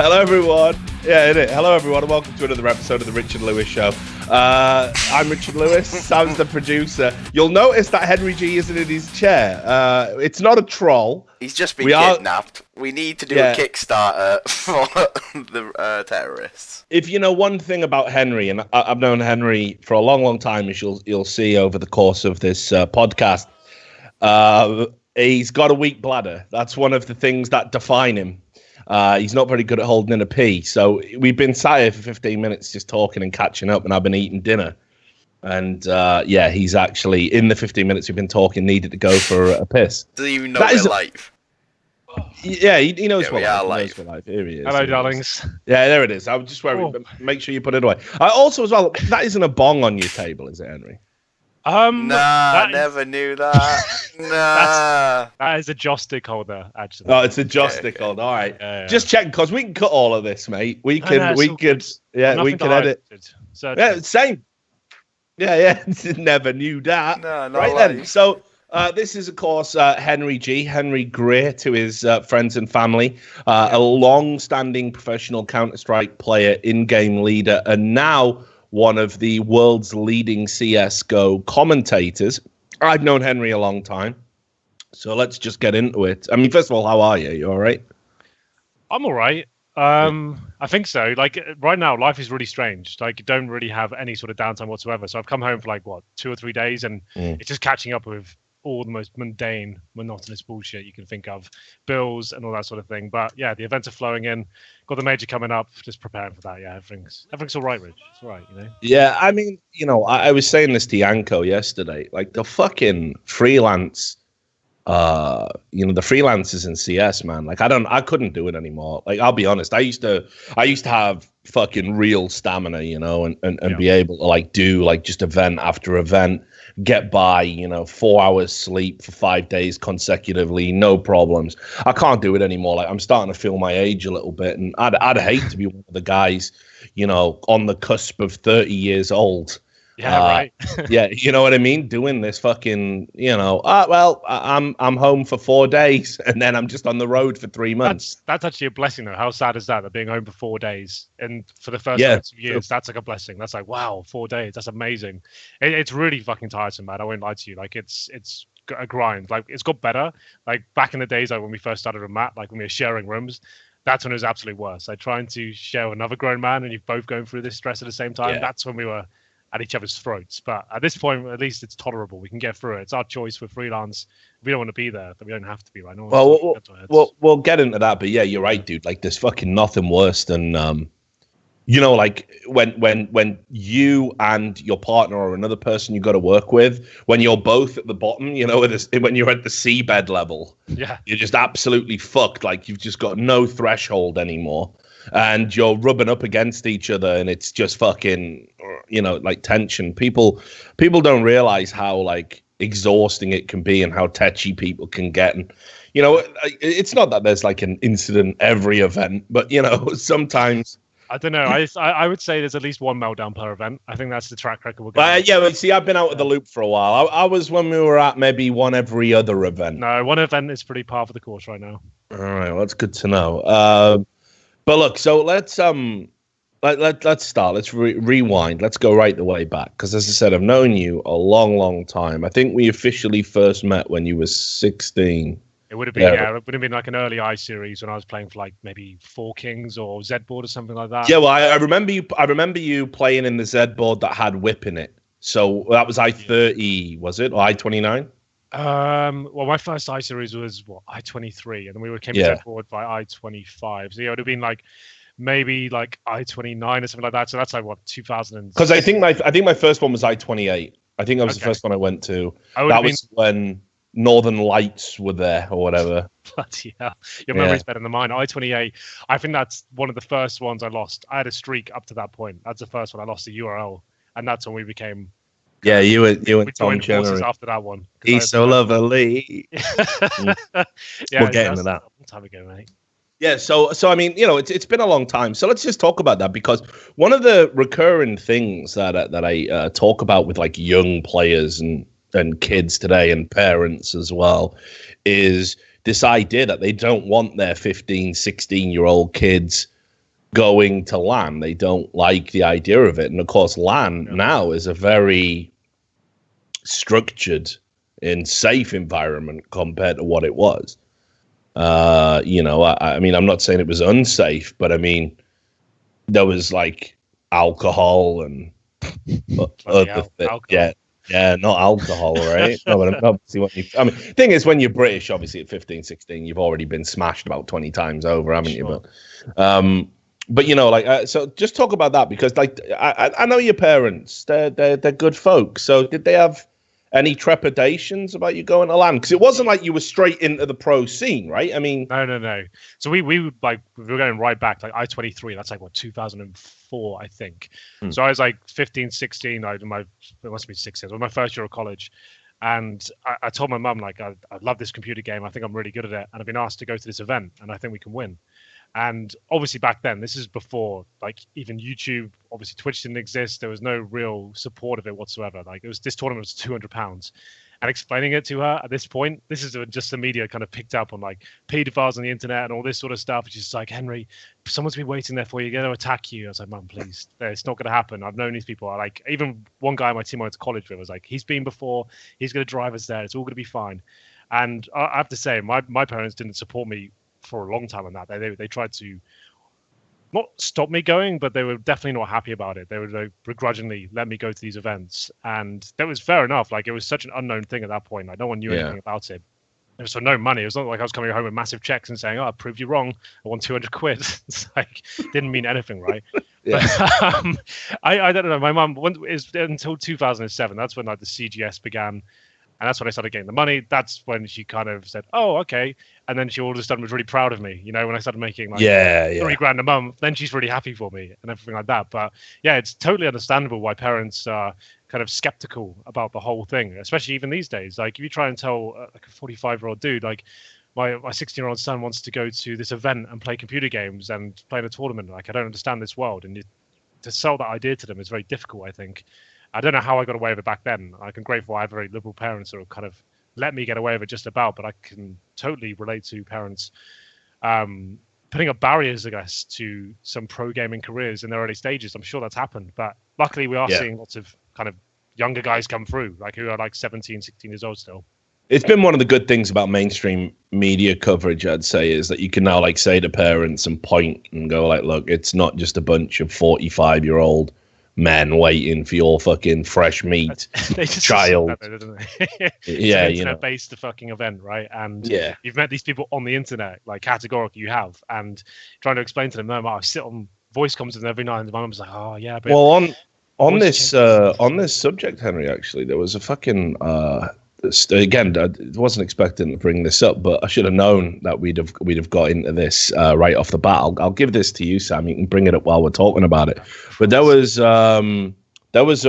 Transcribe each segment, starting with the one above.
Hello, everyone. Yeah, it is. Hello, everyone, and welcome to another episode of the Richard Lewis Show. I'm Richard Lewis. Sam's the producer. You'll notice that HenryG isn't in his chair. It's not a troll. He's just been kidnapped. We need to do a Kickstarter for the terrorists. If you know one thing about Henry, and I've known Henry for a long, long time, as you'll see over the course of this podcast, he's got a weak bladder. That's one of the things that define him. He's not very good at holding in a pee. So we've been sat here for 15 minutes just talking and catching up, and I've been eating dinner. And he's actually, in the 15 minutes we've been talking, needed to go for a piss. Does he even know we're live? Yeah, he knows we're live. Here he is. Hello, darlings. Yeah, there it is. I was just worried. Make sure you put it away. Also, as well, that isn't a bong on your table, is it, Henry? I never knew that. That is a joystick holder, actually. Oh, it's a joystick holder. All right. Just check, because we can cut all of this, mate. We can edit. Yeah, same. Yeah. Never knew that. No, right then. So this is, of course, HenryG, Henry Gray to his friends and family, a long-standing professional Counter-Strike player, in-game leader, and now one of the world's leading CSGO commentators. I've known Henry a long time, so let's just get into it. I mean, first of all, how are you? You all right? I'm all right. I think so. Like, right now, life is really strange. Like, you don't really have any sort of downtime whatsoever. So I've come home for 2 or 3 days, and it's just catching up with all the most mundane, monotonous bullshit you can think of, bills and all that sort of thing. But yeah, the events are flowing in. Got the major coming up. Just preparing for that. Yeah, everything's all right, Rich. It's all right, you know. Yeah, I mean, I was saying this to Yanko yesterday. Like, the fucking freelance, the freelancers in CS, man. Like, I couldn't do it anymore. Like, I'll be honest. I used to have fucking real stamina, and be able to do just event after event. Get by, 4 hours sleep for 5 days consecutively, no problems. I can't do it anymore. Like, I'm starting to feel my age a little bit, and I'd hate to be one of the guys, on the cusp of 30 years old. Yeah, right. Yeah, you know what I mean? Doing this fucking, I'm home for 4 days, and then I'm just on the road for 3 months. That's actually a blessing, though. How sad is that being home for 4 days? And for the first 2 years, that's like a blessing. That's like, wow, 4 days. That's amazing. It's really fucking tiresome, man. I won't lie to you. Like, it's a grind. Like, it's got better. Like, back in the days, when we first started with Matt, when we were sharing rooms, that's when it was absolutely worse. Like, trying to share with another grown man, and you're both going through this stress at the same time. Yeah. That's when we were at each other's throats. But at this point, at least it's tolerable. We can get through it. It's our choice for freelance. If we don't want to be there, then we don't have to be, right? We'll get into that. But yeah, you're right, dude. Like, there's fucking nothing worse than, when you and your partner or another person you got to work with, when you're both at the bottom, when you're at the seabed level, you're just absolutely fucked. Like, you've just got no threshold anymore. And you're rubbing up against each other, and it's just fucking, tension. People don't realize how exhausting it can be and how tetchy people can get. And it's not that there's an incident every event, but sometimes. I don't know. I would say there's at least one meltdown per event. I think that's the track record we're going. See, I've been out of the loop for a while. I was when we were at maybe one every other event. No, one event is pretty par for the course right now. All right, well, that's good to know. But look, so let's start. Let's rewind. Let's go right the way back, because as I said, I've known you a long, long time. I think we officially first met when you were 16. It would have been it would have been like an early I series when I was playing for maybe 4 Kings or Z board or something like that. Yeah, well, I remember you playing in the Z board that had whip in it. So that was I-30, was it, or I-29? Well, my first I series was I-23, and then we came Z board by I-25. So it would have been maybe I-29 or something like that. So that's 2000. Because I think my first one was I-28. I think that was the first one I went to. That was when Northern Lights were there or whatever. Bloody hell. Your memory's better than mine. I-28, I think that's one of the first ones I lost. I had a streak up to that point. That's the first one. I lost the URL, and that's when we became. Yeah, you and Tom Jenner after that one. He's so lovely. Yeah, we'll get into that. A long time ago, mate. Yeah, so I mean, it's been a long time. So let's just talk about that, because one of the recurring things that I talk about with young players and kids today, and parents as well, is this idea that they don't want their 15, 16-year-old kids going to LAN. They don't like the idea of it. And of course, LAN now is a very structured and safe environment compared to what it was. You know, I mean, I'm not saying it was unsafe, but I mean, there was like alcohol and other things. Yeah, not alcohol, right? No, but obviously thing is, when you're British, obviously at 15, 16, you've already been smashed about 20 times over, haven't you? But you know, like, so just talk about that, because like, I know your parents, they're good folks. So did they have any trepidations about you going to LAN? Because it wasn't like you were straight into the pro scene, right? I mean, no. So we were going right back, like I-23. That's like what, 2004, I think. So I was like 15, 16. It must be 6 years. It was my first year of college, and I told my mum, like, I love this computer game. I think I'm really good at it, and I've been asked to go to this event, and I think we can win. And obviously back then, this is before like even YouTube, obviously Twitch didn't exist. There was no real support of it whatsoever. Like, this tournament was £200. And explaining it to her at this point, this is just the media kind of picked up on like pedophiles on the internet and all this sort of stuff. It's just like, Henry, someone's been waiting there for you. They're going to attack you. I was like, Mum, please, it's not going to happen. I've known these people. Like, even one guy on my team I went to college with was like, he's been before. He's going to drive us there. It's all going to be fine. And I have to say, my parents didn't support me for a long time on that. They tried to not stop me going, but they were definitely not happy about it. They would begrudgingly let me go to these events, and that was fair enough. Like, it was such an unknown thing at that point. Like, no one knew anything about it. It was for no money. It was not like I was coming home with massive checks and saying, "Oh, I proved you wrong. I won 200 quid." It's like, didn't mean anything, right? But I don't know. My mum, until 2007. That's when like the CGS began. And that's when I started getting the money. That's when she kind of said, "Oh, okay." And then she all of a sudden was really proud of me. You know, when I started making like $3,000 a month, then she's really happy for me and everything like that. But yeah, it's totally understandable why parents are kind of skeptical about the whole thing, especially even these days. Like, if you try and tell like a 45-year-old dude, like, my 16-year-old son wants to go to this event and play computer games and play in a tournament. Like, I don't understand this world. And to sell that idea to them is very difficult, I think. I don't know how I got away with it back then. Like, I'm grateful I have very liberal parents who kind of let me get away with it just about, but I can totally relate to parents putting up barriers, I guess, to some pro gaming careers in their early stages. I'm sure that's happened, but luckily we are seeing lots of kind of younger guys come through, like, who are like 17, 16 years old still. It's been one of the good things about mainstream media coverage, I'd say, is that you can now like say to parents and point and go like, look, it's not just a bunch of 45-year-old men waiting for your fucking fresh meat child. Yeah, you know, based the fucking event, right? And you've met these people on the internet, like, categorically you have, and trying to explain to them, no, I sit on voice comms with them every night, and my mum's like, oh yeah. But well, on this subject, Henry, actually, there was a fucking again, I wasn't expecting to bring this up, but I should have known that we'd have got into this right off the bat. I'll give this to you, Sam. You can bring it up while we're talking about it. But there was a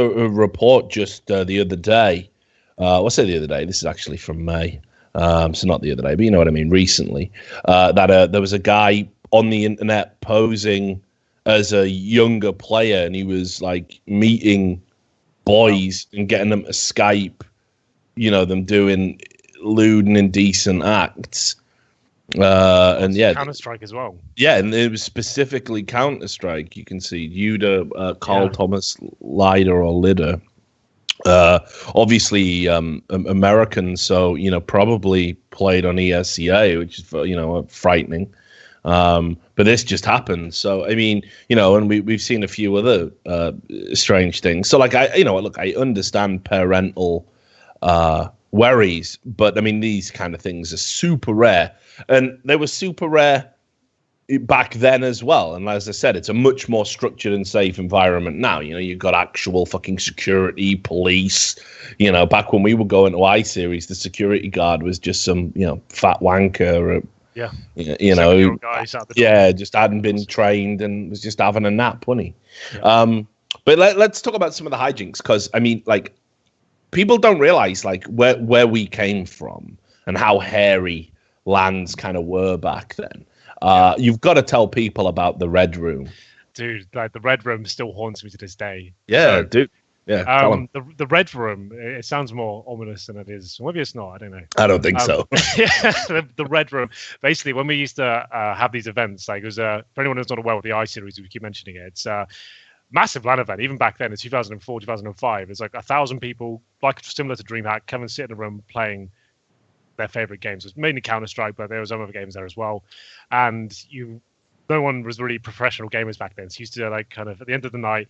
report just the other day. I'll say the other day. This is actually from May, so not the other day, but you know what I mean. Recently, that there was a guy on the internet posing as a younger player, and he was like meeting boys and getting them to Skype. You know, them doing lewd and indecent acts. And yeah, Counter-Strike as well. Yeah, and it was specifically Counter-Strike. You can see Yuda, Carl Thomas, Lider or Lider. Obviously, American, so, you know, probably played on ESCA, which is, you know, frightening. But this just happened. So, I mean, you know, and we've seen a few other strange things. So, like, I understand parental worries, but I mean, these kind of things are super rare, and they were super rare back then as well. And as I said, it's a much more structured and safe environment now. You know, you've got actual fucking security, police. You know, back when we were going to I-Series, the security guard was just some, you know, fat wanker. You know, just hadn't been trained and was just having a nap, wasn't he? Yeah. But let's talk about some of the hijinks, because I mean, like, people don't realize like where we came from and how hairy lands kind of were back then. You've got to tell people about the Red Room. Dude, like, the Red Room still haunts me to this day. Yeah, so, dude. Yeah, tell 'em. The red room. It sounds more ominous than it is. Maybe it's not. I don't know. I don't think so. Yeah, the red room. Basically, when we used to have these events, like it was for anyone who's not aware with the iSeries, we keep mentioning it. It's a massive LAN event. Even back then, in 2004, 2005, it's like 1,000 people, like similar to DreamHack, come and sit in a room playing their favorite games. It was mainly Counter-Strike, but there was some other games there as well. And no one was really professional gamers back then. So you used to like kind of at the end of the night,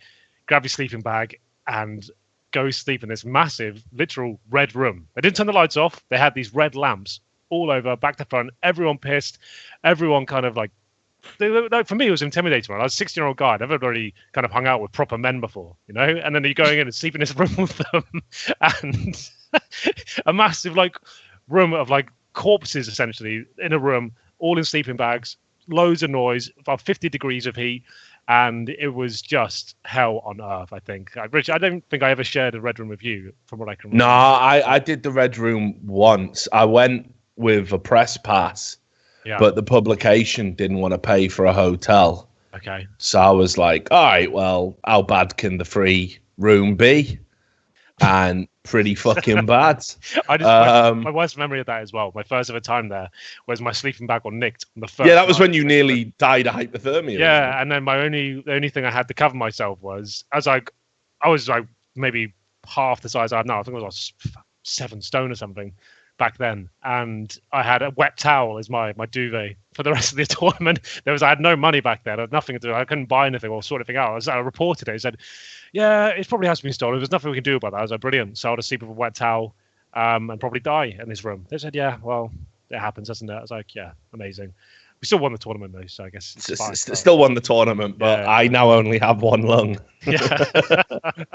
grab your sleeping bag and go sleep in this massive, literal red room. They didn't turn the lights off. They had these red lamps all over, back to front. Everyone pissed. Everyone kind of like, for me, it was intimidating. I was a 16-year-old guy. I'd never really kind of hung out with proper men before, you know? And then you're going in and sleeping in this room with them. And a massive like room of like corpses, essentially, in a room, all in sleeping bags, loads of noise, about 50 degrees of heat. And it was just hell on earth, I think. Rich, I don't think I ever shared a red room with you, from what I can remember. No, I did the red room once. I went with a press pass, but the publication didn't want to pay for a hotel. Okay. So I was like, all right, well, how bad can the free room be? And pretty fucking bad. My worst memory of that as well. My first ever time there was my sleeping bag got nicked on the first. Yeah, that was when you nearly died of hypothermia. Yeah, and then the only thing I had to cover myself was I was like maybe half the size I have now. I think I was like 7 stone or something back then, and I had a wet towel as my duvet for the rest of the tournament. I had no money back then. I had nothing to do. I couldn't buy anything or sort anything out. I reported it. I said, yeah, it probably has been stolen. There's nothing we can do about that. I was like, brilliant. So I'll just sleep with a wet towel and probably die in this room. They said, yeah, well, it happens, doesn't it? I was like, yeah, amazing. We still won the tournament though, so I guess it's fine. Still won the tournament, but yeah. I now only have one lung. Yeah.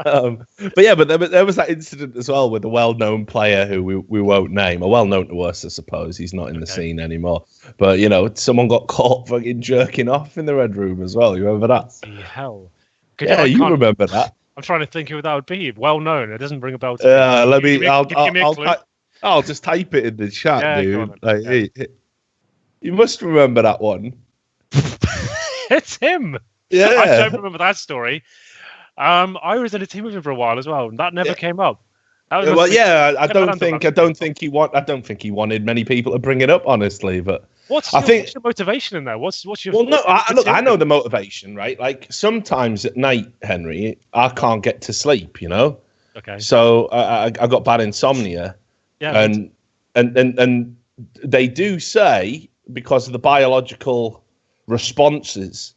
but there was that incident as well with a well-known player who we won't name. Well-known to us, I suppose. He's not in the scene anymore. But you know, someone got caught fucking jerking off in the red room as well. You remember that? Hell. Yeah, you remember that. I'm trying to think who that would be. Well-known. It doesn't ring a bell to me. I'll just type it in the chat, dude. You must remember that one. It's him. Yeah. I don't remember that story. I was in a team with him for a while as well, and that never came up. I don't think he wanted many people to bring it up, honestly. But what's your motivation in there? What's your? Well, no, I know the motivation, right? Like sometimes at night, Henry, I can't get to sleep. You know. Okay. So I got bad insomnia. Yeah. And they do say, because of the biological responses,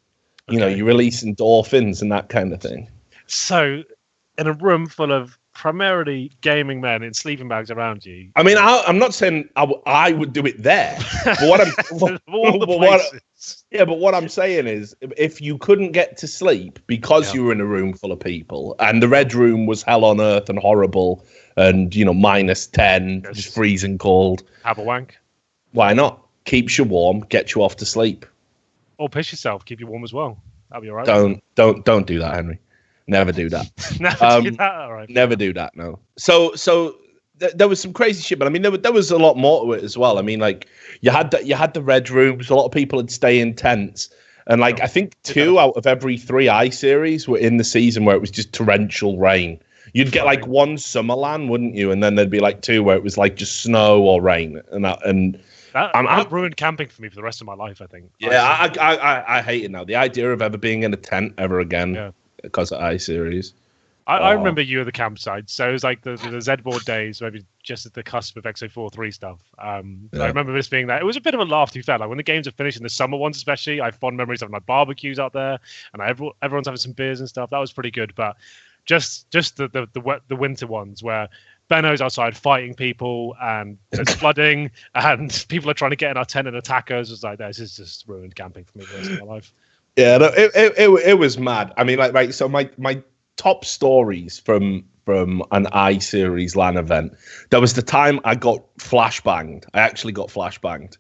you know, you release endorphins and that kind of thing. So, in a room full of primarily gaming men in sleeping bags around you. I mean, I'm not saying I would do it there. But what I'm saying is, if you couldn't get to sleep because you were in a room full of people, and the red room was hell on earth and horrible, and you know, -10, just freezing cold, have a wank. Why not? Keeps you warm, gets you off to sleep. Or piss yourself, keep you warm as well. That'll be all right. Don't do that, Henry. Never do that. Never do that. All right. Never do that. No. So there was some crazy shit, but I mean, there was a lot more to it as well. I mean, like you had the red rooms. A lot of people would stay in tents, and like I think 2 out of every 3 iSeries were in the season where it was just torrential rain. You'd get like one summer LAN, wouldn't you? And then there'd be like 2 where it was like just snow or rain, That ruined camping for me for the rest of my life, I think. Yeah, I hate it now. The idea of ever being in a tent ever again because of iSeries. I remember you at the campsite. So it was like the Z-board days, maybe just at the cusp of XO43 stuff. I remember this being that. It was a bit of a laugh, to be fair. Like when the games are finished, in the summer ones especially, I have fond memories of my barbecues out there, and everyone's having some beers and stuff. That was pretty good. But just the winter ones where Benno's outside fighting people, and there's flooding, and people are trying to get in our tent and attack us. It's like, this is just ruined camping for me the rest of my life. Yeah, no, it was mad. I mean, like, so my top stories from an iSeries LAN event. There was the time I got flashbanged. I actually got flashbanged.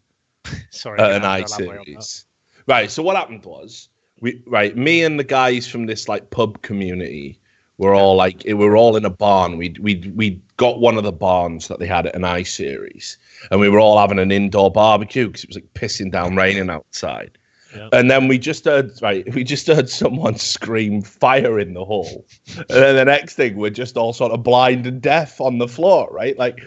Sorry, at an iSeries. Right. So what happened was, me and the guys from this like pub community were all in a barn. We got one of the barns that they had at an iSeries, and we were all having an indoor barbecue because it was like pissing down raining outside. Yeah. And then we just heard someone scream fire in the hall. And then the next thing, we're just all sort of blind and deaf on the floor, right? Like,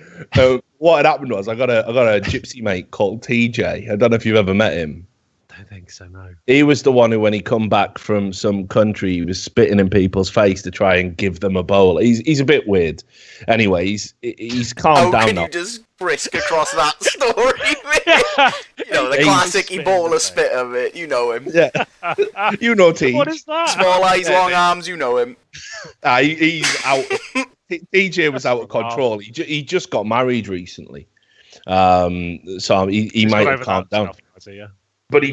what had happened was I got a gypsy mate called TJ. I don't know if you've ever met him. I don't think so, no. He was the one who, when he come back from some country, he was spitting in people's face to try and give them a bowl. He's a bit weird. Anyway, he's calmed down now. Can you just brisk across that story? You know, the classic Ebola spit of it. You know him. Yeah. You know T. What is that? Small eyes, long arms. You know him. He's out. TJ was out of control. He just got married recently. So he might have calmed down. Yeah. But he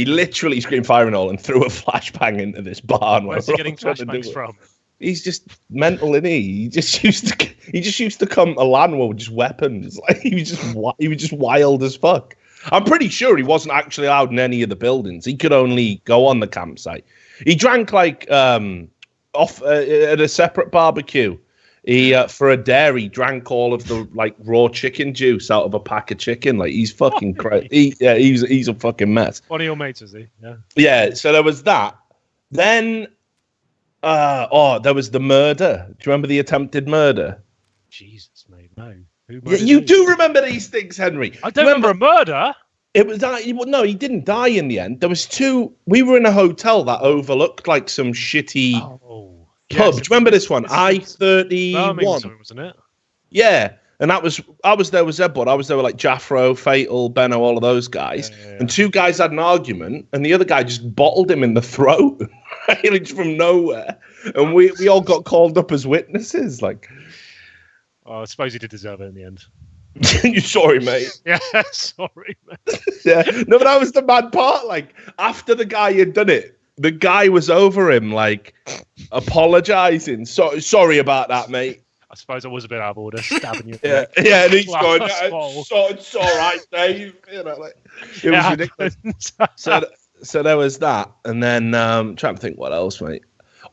literally screamed fire and all and threw a flashbang into this barn. Where's he getting flashbangs from? He's just mental, isn't he? He just used to come to land with just weapons. Like he was just wild as fuck. I'm pretty sure he wasn't actually allowed in any of the buildings. He could only go on the campsite. He drank off at a separate barbecue. He for a dairy drank all of the raw chicken juice out of a pack of chicken. Like he's fucking crazy. He's a fucking mess. One of your mates, is he? Yeah. Yeah. So there was that. Then, there was the murder. Do you remember the attempted murder? Jesus, mate, no. You do remember these things, Henry? I don't remember a murder. It was that. No, he didn't die in the end. There was two. We were in a hotel that overlooked some shitty. Pub. Do you remember this one? I-31, wasn't it? Yeah, and I was there with Zebud. I was there with Jaffro, Fatal, Benno, all of those guys. Yeah. And two guys had an argument, and the other guy just bottled him in the throat, right, from nowhere. And we all got called up as witnesses. I suppose he did deserve it in the end. You're sorry, mate. Yeah, sorry, mate. Yeah, no, but that was the bad part. After the guy had done it, the guy was over him, apologizing. Sorry about that, mate. I suppose I was a bit out of order, stabbing you. Yeah, and he's going, it's all right, Dave. It was ridiculous. So there was that, and then trying to think what else, mate.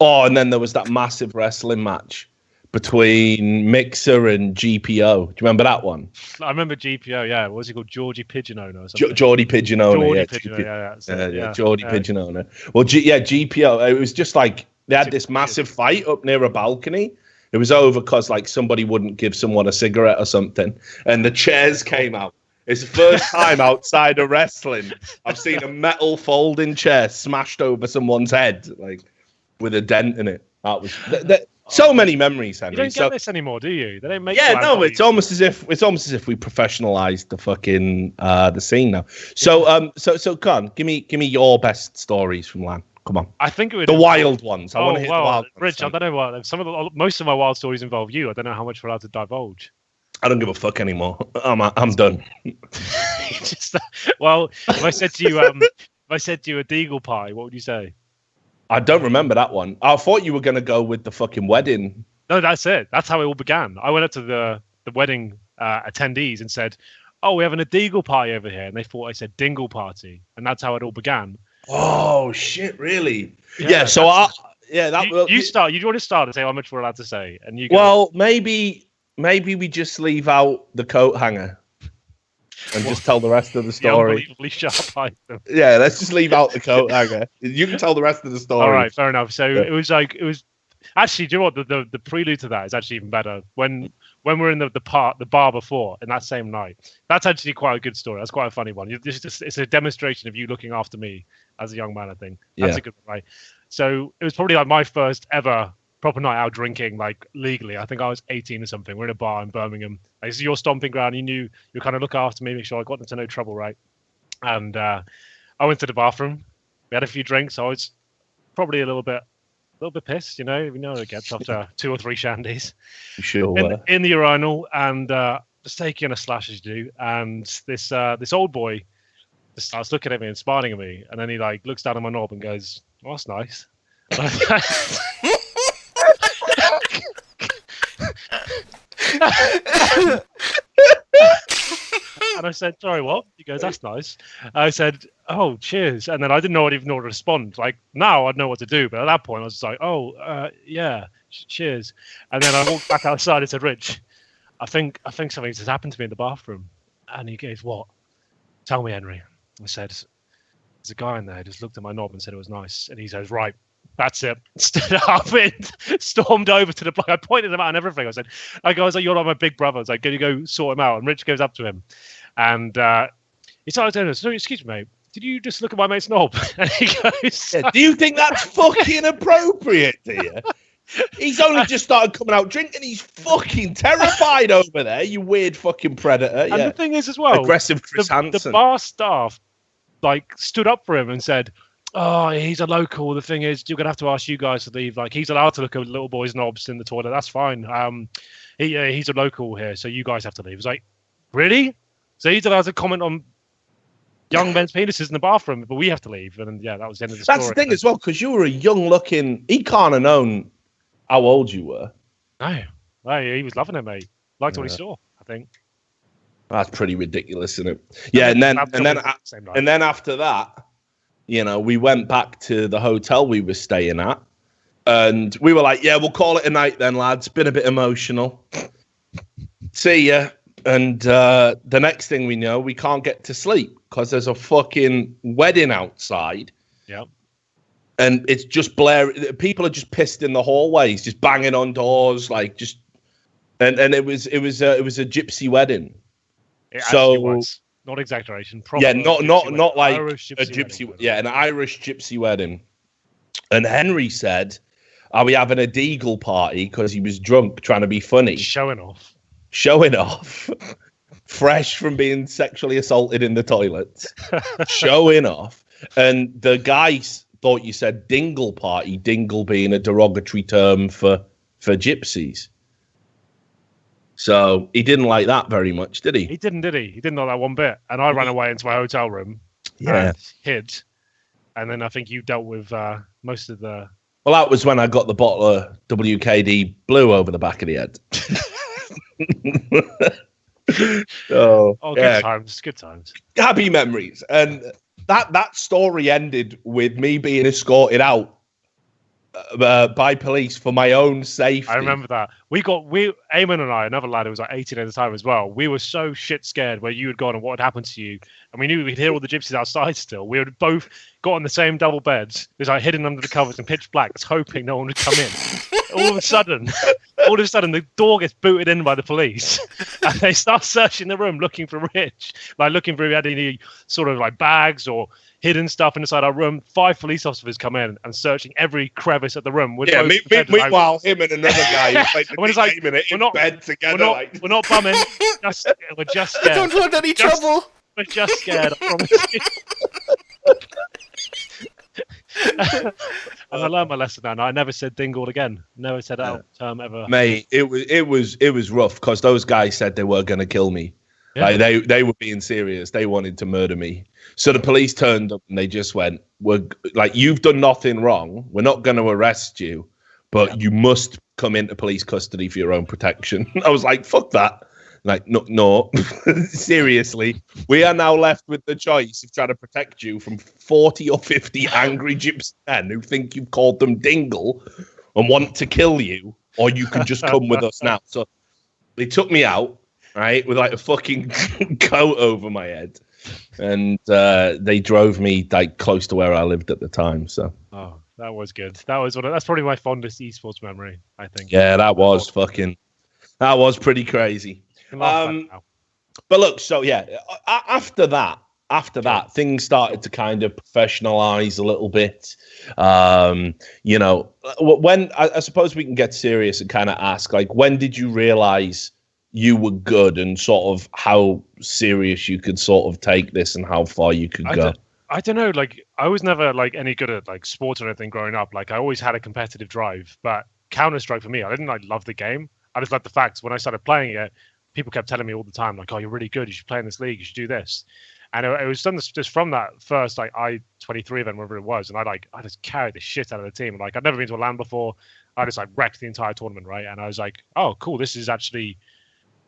Oh, and then there was that massive wrestling match between Mixer and GPO. Do you remember that one? I remember GPO, yeah. What was he called? Geordie Pigeon Owner or something? Geordie Pigeon Owner, Geordie Pigeon Owner. Well, GPO, it was just they had this massive fight up near a balcony. It was over because somebody wouldn't give someone a cigarette or something, and the chairs came out. It's the first time outside of wrestling I've seen a metal folding chair smashed over someone's head, with a dent in it. That was so many memories, Henry. You don't get this anymore, do you? They don't make. Yeah, no. It's almost as if we professionalized the fucking the scene now. So so Con, give me your best stories from LAN. Come on. I think it would the wild ones. I want to hear the wild ones. Rich, I don't know what most of my wild stories involve you. I don't know how much we're allowed to divulge. I don't give a fuck anymore. I'm done. If I said to you, a deagle pie, what would you say? I don't remember that one. I thought you were going to go with the fucking wedding. No, that's it. That's how it all began. I went up to the wedding attendees and said, "Oh, we're having a deagle pie over here," and they thought I said dingle party, and that's how it all began. Oh shit! Really? Yeah. So you start. You want to start and say how much we're allowed to say, and you. Well, maybe we just leave out the coat hanger. And just tell the rest of the story. Unbelievably sharp item. Yeah, let's just leave out the coat hanger. You can tell the rest of the story. All right, fair enough. So it was actually. Do you know what the prelude to that is actually even better when we're in the bar before in that same night. That's actually quite a good story. That's quite a funny one. It's a demonstration of you looking after me as a young man. I think that's a good one, right? So it was probably my first ever proper night out drinking, legally. I think I was 18 or something. We're in a bar in Birmingham. This is your stomping ground. You knew you kind of look after me, make sure I got into no trouble, right? And I went to the bathroom. We had a few drinks. I was probably a little bit pissed, you know how it gets after 2 or 3 shandies. Sure. In the urinal, and just taking a slash as you do. And this old boy just starts looking at me and smiling at me, and then he looks down at my knob and goes, "Oh, that's nice." And I said, "Sorry, what?" He goes, "That's nice." I said, "Oh, cheers." And then I didn't know even know what to respond. Now I'd know what to do, but at that point I was just like, "Oh, yeah, cheers." And then I walked back outside and said, "Rich, I think something has happened to me in the bathroom." And he goes, "What?" "Tell me, Henry." I said, there's a guy in there who just looked at my knob and said it was nice. And he says, right, that's it. Stood up and stormed over to the bloke. I pointed him out and everything. I was like, you're like my big brother. I was like, can you go sort him out? And Rich goes up to him. And he started telling us, excuse me, mate, did you just look at my mate's knob? And he goes, do you think that's fucking appropriate, do you? He's only just started coming out drinking. He's fucking terrified over there, you weird fucking predator. And the thing is as well, aggressive Chris Hansen. The bar staff stood up for him and said, oh, he's a local. The thing is, you're going to have to ask you guys to leave. Like, he's allowed to look at little boys' knobs in the toilet. That's fine. He's a local here, so you guys have to leave. It's like, really? So he's allowed to comment on young men's penises in the bathroom, but we have to leave. And yeah, that was the end of the story. That's the thing as well, because you were a young-looking... He can't have known how old you were. No, he was loving it, mate. Liked what he saw, I think. That's pretty ridiculous, isn't it? Yeah, and then after that, you know, we went back to the hotel we were staying at, and we were like, yeah, we'll call it a night then, lads. Been a bit emotional. See ya. And the next thing we know, we can't get to sleep because there's a fucking wedding outside. Yeah. And it's just blaring. People are just pissed in the hallways, just banging on doors, like just. And it was a gypsy wedding. It actually was. Not exaggeration. Yeah, not like Irish a gypsy. Wedding. Yeah, an Irish gypsy wedding. And Henry said, "Are we having a deagle party?" Because he was drunk, trying to be funny, showing off, fresh from being sexually assaulted in the toilets, showing off. And the guys thought you said dingle party, dingle being a derogatory term for gypsies. So he didn't like that very much, did he? He didn't, did he? He didn't like that one bit. And I ran away into my hotel room and hid. And then I think you dealt with most of the... Well, that was when I got the bottle of WKD Blue over the back of the head. Good times, good times. Happy memories. And that story ended with me being escorted out by police for my own safety. I remember that. Eamon and I, another lad who was like 18 at the time as well, we were so shit scared where you had gone and what had happened to you. And we knew we'd hear all the gypsies outside still. We had both got on the same double beds. It was like hidden under the covers and pitch black, hoping no one would come in. All of a sudden, the door gets booted in by the police. And they start searching the room looking for Rich. Like looking for if he had any sort of like bags or hidden stuff inside our room. 5 police officers come in and searching every crevice at the room. Meanwhile, him and another guy who played the game in bed together. We're not bumming. We're just scared. I don't want any trouble. We're just scared, I promise you. And I learned my lesson now. I never said dingled again. Never said that term ever. Mate, it was rough because those guys said they were going to kill me. Yeah. Like they were being serious. They wanted to murder me. So the police turned up and they just went, "We're like, you've done nothing wrong. We're not going to arrest you, but you must come into police custody for your own protection." I was like, "Fuck that." Like, no, seriously. We are now left with the choice of trying to protect you from 40 or 50 angry gypsy men who think you've called them dingle and want to kill you, or you can just come with us now. So they took me out, right, with like a fucking coat over my head. And they drove me like close to where I lived at the time. So that was good. That's probably my fondest esports memory, I think. Yeah, that was pretty crazy. But look, so yeah, after that, things started to kind of professionalize a little bit. You know, when I suppose we can get serious and kind of ask, like, when did you realize you were good and sort of how serious you could sort of take this and how far you could go? I don't know. Like, I was never like any good at like sports or anything growing up. Like, I always had a competitive drive, but Counter-Strike for me, I didn't like love the game. I just loved the facts. When I started playing it, people kept telling me all the time, like, "Oh, you're really good. You should play in this league. You should do this." And it was done just from that first like I-23 event, whatever it was. And I just carried the shit out of the team. Like, I'd never been to a LAN before. I just like wrecked the entire tournament, right? And I was like, "Oh, cool. This is actually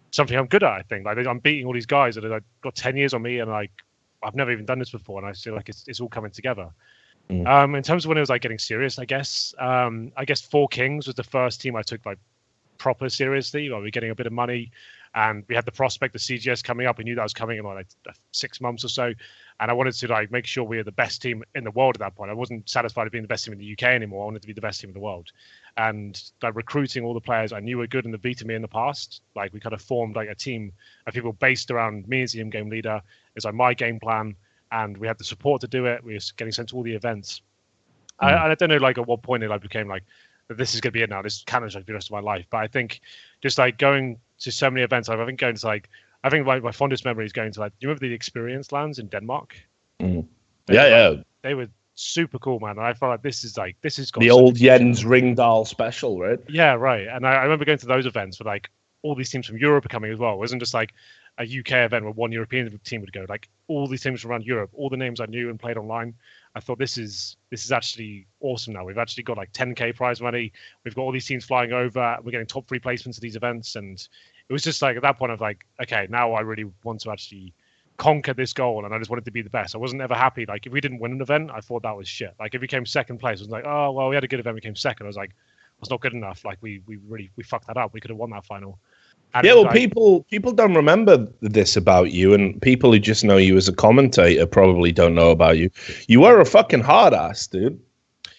something I'm good at." I think like I'm beating all these guys that have like, got 10 years on me, and like I've never even done this before. And I feel like it's all coming together. In terms of when it was like getting serious, I guess 4 Kings was the first team I took like proper seriously. Like, we're getting a bit of money, and we had the prospect of CGS coming up. We knew that was coming in like 6 months or so, and I wanted to like make sure we were the best team in the world at that point. I wasn't satisfied with being the best team in the UK anymore. I wanted to be the best team in the world, and like recruiting all the players I knew were good in the V2Me in the past. Like we kind of formed like a team of people based around me as the in-game leader. It's like my game plan, and we had the support to do it. We were getting sent to all the events. I don't know like at what point it like became like this is going to be it now. This can like the rest of my life. But I think just like going to so many events, I think going to like I think my fondest memory is going to like. Do you remember the Experience Lands in Denmark? They were super cool, man. And I felt like this is the old Jens Ringdahl special, right? Yeah, right. And I remember going to those events where like all these teams from Europe are coming as well. It wasn't just like a UK event where one European team would go. Like all these teams from around Europe, all the names I knew and played online. I thought this is actually awesome now. We've actually got like 10k prize money. We've got all these teams flying over. We're getting top 3 placements at these events, and it was just like at that point I was like, okay, now I really want to actually conquer this goal, and I just wanted to be the best. I wasn't ever happy. Like if we didn't win an event, I thought that was shit. Like if we came second place, I was like, oh well, we had a good event, we came second. I was like, that's not good enough. Like we fucked that up. We could have won that final. And yeah, well, like, people don't remember this about you, and people who just know you as a commentator probably don't know about you. You were a fucking hard ass, dude.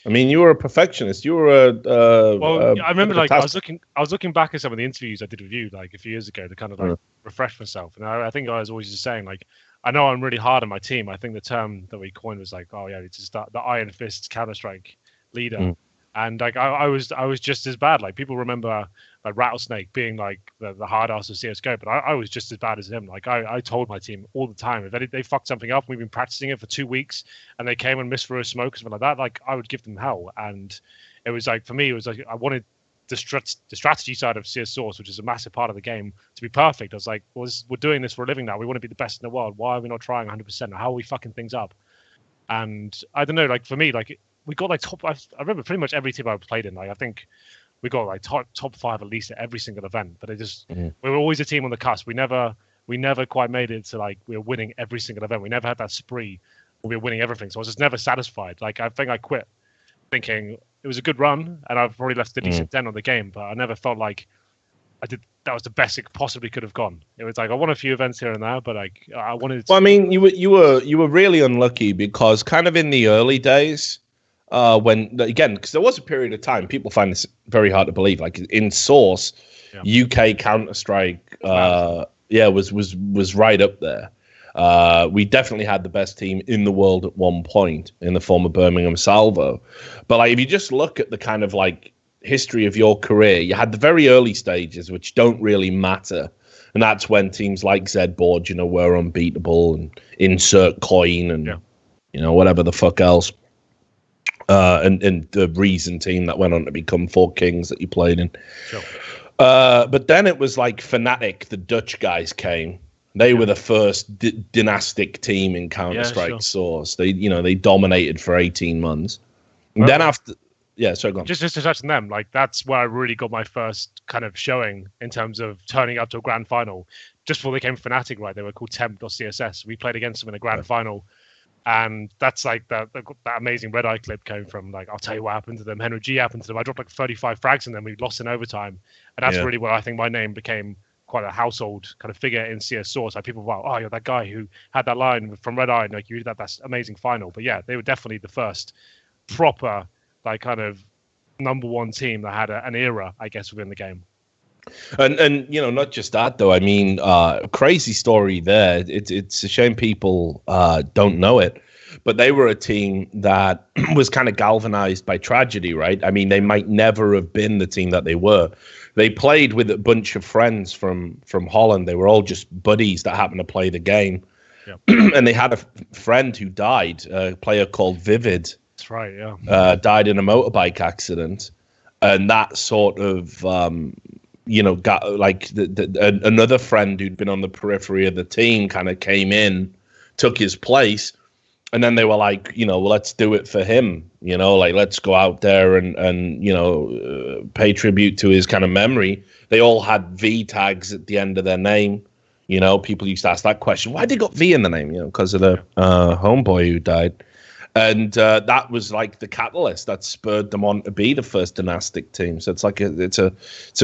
I mean, you were a perfectionist. You were I remember like I was looking back at some of the interviews I did with you like a few years ago to kind of like refresh myself, and I think I was always just saying like, I know I'm really hard on my team. I think the term that we coined was like, oh yeah, it's just the Iron Fist Counter-Strike leader. And like I was just as bad. Like people remember like Rattlesnake being like the hard ass of CS:GO, but I was just as bad as him. Like I told my team all the time if they fucked something up, we've been practicing it for 2 weeks, and they came and missed for a smoke or something like that. Like I would give them hell. And it was like for me, it was like I wanted the strategy side of CS Source, which is a massive part of the game, to be perfect. I was like, well, we're doing this for a living now. We want to be the best in the world. Why are we not trying 100%? How are we fucking things up? And I don't know. Like for me, like. We got like top. I remember pretty much every team I played in. Like I think we got like top 5 at least at every single event. But it just we were always a team on the cusp. We never quite made it to like we were winning every single event. We never had that spree where we were winning everything. So I was just never satisfied. Like I think I quit thinking it was a good run, and I've probably left a decent dent on the game. But I never felt like I did. That was the best it possibly could have gone. It was like I won a few events here and there, but like I wanted. Well, I mean, you were really unlucky because kind of in the early days. When again, because there was a period of time, people find this very hard to believe. Like in Source, UK Counter-Strike, was right up there. We definitely had the best team in the world at one point in the former Birmingham Salvo. But like, if you just look at the kind of like history of your career, you had the very early stages, which don't really matter, and that's when teams like Zboard, were unbeatable, and Insert Coin, and whatever the fuck else. And the Reason team that went on to become 4 Kings that you played in. Sure. But then it was like Fnatic, the Dutch guys came. They were the first dynastic team in Counter-Strike Source. They dominated for 18 months. And then after, sorry, go on. Just to touch on them, like that's where I really got my first kind of showing in terms of turning up to a grand final. Just before they came Fnatic, right? They were called Temp.CSS. We played against them in a grand final. And that's like that amazing Red Eye clip came from like, I'll tell you what happened to them. HenryG happened to them. I dropped like 35 frags in them. We lost in overtime. And that's really where I think my name became quite a household kind of figure in CS Source. Like people were like, oh, you're that guy who had that line from Red Eye. And like you did that's amazing final. But yeah, they were definitely the first proper like kind of number 1 team that had an era, I guess, within the game. And not just that though. I mean, crazy story there. It's a shame people don't know it, but they were a team that was kind of galvanized by tragedy, right? I mean, they might never have been the team that they were. They played with a bunch of friends from Holland. They were all just buddies that happened to play the game, and they had a friend who died. A player called Vivid. That's right. Yeah. Died in a motorbike accident, and that sort of. Got like another friend who'd been on the periphery of the team kind of came in, took his place, and then they were like, well, let's do it for him, like let's go out there and pay tribute to his kind of memory. They all had V tags at the end of their name. People used to ask that question, why they got V in the name? Because of the homeboy who died. And that was like the catalyst that spurred them on to be the first dynastic team. So it's like it's a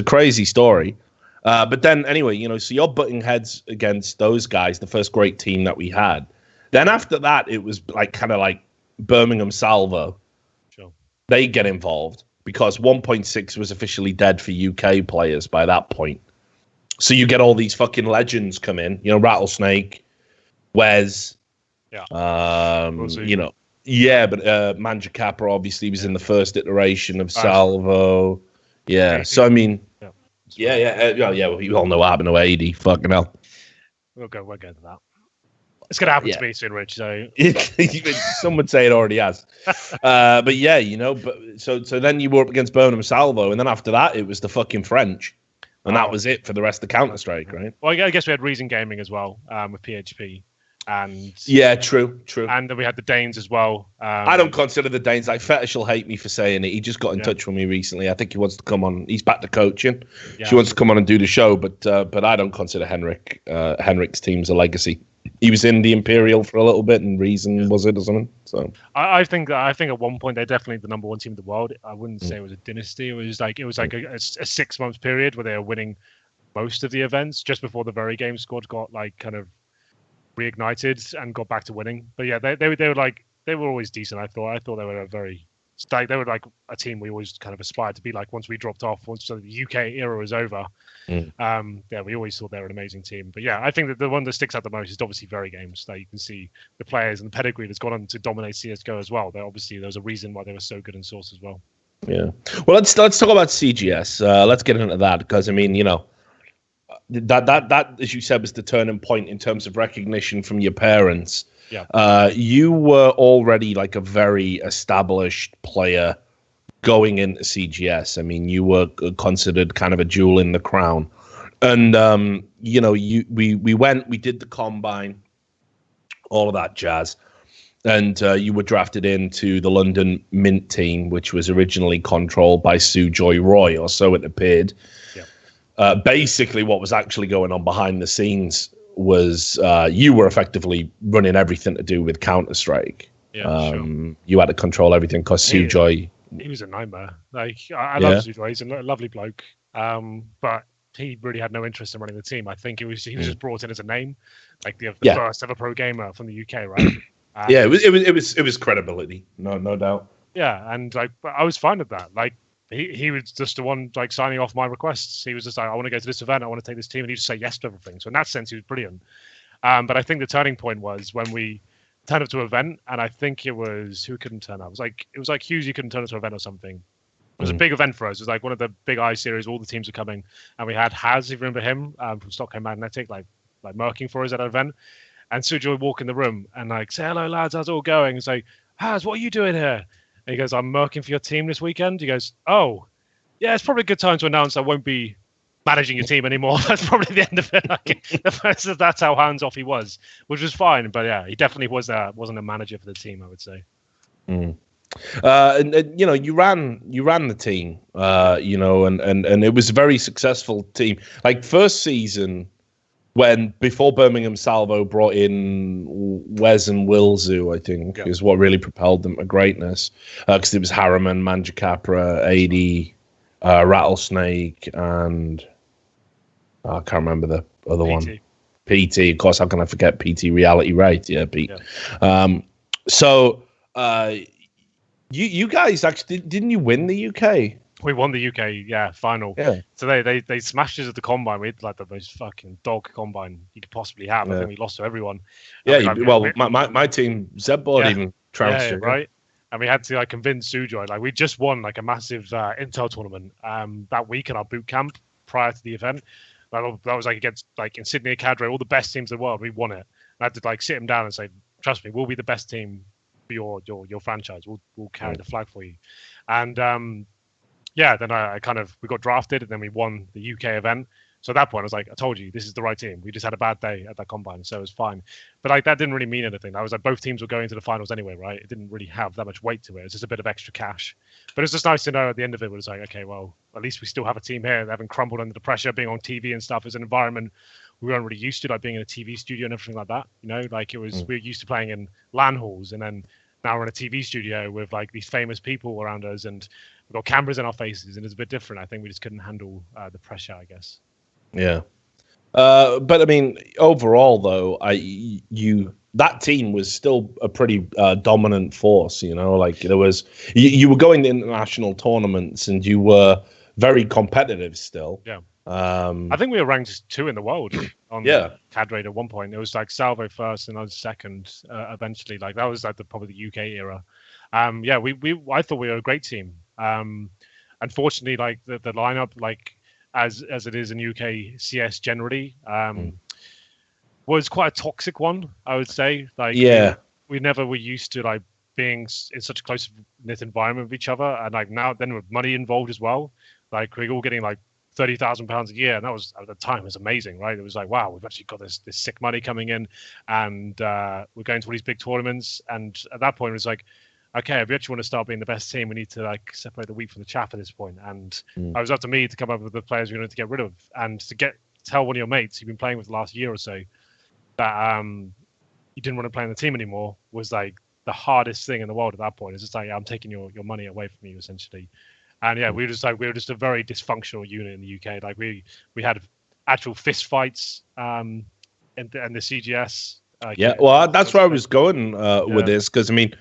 crazy story. But then anyway, so you're butting heads against those guys, the first great team that we had. Then after that, it was like kind of like Birmingham Salvo. Sure. They get involved because 1.6 was officially dead for UK players by that point. So you get all these fucking legends come in, Rattlesnake, Wes, but Manja Capra obviously was in the first iteration of Salvo. Yeah, so I mean, well, you all know what happened to 80. Fucking hell. We'll go to that. It's going to happen to me soon, Rich. So some would say it already has. But so then you were up against Birmingham Salvo, and then after that, it was the fucking French. And that was it for the rest of Counter-Strike, right? Well, I guess we had Reason Gaming as well with PHP. And true. And then we had the Danes as well. I don't consider the Danes. Like Fetish will hate me for saying it. He just got in touch with me recently. I think he wants to come on. He's back to coaching. He wants to come on and do the show, but I don't consider HenryG's team's a legacy. He was in the Imperial for a little bit, and Reason was it or something. So I think at one point they're definitely the number one team in the world. I wouldn't say it was a dynasty. It was like a 6 month period where they were winning most of the events just before the very game squad got like kind of reignited and got back to winning. But yeah, they were always decent. I thought they were they were like a team we always kind of aspired to be like once we dropped off, once the UK era was over. We always thought they were an amazing team. But yeah, I think that the one that sticks out the most is obviously Very Games. That you can see the players and the pedigree that's gone on to dominate CSGO as well. There's a reason why they were so good in Source as well. Yeah. Well, let's talk about CGS. Let's get into that because I mean, that as you said was the turning point in terms of recognition from your parents. Yeah. You were already like a very established player going into CGS. I mean, you were considered kind of a jewel in the crown. And we did the combine, all of that jazz. And you were drafted into the London Mint team, which was originally controlled by Sujoy Roy, or so it appeared. Yeah. Basically, what was actually going on behind the scenes was you were effectively running everything to do with Counter-Strike. Yeah, sure. You had to control everything because Sujoy... He was a nightmare. Like I love Sujoy. He's a lovely bloke. But he really had no interest in running the team. I think he was just brought in as a name, like the first ever pro gamer from the UK, right? It was credibility, no doubt. Yeah, and like I was fine with that. Like he was just the one like signing off my requests. He was just like, I want to go to this event, I want to take this team, and he'd just say yes to everything. So in that sense, he was brilliant. But I think the turning point was when we turned up to an event, and I think it was who couldn't turn up. It was like Hughes, you couldn't turn up to an event or something. It was a big event for us. It was like one of the big I series. All the teams were coming, and we had Haz, if you remember him, from Stockholm Magnetic, like murking for us at an event. And Sujoy would walk in the room and like say, "Hello lads, how's it all going?" It's like, "Haz, what are you doing here?" And he goes, "I'm murking for your team this weekend." He goes, "Oh, yeah, it's probably a good time to announce I won't be managing your team anymore." That's probably the end of it. Like, that's how hands off he was, which was fine. But yeah, he definitely wasn't a manager for the team, I would say. And you ran the team, and it was a very successful team. Like first season, before Birmingham Salvo brought in Wes and Wilzu, I think is what really propelled them to greatness. Because it was Harriman, Manja Capra, AD, Rattlesnake, and I can't remember the other PT. one. PT, of course. How can I forget PT Reality? Right? Yeah, Pete. Yeah. You guys actually didn't you win the UK? We won the UK, final. Yeah. So they smashed us at the combine. We had like the most fucking dog combine you could possibly have. I think we lost to everyone. Yeah, my team, Zebboard even trounced you. Right. And we had to like convince Sujoy. Like we just won like a massive Intel tournament that week in our boot camp prior to the event. That was like against like Insignia Cadre, all the best teams in the world. We won it. And I had to like sit him down and say, "Trust me, we'll be the best team for your franchise. We'll carry the flag for you." And then we got drafted, and then we won the UK event. So at that point, I was like, I told you, this is the right team. We just had a bad day at that combine, so it was fine. But like that didn't really mean anything. That was like both teams were going to the finals anyway, right? It didn't really have that much weight to it. It was just a bit of extra cash. But it's just nice to know at the end of it, it was like, okay, well, at least we still have a team here. They haven't crumbled under the pressure, being on TV and stuff. It's an environment we weren't really used to, like being in a TV studio and everything like that. Like it was, we were used to playing in LAN halls, and then now we're in a TV studio with like these famous people around us, and we've got cameras in our faces, and it's a bit different. I think we just couldn't handle the pressure, I guess. Yeah. But I mean, overall, though, that team was still a pretty dominant force. Like there was, you were going to international tournaments and you were very competitive still. Yeah. I think we were ranked 2 in the world on the CAD rate at one point. It was like Salvo first and I was second eventually. Like that was like probably the UK era. I thought we were a great team. Unfortunately, like the lineup, like as it is in UK CS generally, was quite a toxic one, I would say. Like we never were used to like being in such a close knit environment with each other, and like now then with money involved as well. Like we're all getting like £30,000 a year, and that was at the time was amazing, right? It was like, wow, we've actually got this sick money coming in, and we're going to all these big tournaments. And at that point, it was like, okay, if we actually want to start being the best team, we need to like separate the wheat from the chaff at this point. And it was up to me to come up with the players we wanted to get rid of, and to tell one of your mates you've been playing with the last year or so that you didn't want to play on the team anymore was like the hardest thing in the world at that point. It's just like, I'm taking your money away from you essentially. And we were just a very dysfunctional unit in the UK. Like we had actual fist fights in the CGS. That's where I was going with this, because I mean,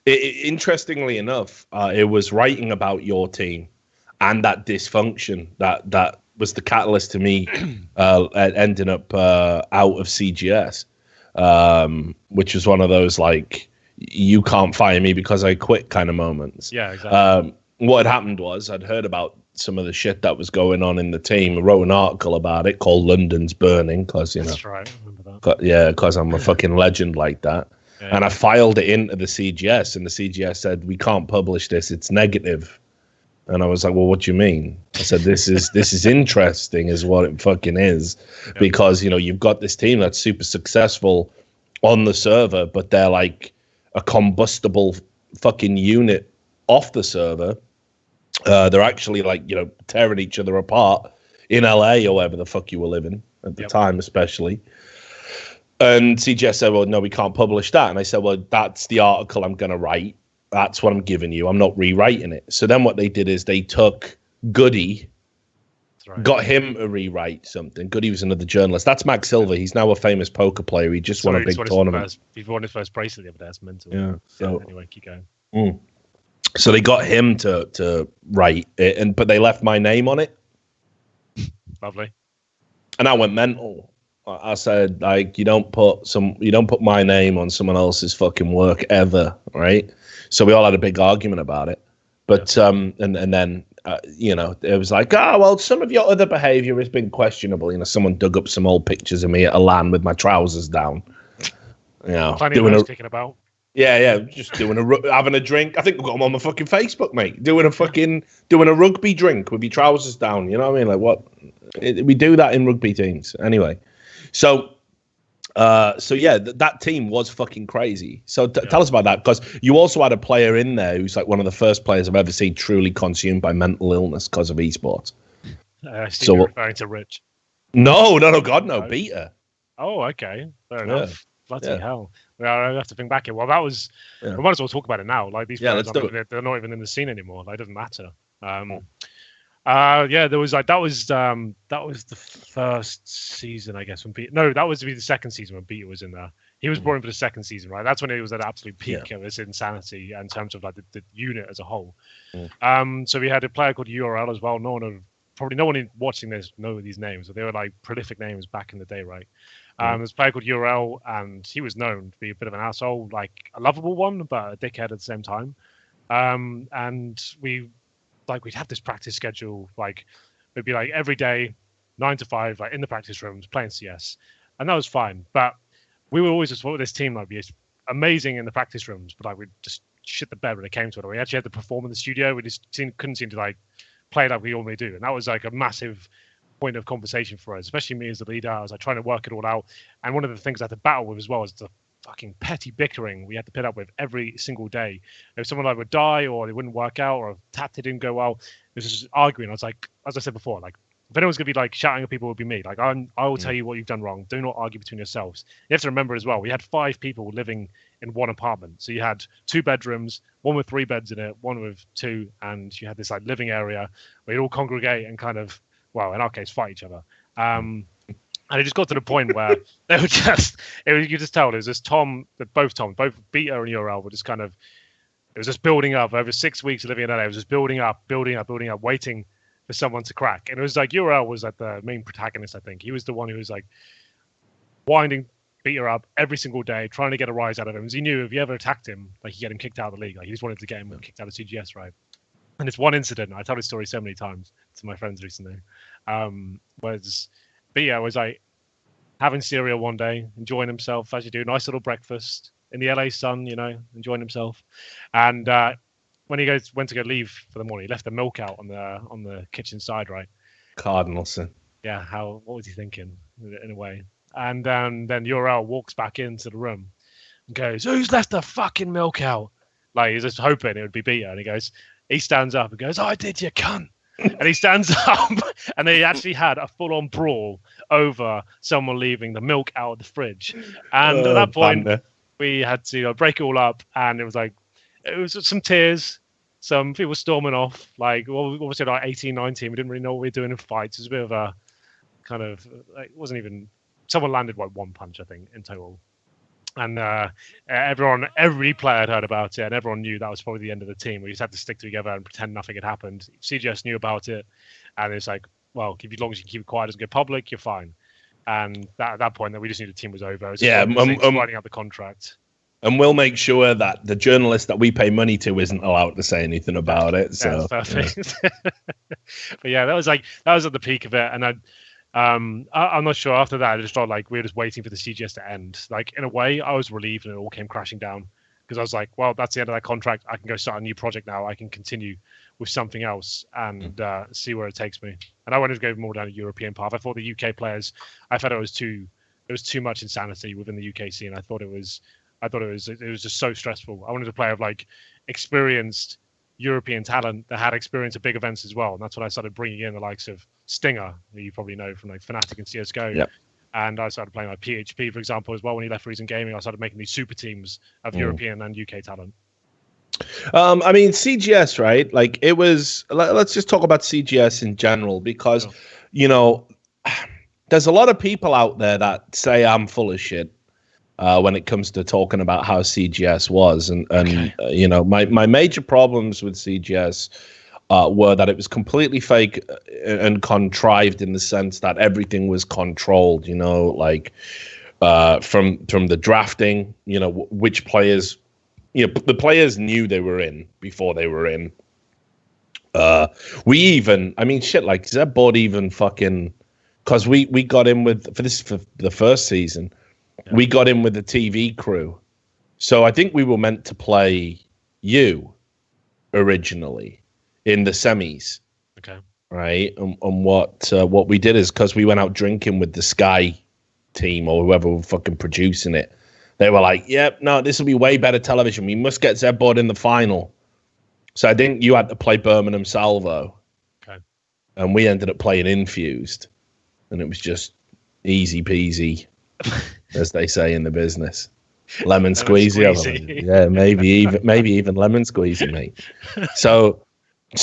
interestingly enough, it was writing about your team and that dysfunction that was the catalyst to me ending up out of CGS, which was one of those like, you can't fire me because I quit kind of moments. Yeah, exactly. What had happened was I'd heard about some of the shit that was going on in the team. I wrote an article about it called London's Burning, because that's right. I remember that. Because I'm a fucking legend like that. Yeah. And I filed it into the CGS, and the CGS said, we can't publish this, it's negative. And I was like, well, what do you mean? I said, this is interesting is what it fucking is. Because, you've got this team that's super successful on the server, but they're like a combustible fucking unit off the server. They're actually like, tearing each other apart in LA or wherever the fuck you were living at the time, especially. And CGS said, well, no, we can't publish that. And I said, well, that's the article I'm going to write. That's what I'm giving you. I'm not rewriting it. So then what they did is they took Goody, got him to rewrite something. Goody was another journalist. That's Max Silver. He's now a famous poker player. He just won a big tournament. He won his first bracelet the other day. That's mental. Yeah. So anyway, keep going. So they got him to write it, but they left my name on it. Lovely. And I went mental. I said, like, you don't put my name on someone else's fucking work ever, right? So we all had a big argument about it. But and then it was like, well, some of your other behavior has been questionable. Someone dug up some old pictures of me at a LAN with my trousers down. Kicking about. Yeah, just having a drink. I think we've got them on my fucking Facebook, mate. Doing a rugby drink with your trousers down. You know what I mean? Like what? We do that in rugby teams anyway. So that team was fucking crazy. So tell us about that, because you also had a player in there who's like one of the first players I've ever seen truly consumed by mental illness because of esports. So you're referring to Rich? No, God, no, Beta. Oh, okay, fair enough. Bloody hell. Well, I have to think back here. Well, that was. We might as well talk about it now. Like these players, they're not even in the scene anymore. Like, it doesn't matter. There was like that was the first season, I guess. That was to be the second season when Beta was in there. He was brought in for the second season, right? That's when it was at absolute peak of his insanity in terms of like the unit as a whole. So we had a player called URL as well. No one watching this know these names, but they were like prolific names back in the day, right? There's a player called URL, and he was known to be a bit of an asshole, like a lovable one, but a dickhead at the same time. And we'd have this practice schedule, like it'd be like every day, 9 to 5, like in the practice rooms playing CS, and that was fine. But we were always just this team like be amazing in the practice rooms, but like we'd just shit the bed when it came to it. We actually had to perform in the studio. We just couldn't seem to like play like we normally do, and that was like a massive point of conversation for us, especially me as the leader. I was like trying to work it all out, and one of the things I had to battle with as well is the fucking petty bickering we had to put up with every single day. If someone like would die, or they wouldn't work out, or a tactic didn't go well, it was just arguing. I was like, as I said before, like if anyone's gonna be like shouting at people, it would be me. Like I will tell you what you've done wrong. Do not argue between yourselves. You have to remember as well, we had 5 people living in one apartment. So you had 2 bedrooms, one with 3 beds in it, one with 2, and you had this like living area where you'd all congregate and kind of, well, in our case, fight each other. And it just got to the point where they were just, you could just tell it was just both Beta and URL were just kind of, it was just building up over 6 weeks of living in LA. It was just building up, waiting for someone to crack. And it was like URL was like the main protagonist, I think. He was the one who was like winding Beta up every single day, trying to get a rise out of him. Because he knew if he ever attacked him, like he'd get him kicked out of the league. Like he just wanted to get him kicked out of CGS, right? And it's one incident. I tell this story so many times to my friends recently. Was Beta was like having cereal one day, enjoying himself as you do, nice little breakfast in the LA sun, you know, enjoying himself. And when he went to go leave for the morning, he left the milk out on the kitchen side, right? Cardinal sin. Yeah, what was he thinking in a way? And then URL walks back into the room and goes, "Who's left the fucking milk out?" Like he's just hoping it would be Beta. And he stands up and goes, "I did, you cunt." And he stands up, and they actually had a full-on brawl over someone leaving the milk out of the fridge. And at that point, we had to break it all up, and it was some tears, some people storming off. Like, what was it, like 18, 19? We didn't really know what we were doing in fights. It was a bit of a kind of, like, it wasn't even, someone landed like 1 punch, I think, in total. And every player had heard about it, and everyone knew that was probably the end of the team. We just had to stick together and pretend nothing had happened. CGS knew about it, and it's like, well, as long as you can keep it quiet, doesn't go public, you're fine. And at that point, we just knew the team was over. It was writing out the contract. And we'll make sure that the journalist that we pay money to isn't allowed to say anything about it. So that's perfect. Yeah. But yeah, that was at the peak of it, and I'm not sure. After that, I just felt like we were just waiting for the CGS to end. Like, in a way, I was relieved, and it all came crashing down because I was like, well, that's the end of that contract. I can go start a new project now. I can continue with something else and see where it takes me. And I wanted to go more down a European path. I thought the UK players, I felt it was too much insanity within the UK scene. I thought it was just so stressful. I wanted to play with like experienced European talent that had experience at big events as well. And that's when I started bringing in the likes of Stinger, who you probably know from like Fnatic and CSGO. Yep. And I started playing like PHP, for example, as well. When he left Reason Gaming, I started making these super teams of European and UK talent. I mean, CGS, right? Like, it was, let's just talk about CGS in general, because, you know, there's a lot of people out there that say I'm full of shit when it comes to talking about how CGS was. And you know, my major problems with CGS were that it was completely fake and contrived in the sense that everything was controlled, you know, like from the drafting, you know, which players, you know, the players knew they were in before they were in. We even, I mean, shit, like Zebboard even fucking, because we got in with, for the first season, we got in with the TV crew. So I think we were meant to play you originally in the semis. Okay. Right. And what we did is, because we went out drinking with the Sky team or whoever were fucking producing it, they were like, yep, no, this will be way better television. We must get Zebboard in the final. So I think you had to play Birmingham Salvo. Okay. And we ended up playing Infused. And it was just easy peasy, as they say in the business. Lemon squeezy. Yeah, maybe even lemon squeezy, mate. So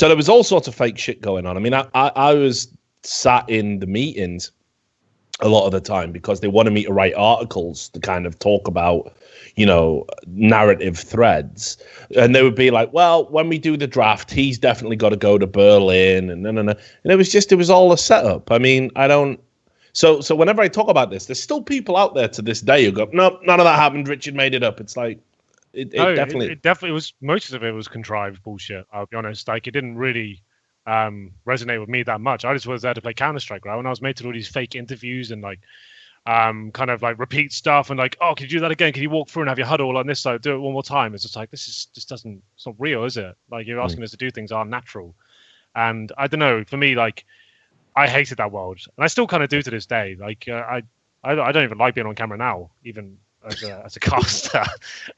there was all sorts of fake shit going on. I mean, I was sat in the meetings a lot of the time because they wanted me to write articles to kind of talk about, you know, narrative threads. And they would be like, well, when we do the draft, he's definitely got to go to Berlin. And no. And it was all a setup. I mean, So whenever I talk about this, there's still people out there to this day who go, nope, none of that happened. Richard made it up. It's like, it definitely was. Most of it was contrived bullshit. I'll be honest. Like, it didn't really resonate with me that much. I just was there to play Counter-Strike, right? When I was made to do all these fake interviews and like kind of like repeat stuff and like, oh, can you do that again? Can you walk through and have your huddle on this side? Do it one more time. It's just like, it's not real, is it? Like, you're asking us to do things that aren't natural. And I don't know, for me, like, I hated that world, and I still kind of do to this day. Like, I don't even like being on camera now, even as a caster.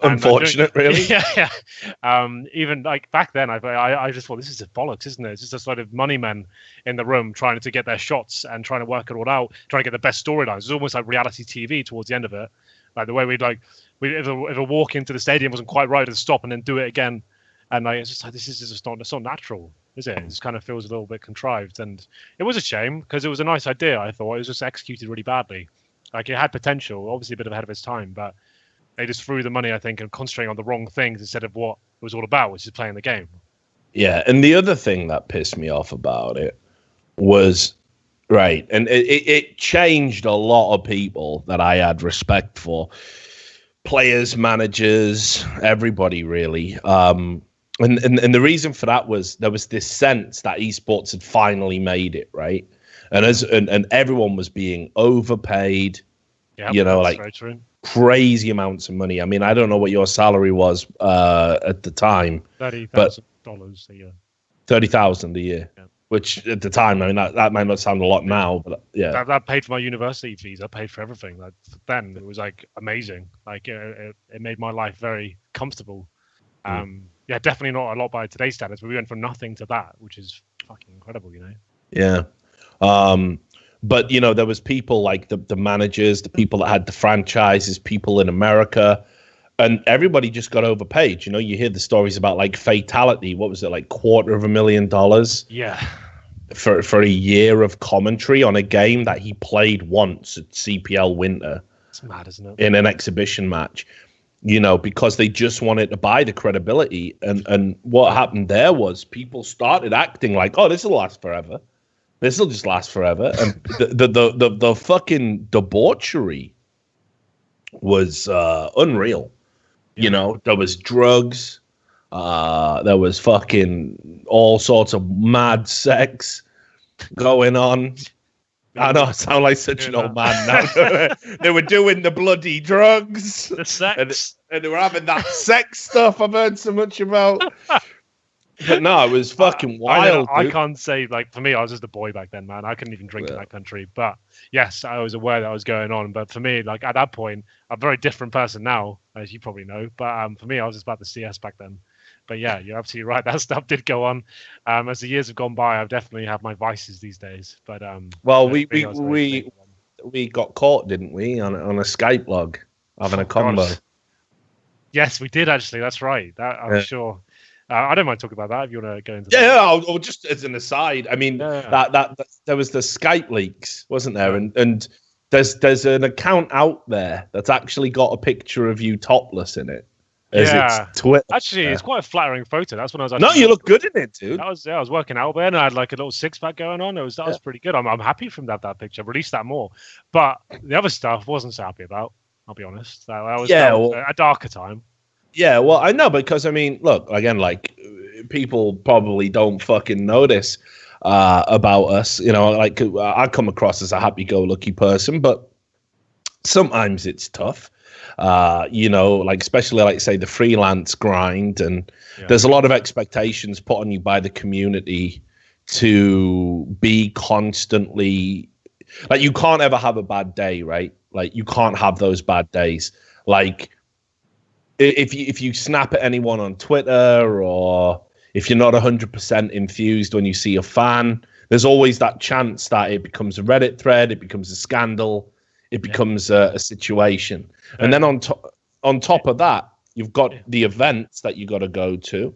Unfortunate, really. Yeah. Even like back then, I just thought, this is just bollocks, isn't it? It's just a sort of money men in the room trying to get their shots and trying to work it all out, trying to get the best storylines. It's almost like reality TV towards the end of it, Like the way if a walk into the stadium wasn't quite right, to stop and then do it again, and like it's just like this is just not, it's not natural, is it? It just kind of feels a little bit contrived, and it was a shame because it was a nice idea. I thought it was just executed really badly. Like it had potential, obviously a bit ahead of its time, but they just threw the money, I think, and concentrating on the wrong things instead of what it was all about, which is playing the game. Yeah, and the other thing that pissed me off about it was, right, and it changed a lot of people that I had respect for. Players, managers, everybody really. And the reason for that was there was this sense that esports had finally made it, right? And everyone was being overpaid, like crazy amounts of money. I mean, I don't know what your salary was at the time. $30,000 a year. 30,000 a year. Yeah. Which at the time, I mean, that might not sound a lot now, but yeah. That paid for my university fees. I paid for everything. Like, then it was like amazing. Like it made my life very comfortable. Yeah, definitely not a lot by today's standards, but we went from nothing to that, which is fucking incredible, Yeah. But, there was people like the managers, the people that had the franchises, people in America, and everybody just got overpaid. You hear the stories about like Fatality. What was it, like $250,000? Yeah. For a year of commentary on a game that he played once at CPL Winter. It's mad, isn't it? In an exhibition match, because they just wanted to buy the credibility. And what happened there was people started acting like, oh, this will last forever. This will just last forever. And the fucking debauchery was unreal. There was drugs. There was fucking all sorts of mad sex going on. I know I sound like such an old man now. They were doing the bloody drugs. The sex. And they were having that sex stuff I've heard so much about. But no, it was fucking wild. I can't say, like, for me, I was just a boy back then, man. I couldn't even drink in that country. But yes, I was aware that was going on. But for me, like, at that point, I'm a very different person now, as you probably know. But for me, I was just about the CS back then. But yeah, you're absolutely right. That stuff did go on. As the years have gone by, I've definitely had my vices these days. But well, we got caught, didn't we, on a Skype log having a combo? Gosh. Yes, we did actually. That's right. I'm sure. I don't mind talking about that if you want to go into. Yeah, I'll just as an aside. I mean, that there was the Skype leaks, wasn't there? And there's an account out there that's actually got a picture of you topless in it. It's Twitter. Actually, it's quite a flattering photo. That's when I was. No, you look good in it, dude. I was working out there, and I had like a little six pack going on. That was pretty good. I'm happy from that picture. I've released that more, but the other stuff wasn't so happy about. I'll be honest. That was a darker time. Yeah, well, I know, because I mean, look, again, like people probably don't fucking notice about us. Like I come across as a happy-go-lucky person, but sometimes it's tough. Like especially like say the freelance grind, and there's a lot of expectations put on you by the community to be constantly like, you can't ever have a bad day, right? Like you can't have those bad days. Like if you snap at anyone on Twitter, or if you're not 100% enthused when you see a fan, there's always that chance that it becomes a Reddit thread, it becomes a scandal, it becomes a situation. And then on top of that, you've got the events that you got to go to,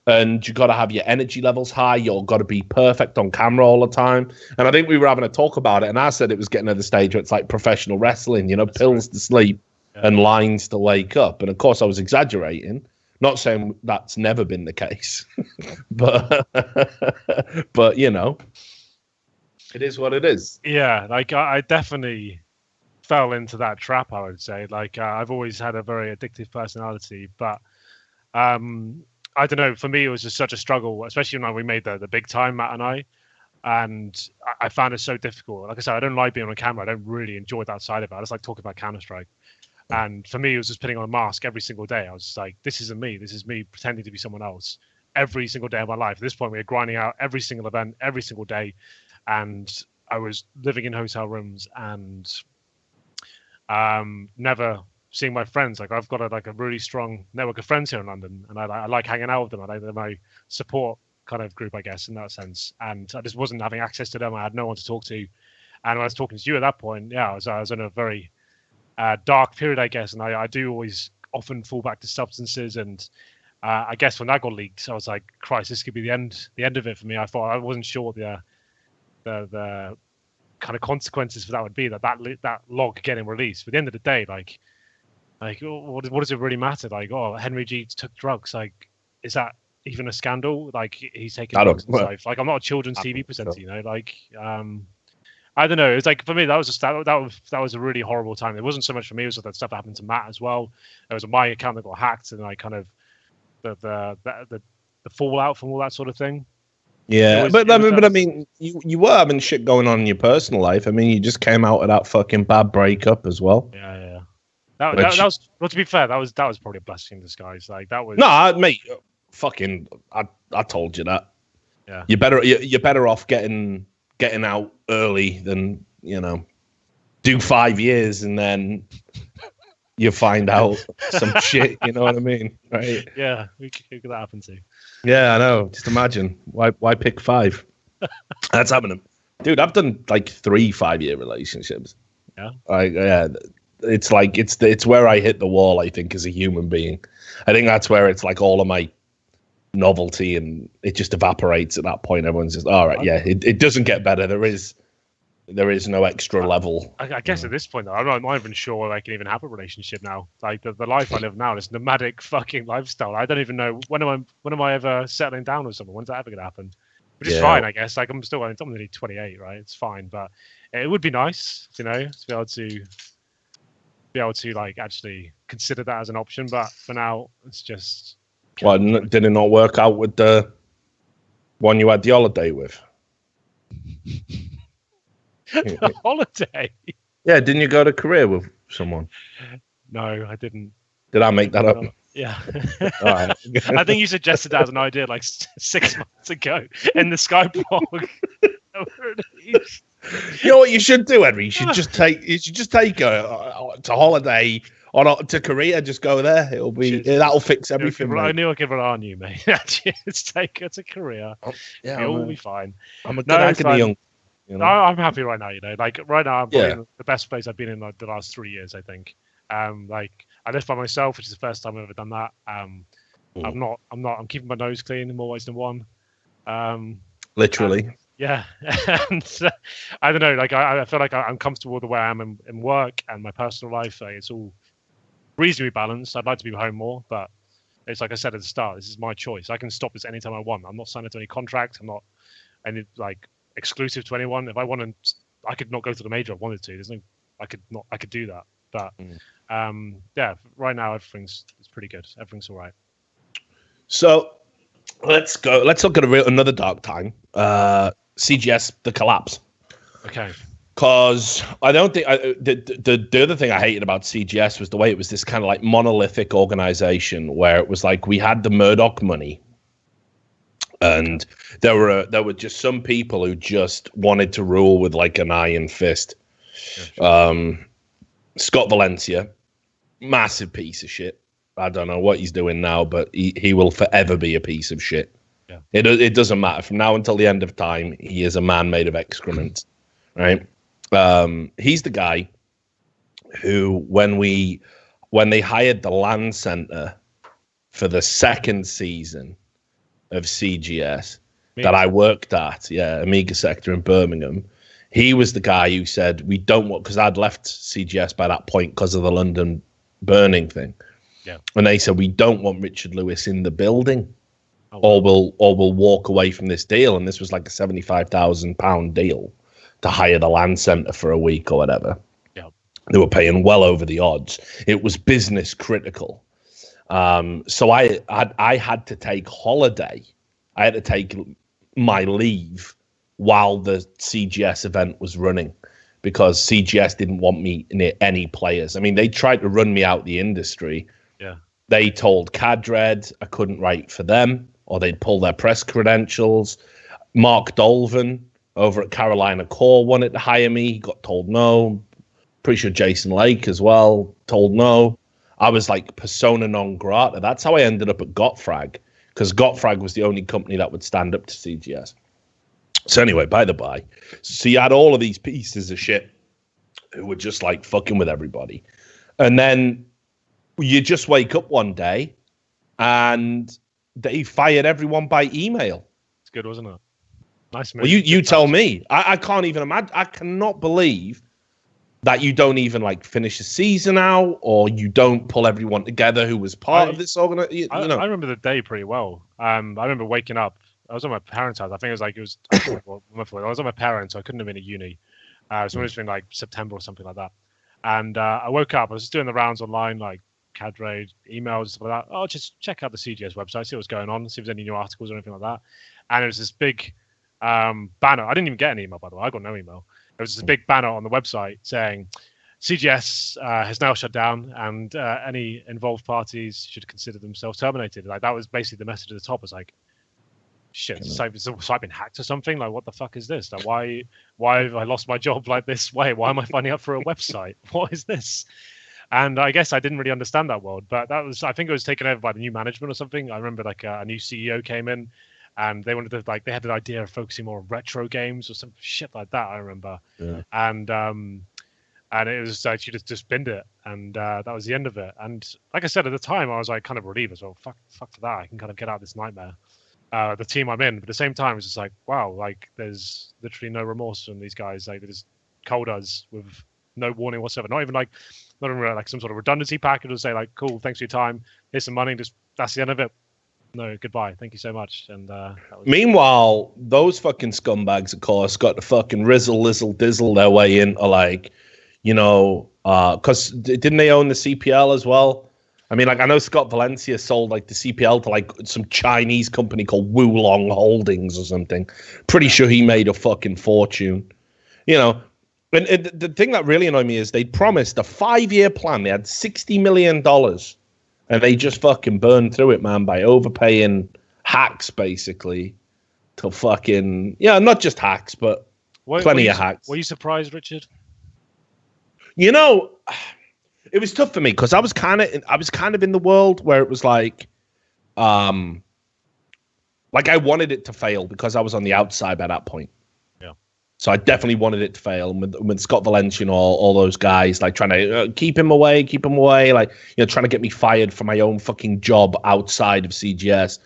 and you got to have your energy levels high. You've got to be perfect on camera all the time. And I think we were having a talk about it, and I said it was getting to the stage where it's like professional wrestling, pills to sleep and lines to wake up. And of course I was exaggerating, not saying that's never been the case, but it is what it is. Yeah. Like I definitely fell into that trap, I would say. Like I've always had a very addictive personality, but I don't know, for me it was just such a struggle, especially when we made the big time, Matt and I found it so difficult. Like I said, I don't like being on camera. I don't really enjoy that side of it. I just like talking about Counter-Strike. And for me, it was just putting on a mask every single day. I was just like, this isn't me. This is me pretending to be someone else every single day of my life. At this point, we were grinding out every single event, every single day. And I was living in hotel rooms and never seeing my friends. Like I've got a really strong network of friends here in London, and I like hanging out with them. They're my support kind of group, I guess, in that sense. And I just wasn't having access to them. I had no one to talk to. And when I was talking to you at that point, I was in a very dark period, I guess, and I do always often fall back to substances, and I guess when that got leaked, I was like, Christ, this could be the end of it for me. I wasn't sure what the kind of consequences for that would be, that log getting released. But at the end of the day, like what does it really matter? Like, HenryG took drugs. Like, is that even a scandal? Like, he's taking drugs in his life. Like, I'm not a children's TV presenter, you know. Like, I don't know. It's like, for me, that was a really horrible time. It wasn't so much for me; it was that stuff that happened to Matt as well. There was my account that got hacked, and I kind of the fallout from all that sort of thing. Yeah, but I mean, you were having shit going on in your personal life. I mean, you just came out of that fucking bad breakup as well. Yeah. That was, well, to be fair, that was probably a blessing in disguise. Like, that was mate. Fucking, I told you that. Yeah, you're better off getting out early than, you know, do 5 yees and then you find out some shit. You know what I mean, right? Yeah, who could that happen to? Yeah, I know. Just imagine why pick 5? That's happening, dude. I've done like 3 5-year relationships. Yeah, it's like it's where I hit the wall, I think, as a human being. I think that's where it's like all of my novelty and it just evaporates at that point. Everyone's just, all right, yeah, it doesn't get better. There is no extra level. I guess at this point, though, I'm not even sure I can even have a relationship now. Like, the life I live now, this nomadic fucking lifestyle. I don't even know when am I ever settling down with someone. When's that ever gonna happen? Which is fine, I guess. Like, I'm only 28, right? It's fine, but it would be nice, you know, to be able to like actually consider that as an option. But for now, it's just. Well, did it not work out with the one you had the holiday with? The holiday? Yeah, didn't you go to Korea with someone? No, I didn't. Did I make that up? Yeah. All right. I think you suggested that as an idea like 6 months ago in the Skyblog. You know what you should do, Henry? You should just take a holiday to Korea. Just go there. That'll fix everything. I knew I could rely on you, mate. Just take her to Korea. It'll be fine. I'm a good academy. You know? I'm happy right now. You know, like right now, I'm probably in the best place I've been in like the last 3 years. I think. Like, I live by myself, which is the first time I've ever done that. I'm keeping my nose clean in more ways than one. Literally. Yeah, and I don't know. Like, I feel like I'm comfortable with the way I am in work and my personal life. Like, it's all reasonably balanced. I'd like to be home more, but it's like I said at the start. This is my choice. I can stop this anytime I want. I'm not signed to any contract. I'm not any like exclusive to anyone. If I wanted, I could not go to the major. I wanted to. I could do that. But yeah, right now it's pretty good. Everything's all right. So let's go. Let's look at another dark time. CGS, the collapse. Okay. Because I don't think the other thing I hated about CGS was the way it was this kind of like monolithic organization where it was like we had the Murdoch money, and there were just some people who just wanted to rule with like an iron fist. Yeah, sure. Scott Valencia, massive piece of shit. I don't know what he's doing now, but he will forever be a piece of shit. Yeah. It doesn't matter. From now until the end of time, he is a man made of excrement, right? He's the guy who, when they hired the land center for the second season of CGS that I worked at, Amiga Sector in Birmingham, he was the guy who said, we don't want, because I'd left CGS by that point because of the London burning thing. Yeah. And they said, we don't want Richard Lewis in the building. Or we'll walk away from this deal. And this was like a £75,000 deal to hire the land center for a week or whatever. Yeah. They were paying well over the odds. It was business critical. So I had to take holiday. I had to take my leave while the CGS event was running because CGS didn't want me near any players. I mean, they tried to run me out the industry. Yeah. They told Cadred I couldn't write for them, or they'd pull their press credentials. Mark Dolvan over at Carolina Core wanted to hire me. He got told no. Pretty sure Jason Lake as well told no. I was like persona non grata. That's how I ended up at Gottfrag, because Gottfrag was the only company that would stand up to CGS. So anyway, by the by, so you had all of these pieces of shit who were just like fucking with everybody. And then you just wake up one day and they fired everyone by email. It's good, wasn't it? Nice move. Well, you tell me. I can't even imagine. I cannot believe that you don't even like finish a season out, or you don't pull everyone together who was part of this organization. I remember the day pretty well. I remember waking up. I was at my parents' house. I think I was at my parents, so I couldn't have been at uni. So it was been like September or something like that. And I woke up. I was just doing the rounds online, like cadre emails, stuff like that. Oh, just check out the CGS website, see what's going on, see if there's any new articles or anything like that. And it was this big banner. I didn't even get an email, by the way. I got no email. There was this big banner on the website saying CGS has now shut down, and any involved parties should consider themselves terminated. Like, that was basically the message at the top. Was like, shit, so I've been hacked or something. Like, what the fuck is this? Like, why have I lost my job like this way? Why am I signing up for a website? What is this? And I guess I didn't really understand that world, but I think it was taken over by the new management or something. I remember like a new CEO came in, and they wanted to they had an idea of focusing more on retro games or some shit like that. I remember, and it was like you just binned it, and that was the end of it. And like I said at the time, I was like kind of relieved as well. Fuck for that, I can kind of get out of this nightmare. The team I'm in, but at the same time, it's just like, wow, like there's literally no remorse from these guys. Like they just cold us with no warning whatsoever. Not even like some sort of redundancy package to say like, cool, thanks for your time, here's some money, just that's the end of it. No, goodbye. Thank you so much. And meanwhile, those fucking scumbags, of course, got to fucking dizzle their way into like, because didn't they own the CPL as well? I mean, like, I know Scott Valencia sold like the CPL to like some Chinese company called Wulong Holdings or something. Pretty sure he made a fucking fortune, And the thing that really annoyed me is they promised a 5-year plan. They had $60 million. And they just fucking burned through it, man, by overpaying hacks, basically, to fucking... Yeah, not just hacks, but plenty of hacks. Were you surprised, Richard? It was tough for me, because I was kind of in the world where it was like I wanted it to fail, because I was on the outside by that point. So I definitely wanted it to fail. And with Scott Valencia and all those guys, like trying to keep him away, like, trying to get me fired from my own fucking job outside of CGS,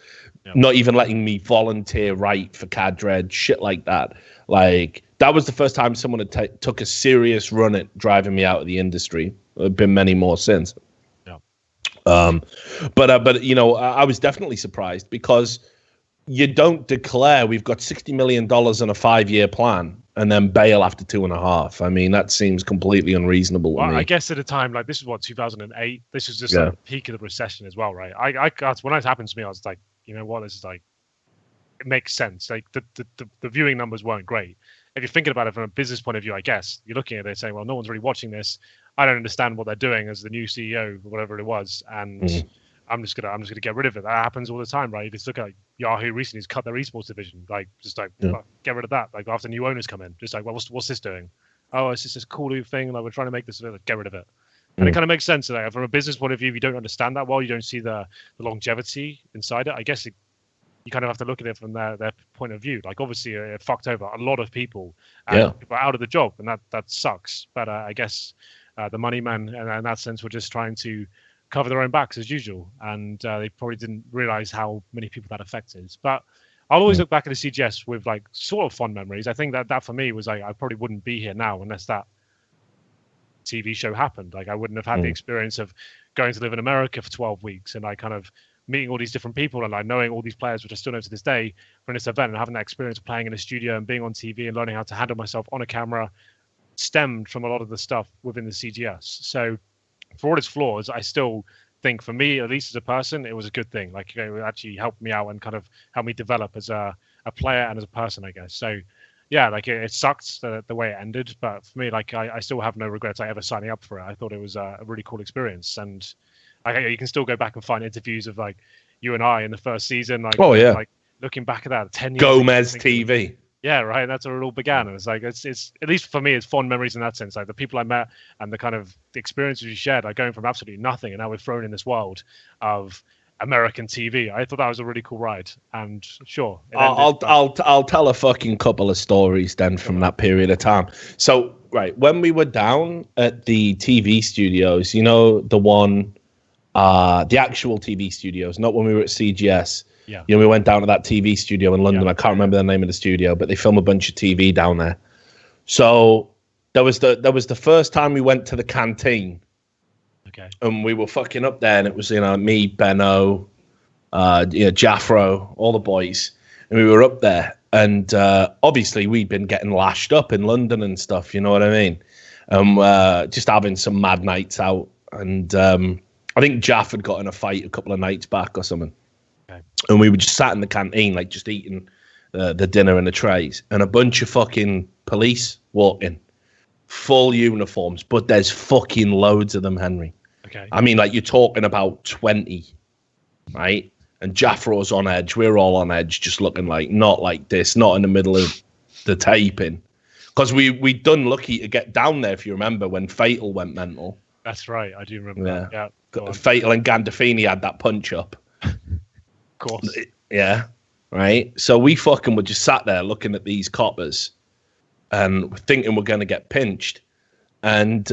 not even letting me volunteer write for Cadred, shit like that. Like, that was the first time someone had took a serious run at driving me out of the industry. There have been many more since. Yeah. But I was definitely surprised, because you don't declare we've got $60 million in a 5-year plan and then bail after 2.5. I mean, that seems completely unreasonable to me. I guess at the time, like, this is 2008. This is just like the peak of the recession as well, right? I when it happened to me, I was like, you know what, this is like, it makes sense. Like the viewing numbers weren't great. If you're thinking about it from a business point of view, I guess you're looking at it saying, well, no one's really watching this. I don't understand what they're doing as the new CEO or whatever it was, and I'm just gonna get rid of it. That happens all the time, right? You just look at Yahoo recently has cut their esports division, like get rid of that. Like after new owners come in, just like, well, what's this doing? Oh, it's just this cool new thing. Like we're trying to make this, get rid of it. And it kind of makes sense. Like, from a business point of view, if you don't understand that well, you don't see the longevity inside it. I guess you kind of have to look at it from their point of view. Like obviously, it fucked over a lot of people. People are out of the job, and that sucks. But I guess the money men, in that sense, were just trying to cover their own backs as usual, and they probably didn't realize how many people that affected. But I'll always look back at the CGS with like sort of fond memories. I think that for me was like, I probably wouldn't be here now unless that TV show happened. Like I wouldn't have had the experience of going to live in America for 12 weeks and like kind of meeting all these different people and like knowing all these players, which I still know to this day, from this event, and having that experience of playing in a studio and being on TV and learning how to handle myself on a camera stemmed from a lot of the stuff within the CGS. So for all its flaws, I still think, for me, at least as a person, it was a good thing. Like it actually helped me out and kind of helped me develop as a player and as a person, I guess. So yeah, like it sucked the way it ended, but for me, like I still have no regrets I ever signing up for it. I thought it was a really cool experience, and you can still go back and find interviews of like you and I in the first season. Like, like looking back at that 10 years. Gomez TV. Yeah, right. That's where it all began. And it's like it's at least for me, it's fond memories in that sense. Like the people I met and the kind of the experiences we shared, like going from absolutely nothing, and now we're thrown in this world of American TV. I thought that was a really cool ride, and sure, I'll tell a fucking couple of stories then from that period of time. So right, when we were down at the TV studios, you know, the one, the actual TV studios, not when we were at CGS. Yeah. You know, we went down to that TV studio in London. I can't remember the name of the studio, but they film a bunch of TV down there. So there was the first time we went to the canteen. Okay. And we were fucking up there, and it was, you know, me, Benno, Jaffro, all the boys, and we were up there. And obviously, we'd been getting lashed up in London and stuff. You know what I mean? Just having some mad nights out. And I think Jaff had got in a fight a couple of nights back or something. Okay. And we were just sat in the canteen, like just eating the dinner and the trays, and a bunch of fucking police walked in. Full uniforms, but there's fucking loads of them, Henry. Okay. I mean, like, you're talking about 20, right? And Jaffro's on edge. We're all on edge, just looking like, not like this, not in the middle of the taping. Because we'd done lucky to get down there, if you remember, when Fatal went mental. That's right. I do remember that. Yeah. Fatal and Gandolfini had that punch up. Of course. Yeah. Right? So we fucking were just sat there looking at these coppers and thinking we're going to get pinched. And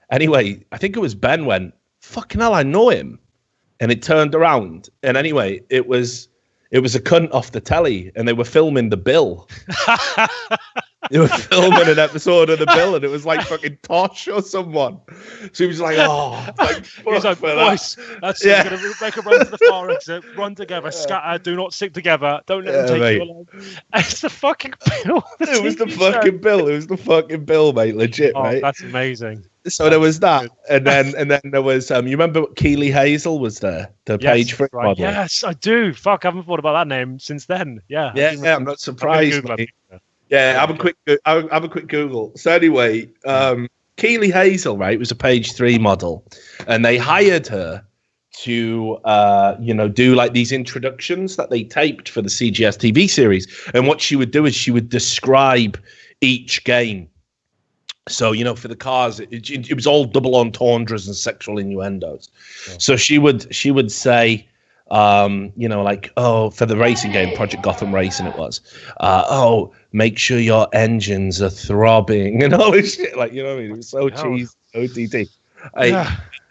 anyway, I think it was Ben went, fucking hell, I know him. And it turned around. And anyway, it was a cunt off the telly, and they were filming The Bill. They were filming an episode of The Bill, and it was like fucking Tosh or someone. So he was like, oh, like, he's like, boys, that's it. We're going to make a run to the far exit, run together, scatter, do not stick together, don't let them take you along. It's the fucking Bill. It was the fucking Bill. It was the fucking Bill, mate. Legit, mate. That's amazing. So there was that, and then there was you remember Keeley Hazel was there, the page for model. Yes, I do. Fuck, I haven't thought about that name since then. Yeah, I'm not surprised. Yeah, have a quick Google. So anyway, Keeley Hazel, right, was a page 3 model, and they hired her to do like these introductions that they taped for the CGS TV series. And what she would do is she would describe each game. So, you know, for the cars, it was all double entendres and sexual innuendos. Yeah. So she would say, like, oh, for the racing game, Project Gotham Racing it was, make sure your engines are throbbing and all this shit. Like, you know what I mean? It was so cheesy, OTT.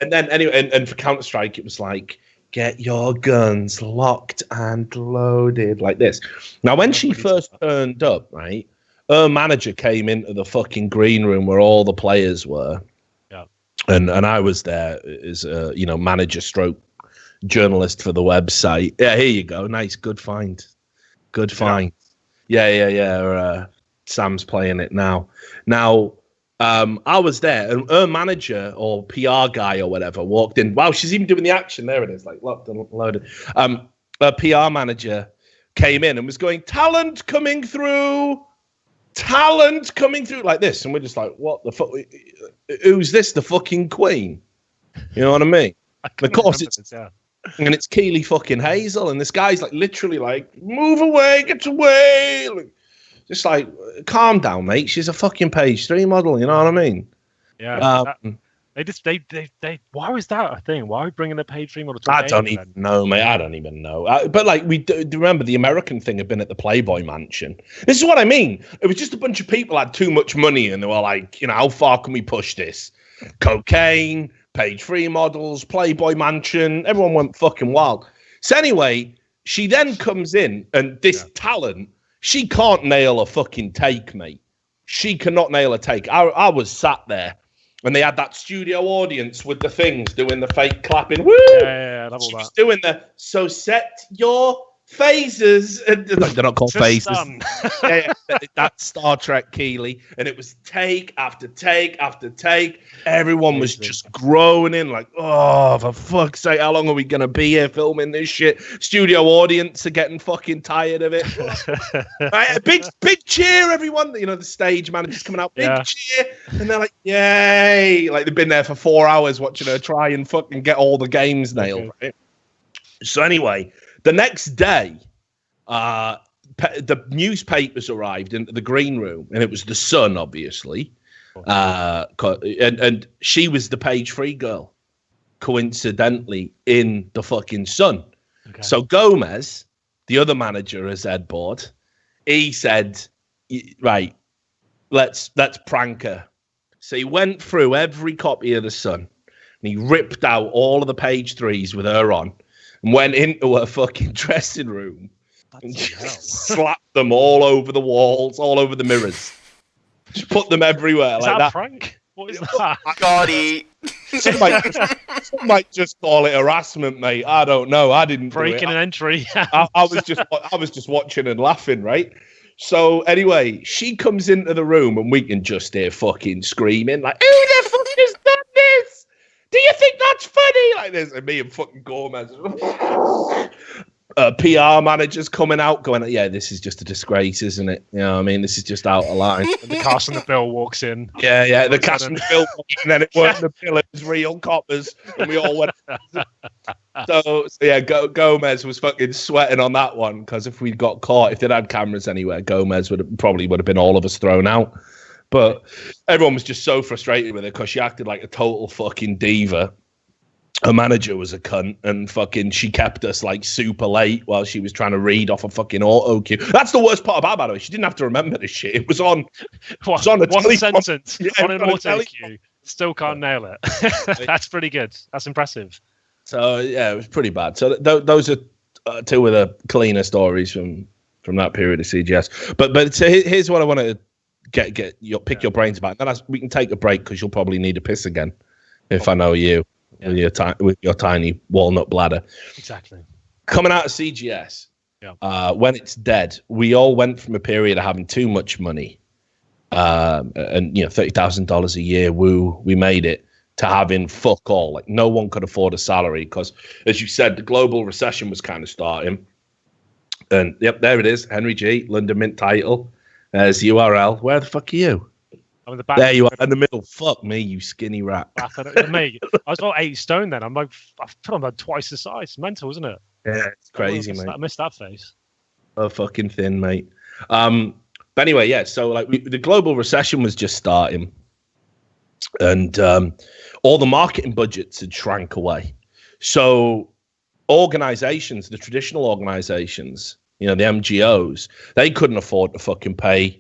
And then anyway, and for Counter-Strike, it was like, get your guns locked and loaded, like this. Now, when she first turned up, right, her manager came into the fucking green room where all the players were. Yeah. And I was there as a, manager stroke journalist for the website. Yeah, here you go. Nice. Good find. Yeah. Sam's playing it now. Now, I was there, and her manager or PR guy or whatever walked in. Wow, she's even doing the action. There it is, like locked and loaded. Her PR manager came in and was going, talent coming through like this, and we're just like, what the fuck? Who's this? The fucking Queen? You know what I mean? Of course it's and it's Keeley fucking Hazel, and this guy's like literally like, move away, get away, like, just like, calm down, mate. She's a fucking page 3 model. You know what I mean? Yeah. They why was that a thing? Why are we bringing a page 3 model to I don't even know, mate. I don't even know. But like, we do remember the American thing had been at the Playboy Mansion. This is what I mean. It was just a bunch of people had too much money, and they were like, how far can we push this? Cocaine, page 3 models, Playboy Mansion. Everyone went fucking wild. So anyway, she then comes in, and this talent, she can't nail a fucking take, mate. She cannot nail a take. I was sat there, and they had that studio audience with the things doing the fake clapping. Woo! Yeah, I love all that. She was doing so set your phasers. They're not called phasers. That's Star Trek, Keeley. And it was take after take after take. Everyone was just groaning like, oh, for fuck's sake, how long are we going to be here filming this shit? Studio audience are getting fucking tired of it. Right? Big cheer, everyone. The stage manager's coming out. Big cheer. And they're like, yay. Like, they've been there for 4 hours watching her try and fucking get all the games nailed. Okay. Right? So anyway, the next day, the newspapers arrived into the green room, and it was the Sun, obviously. And she was the page 3 girl. coincidentally in the fucking Sun. Okay. So Gomez, the other manager as Ed Board, he said, right, let's prank her. So he went through every copy of the Sun and he ripped out all of the page 3s with her on and went into her fucking dressing room and just slapped them all over the walls, all over the mirrors. Just put them everywhere. Is like that a prank? What is that? Gotti. Some might just call it harassment, mate. I don't know. I didn't breaking an entry. I was just watching and laughing, right? So anyway, she comes into the room and we can just hear fucking screaming like, "Who the fuck has done this? Do you think that's funny?" Like this, and me and fucking Gomez. PR managers coming out going, "Yeah, this is just a disgrace, isn't it? You know what I mean? This is just out of line." And the cast and the bill walks in. Yeah, the cast and the bill, and then it wasn't the bill, it was real coppers, and we all went. So yeah, Gomez was fucking sweating on that one, because if we'd got caught, if they'd had cameras anywhere, Gomez would have been all of us thrown out. But everyone was just so frustrated with her because she acted like a total fucking diva. Her manager was a cunt, and fucking she kept us like super late while she was trying to read off a fucking auto cue. That's the worst part about it, by the way. She didn't have to remember this shit. It was on. One sentence on an auto cue. Still can't nail it. That's pretty good. That's impressive. So yeah, it was pretty bad. So those are two of the cleaner stories from that period of CGS. But so here's what I want to pick your brains about. Then we can take a break because you'll probably need a piss again, if I know you. Yeah. With your tiny walnut bladder. Exactly. Coming out of CGS, when it's dead, we all went from a period of having too much money, and $30,000 a year, we made it, to having fuck all. Like no one could afford a salary because, as you said, the global recession was kind of starting. And yep, there it is, HenryG, London Mint title. There's the URL. Where the fuck are you? I'm in the back. There you are in the middle. Fuck me, you skinny rat. Mate, I was about 8 stone then. I've put on about twice the size. It's mental, isn't it? Yeah, it's crazy, mate. I missed that face. Oh, fucking thin, mate. But anyway, yeah. So like the global recession was just starting, and all the marketing budgets had shrank away. So organizations, the traditional organizations, the MGOs, they couldn't afford to fucking pay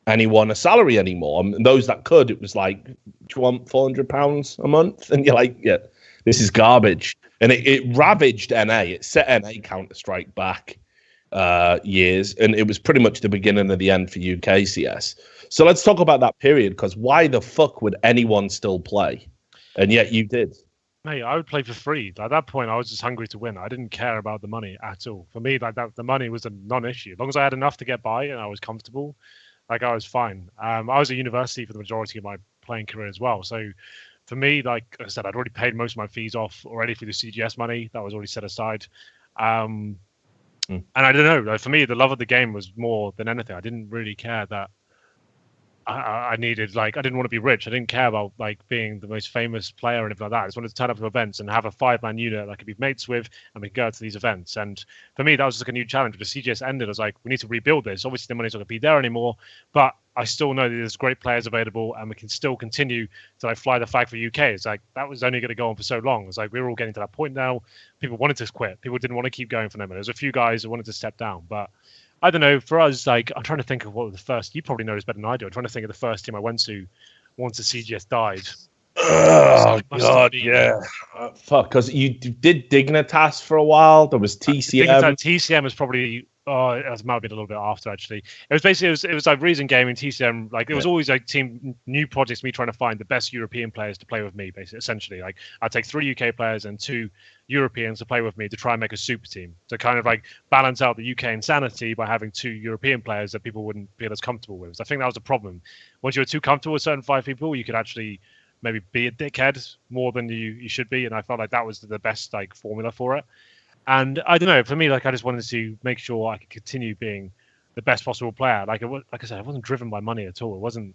anyone a salary anymore. And those that could, it was like, do you want £400 a month? And you're like, yeah, this is garbage. And it ravaged NA. It set NA Counter-Strike back years, and it was pretty much the beginning of the end for UKCS. So let's talk about that period, because why the fuck would anyone still play? And yet you did. Mate, I would play for free. At that point, I was just hungry to win. I didn't care about the money at all. For me, like that, the money was a non-issue. As long as I had enough to get by and I was comfortable, like I was fine. I was at university for the majority of my playing career as well. So for me, like I said, I'd already paid most of my fees off already through the CGS money that was already set aside. And I don't know, like, for me, the love of the game was more than anything. I didn't really care that I needed, like, I didn't want to be rich. I didn't care about like being the most famous player or anything like that. I just wanted to turn up to events and have a 5-man unit that I could be mates with, and we could go to these events. And for me, that was just like a new challenge. But the CGS ended, I was like, we need to rebuild this. Obviously, the money's not going to be there anymore, but I still know that there's great players available, and we can still continue to like fly the flag for UK. It's like that was only going to go on for so long. It's like we were all getting to that point now. People wanted to quit. People didn't want to keep going for them. And there's a few guys that wanted to step down, but I don't know. For us, like, I'm trying to think of what the first. You probably know this better than I do. I'm trying to think of the first team I went to once the CGS died. Oh God, yeah. Fuck, because you did Dignitas for a while. There was TCM. TCM was probably. Oh, it might have been a little bit after actually. It was basically it was like Reason Gaming, TCM. Like it was always like new projects. Me trying to find the best European players to play with me. Basically, essentially, like I'd take 3 UK players and 2 Europeans to play with me to try and make a super team to kind of like balance out the UK insanity by having 2 European players that people wouldn't feel as comfortable with. So I think that was the problem. Once you were too comfortable with certain 5 people, you could actually maybe be a dickhead more than you should be. And I felt like that was the best like formula for it. And I don't know, for me, like I just wanted to make sure I could continue being the best possible player. Like I said, I wasn't driven by money at all. It wasn't.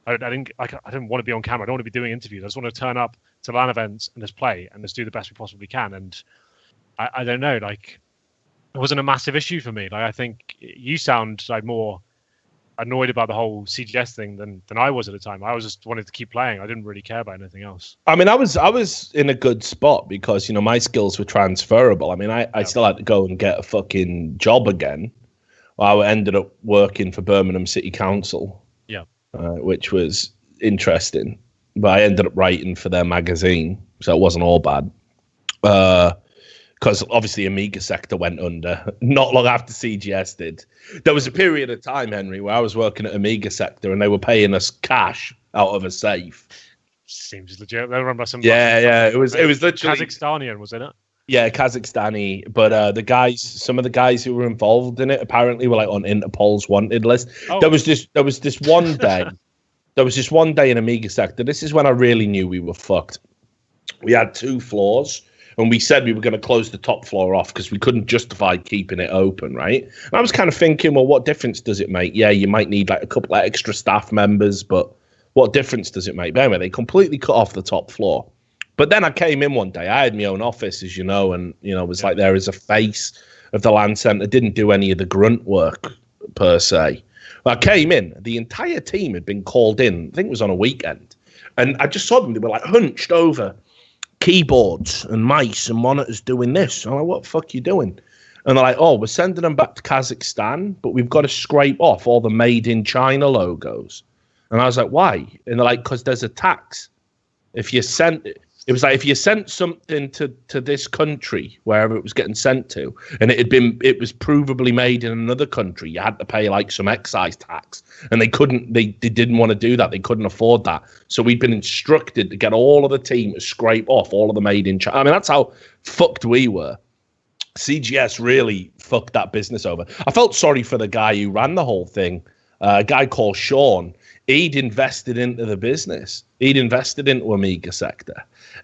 I didn't want to be on camera. I don't want to be doing interviews. I just want to turn up to LAN events and just play and just do the best we possibly can. And I don't know, like it wasn't a massive issue for me. Like I think you sound like more annoyed about the whole CGS thing than I was at the time. I was just wanted to keep playing. I didn't really care about anything else. I mean, I was in a good spot because, you know, my skills were transferable. I mean, I still had to go and get a fucking job again. I ended up working for Birmingham City Council, which was interesting. But I ended up writing for their magazine, so it wasn't all bad. Because obviously Amiga Sector went under not long after CGS did. There was a period of time, Henry, where I was working at Amiga Sector and they were paying us cash out of a safe. Seems legit. I remember some. Yeah. It was literally Kazakhstanian, was it? Yeah, Kazakhstani. But some of the guys who were involved in it apparently were like on Interpol's wanted list. Oh. There was this one day. There was this one day in Amiga Sector. This is when I really knew we were fucked. We had 2 floors. And we said we were going to close the top floor off because we couldn't justify keeping it open, right? And I was kind of thinking, well, what difference does it make? Yeah, you might need like a couple of extra staff members, but what difference does it make? But anyway, they completely cut off the top floor. But then I came in one day. I had my own office, as you know, and, you know, it was like there as a face of the LAN centre. Didn't do any of the grunt work, per se. I came in. The entire team had been called in. I think it was on a weekend. And I just saw them. They were like hunched over keyboards and mice and monitors doing this. I'm like, what the fuck are you doing? And they're like, oh, we're sending them back to Kazakhstan, but we've got to scrape off all the made in China logos. And I was like, why? And they're like, because there's a tax. If you sent it was like if you sent something to this country, wherever it was getting sent to, and it was provably made in another country, you had to pay like some excise tax. And they didn't want to do that. They couldn't afford that. So we'd been instructed to get all of the team to scrape off all of the made in China. I mean, that's how fucked we were. CGS really fucked that business over. I felt sorry for the guy who ran the whole thing, a guy called Sean. He'd invested into the business. He'd invested into Amiga Sector.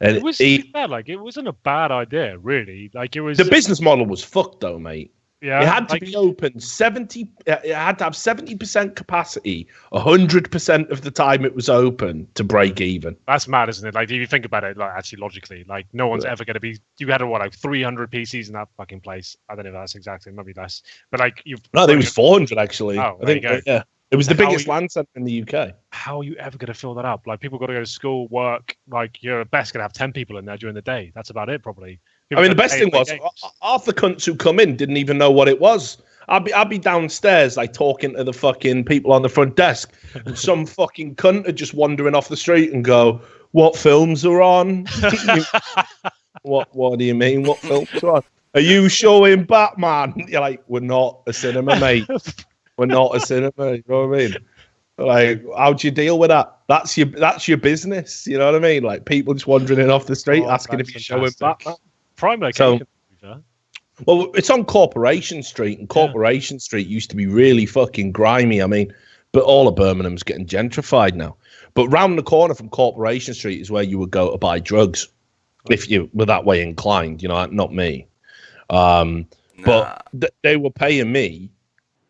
And it was bad. Like, it wasn't a bad idea, really. Like, it was. The business model was fucked, though, mate. Yeah, it had to be open 70. It had to have 70% capacity, 100% of the time it was open to break even. That's mad, isn't it? Like, if you think about it, like actually logically, like no one's ever going to be. You had like 300 PCs in that fucking place. I don't know if that's exactly, maybe less, but like you've. No, there was 400 actually. Oh, I think yeah. It was the biggest LAN centre in the UK. How are you ever going to fill that up? Like, people got to go to school, work. Like, you're at best going to have 10 people in there during the day. That's about it, probably. People I mean, the best thing was half the cunts who come in didn't even know what it was. I'd be downstairs, like, talking to the fucking people on the front desk, and some fucking cunt are just wandering off the street and go, "What films are on?" What do you mean? What films are on? Are you showing Batman? You're like, we're not a cinema, mate. We're not a cinema, you know what I mean? Like, how do you deal with that? That's your business, you know what I mean? Like, people just wandering in off the street asking if you're showing Batman. Prime location. Well, it's on Corporation Street, and Corporation Street used to be really fucking grimy. I mean, but all of Birmingham's getting gentrified now. But round the corner from Corporation Street is where you would go to buy drugs, if you were that way inclined, you know, not me. But they were paying me.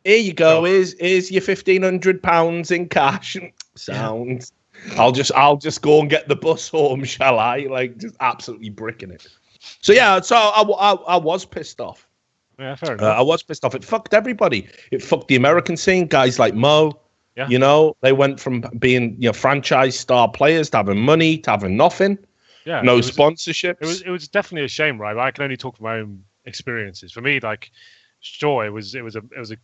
Here you go. Here's your £1,500 in cash. Sounds. I'll just go and get the bus home, shall I? Like, just absolutely bricking it. So yeah, so I was pissed off. Yeah, fair enough. I was pissed off. It fucked everybody. It fucked the American scene. Guys like Mo. Yeah. You know, they went from being franchise star players to having money to having nothing. Yeah. No sponsorships. It was definitely a shame, right? I can only talk from my own experiences. For me, like, sure, it was a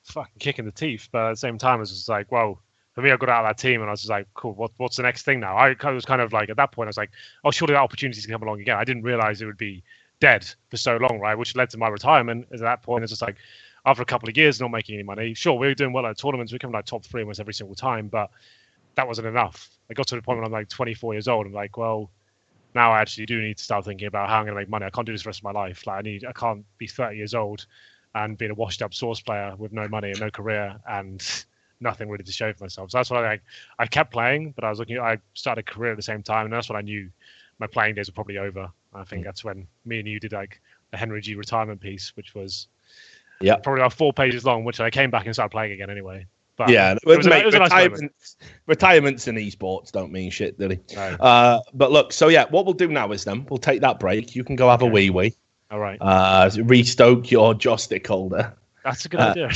fucking kick in the teeth, but at the same time, it was just like, well, for me, I got out of that team, and I was just like, cool, what's the next thing now? I was kind of like, at that point, I was like, oh, surely that opportunity's gonna come along again. I didn't realize it would be dead for so long, right? Which led to my retirement. At that point, it's just like, after a couple of years not making any money, sure, we were doing well at tournaments, we were coming like top 3 almost every single time, but that wasn't enough. I got to the point when I'm like 24 years old, and like, well, now I actually do need to start thinking about how I'm gonna make money. I can't do this the rest of my life. Like, I can't be 30 years old and being a washed-up source player with no money and no career and nothing really to show for myself. So that's why I kept playing, but I started a career at the same time, and that's when I knew my playing days were probably over. I think that's when me and you did like the HenryG retirement piece, which was probably about 4 pages long, which I came back and started playing again anyway. But yeah, retirements in esports don't mean shit, do they? No. But look, so yeah, what we'll do now is then we'll take that break. You can go have a wee. All right. Restoke your joystick holder. That's a good idea.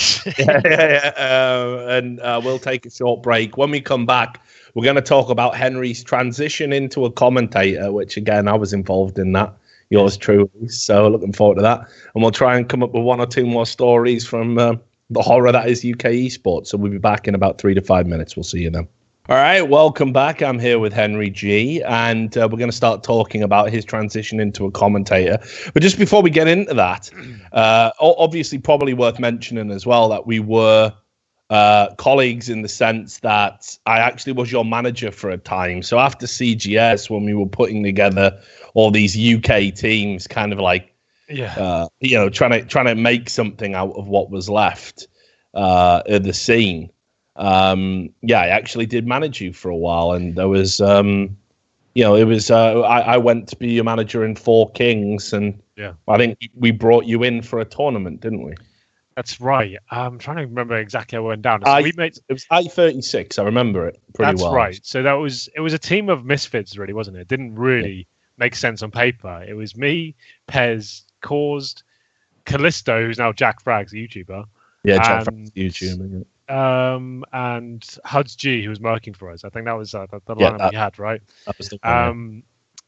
And we'll take a short break. When we come back, we're going to talk about Henry's transition into a commentator, which again, I was involved in that. Yours truly. So looking forward to that. And we'll try and come up with one or two more stories from the horror that is UK esports. So we'll be back in about 3 to 5 minutes. We'll see you then. All right, welcome back. I'm here with HenryG, and we're going to start talking about his transition into a commentator. But just before we get into that, obviously probably worth mentioning as well that we were colleagues in the sense that I actually was your manager for a time. So after CGS, when we were putting together all these UK teams, kind of like, trying to make something out of what was left of the scene. I actually did manage you for a while, and there was, I went to be your manager in Four Kings, and I think we brought you in for a tournament, didn't we? That's right. I'm trying to remember exactly how it went down. It was I-36. I remember it pretty well. That's right. So it was a team of misfits, really, wasn't it? It didn't really make sense on paper. It was me, Pez, Caused, Callisto, who's now Jack Frags, a YouTuber. Yeah, Jack Frags, YouTuber. And HenryG, who was working for us. I think that was the line that we had, right? That was the one,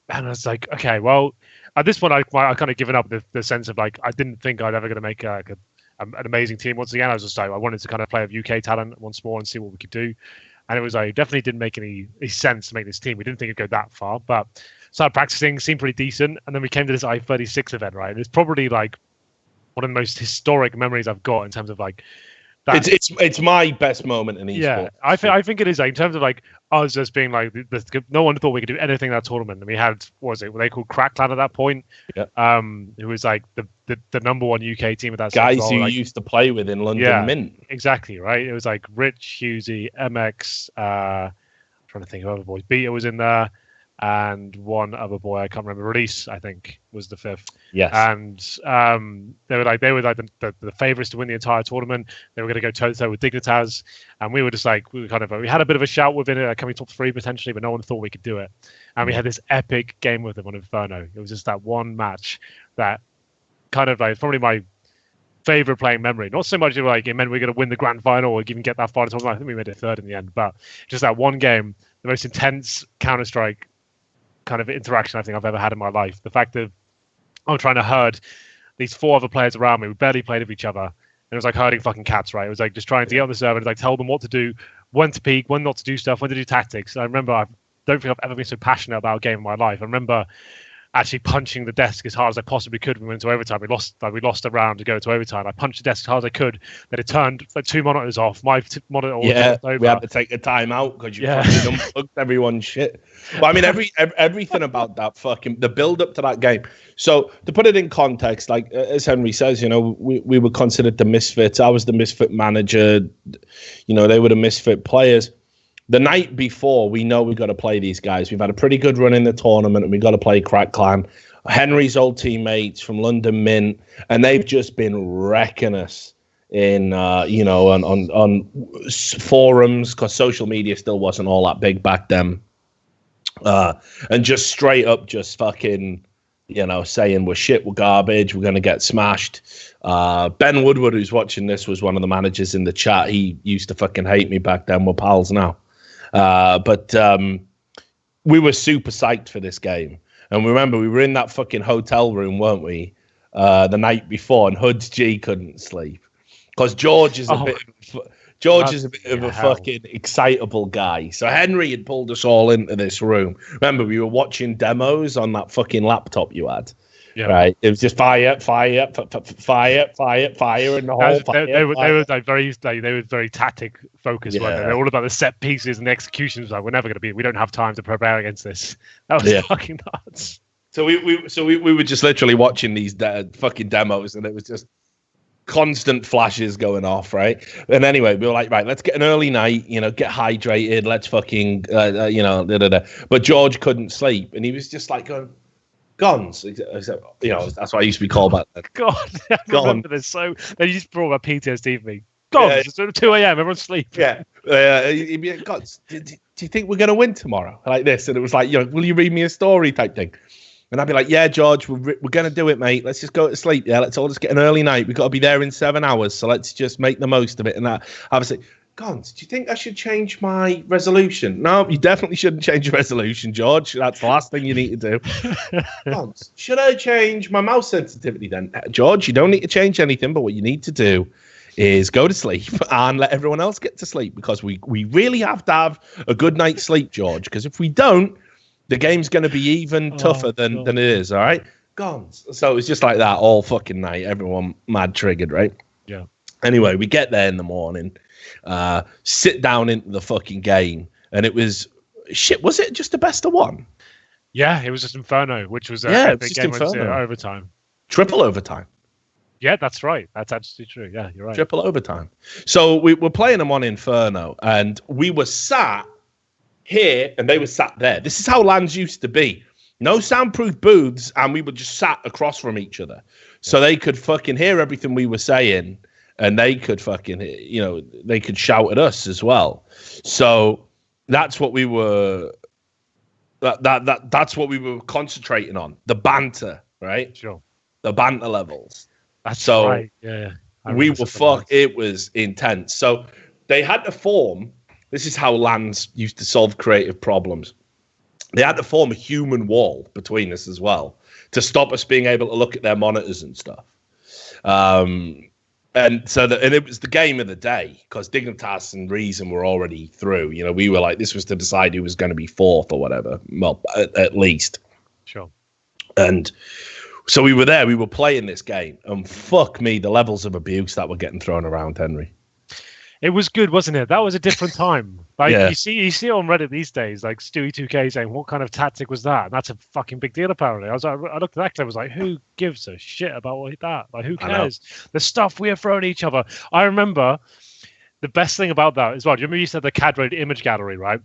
and I was like, okay, well, at this point, I kind of given up the sense of like, I didn't think I'd ever going to make an amazing team once again. I was just like, I wanted to kind of play with UK talent once more and see what we could do. And it was like, definitely didn't make any sense to make this team. We didn't think it'd go that far, but started practicing, seemed pretty decent. And then we came to this I-36 event, right? And it's probably like one of the most historic memories I've got in terms of like, it's my best moment in esports. Yeah, I think it is like in terms of like us as being like no one thought we could do anything in that tournament. And we had were they called Crackland at that point? Yeah. Who was like the number one UK team at that guys who used to play with in London Mint. Exactly right. It was like Rich, Husey, MX. Trying to think of other boys. Beta was in there, and one other boy I can't remember. Release, I think, was the fifth. Yes. And they were like the favourites to win the entire tournament. They were going to go toe to toe with Dignitas, and we were just like we had a bit of a shout within it, coming top 3 potentially, but no one thought we could do it. And we had this epic game with them on Inferno. It was just that one match that kind of like probably my favorite playing memory. Not so much like it meant we were going to win the grand final or even get that far. I think we made it third in the end, but just that one game, the most intense Counter-Strike kind of interaction I think I've ever had in my life. The fact that I'm trying to herd these 4 other players around me. We barely played with each other. And it was like herding fucking cats, right? It was like just trying to get on the server and like tell them what to do, when to peek, when not to do stuff, when to do tactics. And I remember I don't think I've ever been so passionate about a game in my life. I remember actually punching the desk as hard as I possibly could. We went into overtime. We lost a round to go to overtime. I punched the desk as hard as I could. Then it turned like 2 monitors off. My monitor was over. We had to take a time out because you fucking unplugged everyone's shit. Well, I mean, everything about that fucking the build up to that game. So to put it in context, like as Henry says, we were considered the misfits. I was the misfit manager. They were the misfit players. The night before, we know we've got to play these guys. We've had a pretty good run in the tournament, and we've got to play Crack Clan. Henry's old teammates from London Mint, and they've just been wrecking us in, on forums, because social media still wasn't all that big back then. And just straight up just fucking, saying we're shit, we're garbage, we're going to get smashed. Ben Woodward, who's watching this, was one of the managers in the chat. He used to fucking hate me back then. We're pals now. But we were super psyched for this game. And remember, we were in that fucking hotel room, weren't we? The night before, and HenryG couldn't sleep. Because George is a bit of a fucking excitable guy. So Henry had pulled us all into this room. Remember, we were watching demos on that fucking laptop you had. Yeah. Right. It was just fire, and the whole fire. They were very tactic focused. Weren't they? They're all about the set pieces and the executions. Like, we're never going to be. We don't have time to prepare against this. That was fucking nuts. So we were just literally watching these fucking demos, and it was just constant flashes going off, right? And anyway, we were like, right, let's get an early night, get hydrated, let's fucking, But George couldn't sleep, and he was just like going, Gons, that's what I used to be called back then. God, I remember this. So they just brought my PTSD for me. Gons, it's sort of 2 a.m. Everyone's sleeping. Yeah. Gons, do you think we're going to win tomorrow? Like this. And it was like, will you read me a story type thing? And I'd be like, yeah, George, we're going to do it, mate. Let's just go to sleep. Yeah, let's all just get an early night. We've got to be there in 7 hours. So let's just make the most of it. And I was like, Gons, do you think I should change my resolution? No, you definitely shouldn't change your resolution, George. That's the last thing you need to do. Gons, should I change my mouse sensitivity then? George, you don't need to change anything, but what you need to do is go to sleep and let everyone else get to sleep, because we really have to have a good night's sleep, George, because if we don't, the game's going to be even tougher than it is, all right? Gons. So it was just like that all fucking night. Everyone mad triggered, right? Yeah. Anyway, we get there in the morning, sit down into the fucking game, and it was... Shit, was it just a best of one? Yeah, it was just Inferno, which was a big game with overtime. Triple overtime. Yeah, that's right. That's actually true. Yeah, you're right. Triple overtime. So we were playing them on Inferno, and we were sat here, and they were sat there. This is how LANs used to be. No soundproof booths, and we were just sat across from each other. So they could fucking hear everything we were saying, and they could fucking, they could shout at us as well. So that's what we were... That's what we were concentrating on. The banter, right? Sure. The banter levels. That's so right. Yeah. We were it was intense. So they had to form, this is how LANs used to solve creative problems. They had to form a human wall between us as well to stop us being able to look at their monitors and stuff. And it was the game of the day, because Dignitas and Reason were already through. We were like, this was to decide who was going to be fourth or whatever. Well, at least. Sure. And so we were there, we were playing this game, and fuck me, the levels of abuse that were getting thrown around, Henry. It was good, wasn't it? That was a different time. Like yeah. you see on Reddit these days, like Stewie2K saying, "What kind of tactic was that?" And that's a fucking big deal, apparently. I looked at that, and I was like, "Who gives a shit about that? Like, who cares? The stuff we are throwing at each other." I remember the best thing about that as well. Do you remember you said the CAD image gallery, right?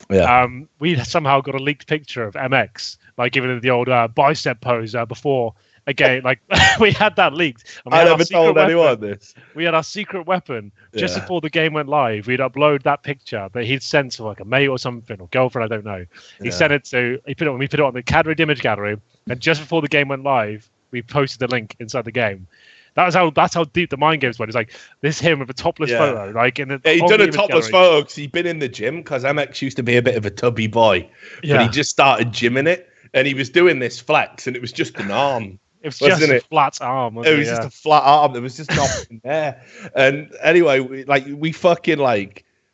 Yeah. We somehow got a leaked picture of MX, like giving it the old bicep pose before a game. Like we had that leaked. I never told anyone this. We had our secret weapon just before the game went live. We'd upload that picture that he'd sent to like a mate or something or girlfriend, I don't know. He sent it to. We put it on the CAD image gallery, and just before the game went live, we posted the link inside the game. That's how deep the mind games went. It's like this him with a topless photo, like in the. He'd done a topless photo because he'd been in the gym, because MX used to be a bit of a tubby boy, but he just started gymming it, and he was doing this flex, and it was just an arm. It was just a flat arm. It was just a flat arm. There was just nothing there. And anyway, we fucking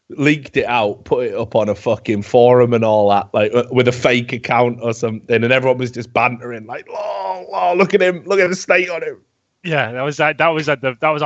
leaked it out, put it up on a fucking forum and all that, like with a fake account or something, and everyone was just bantering like, "Oh, look at him! Look at the state on him." Yeah, that was our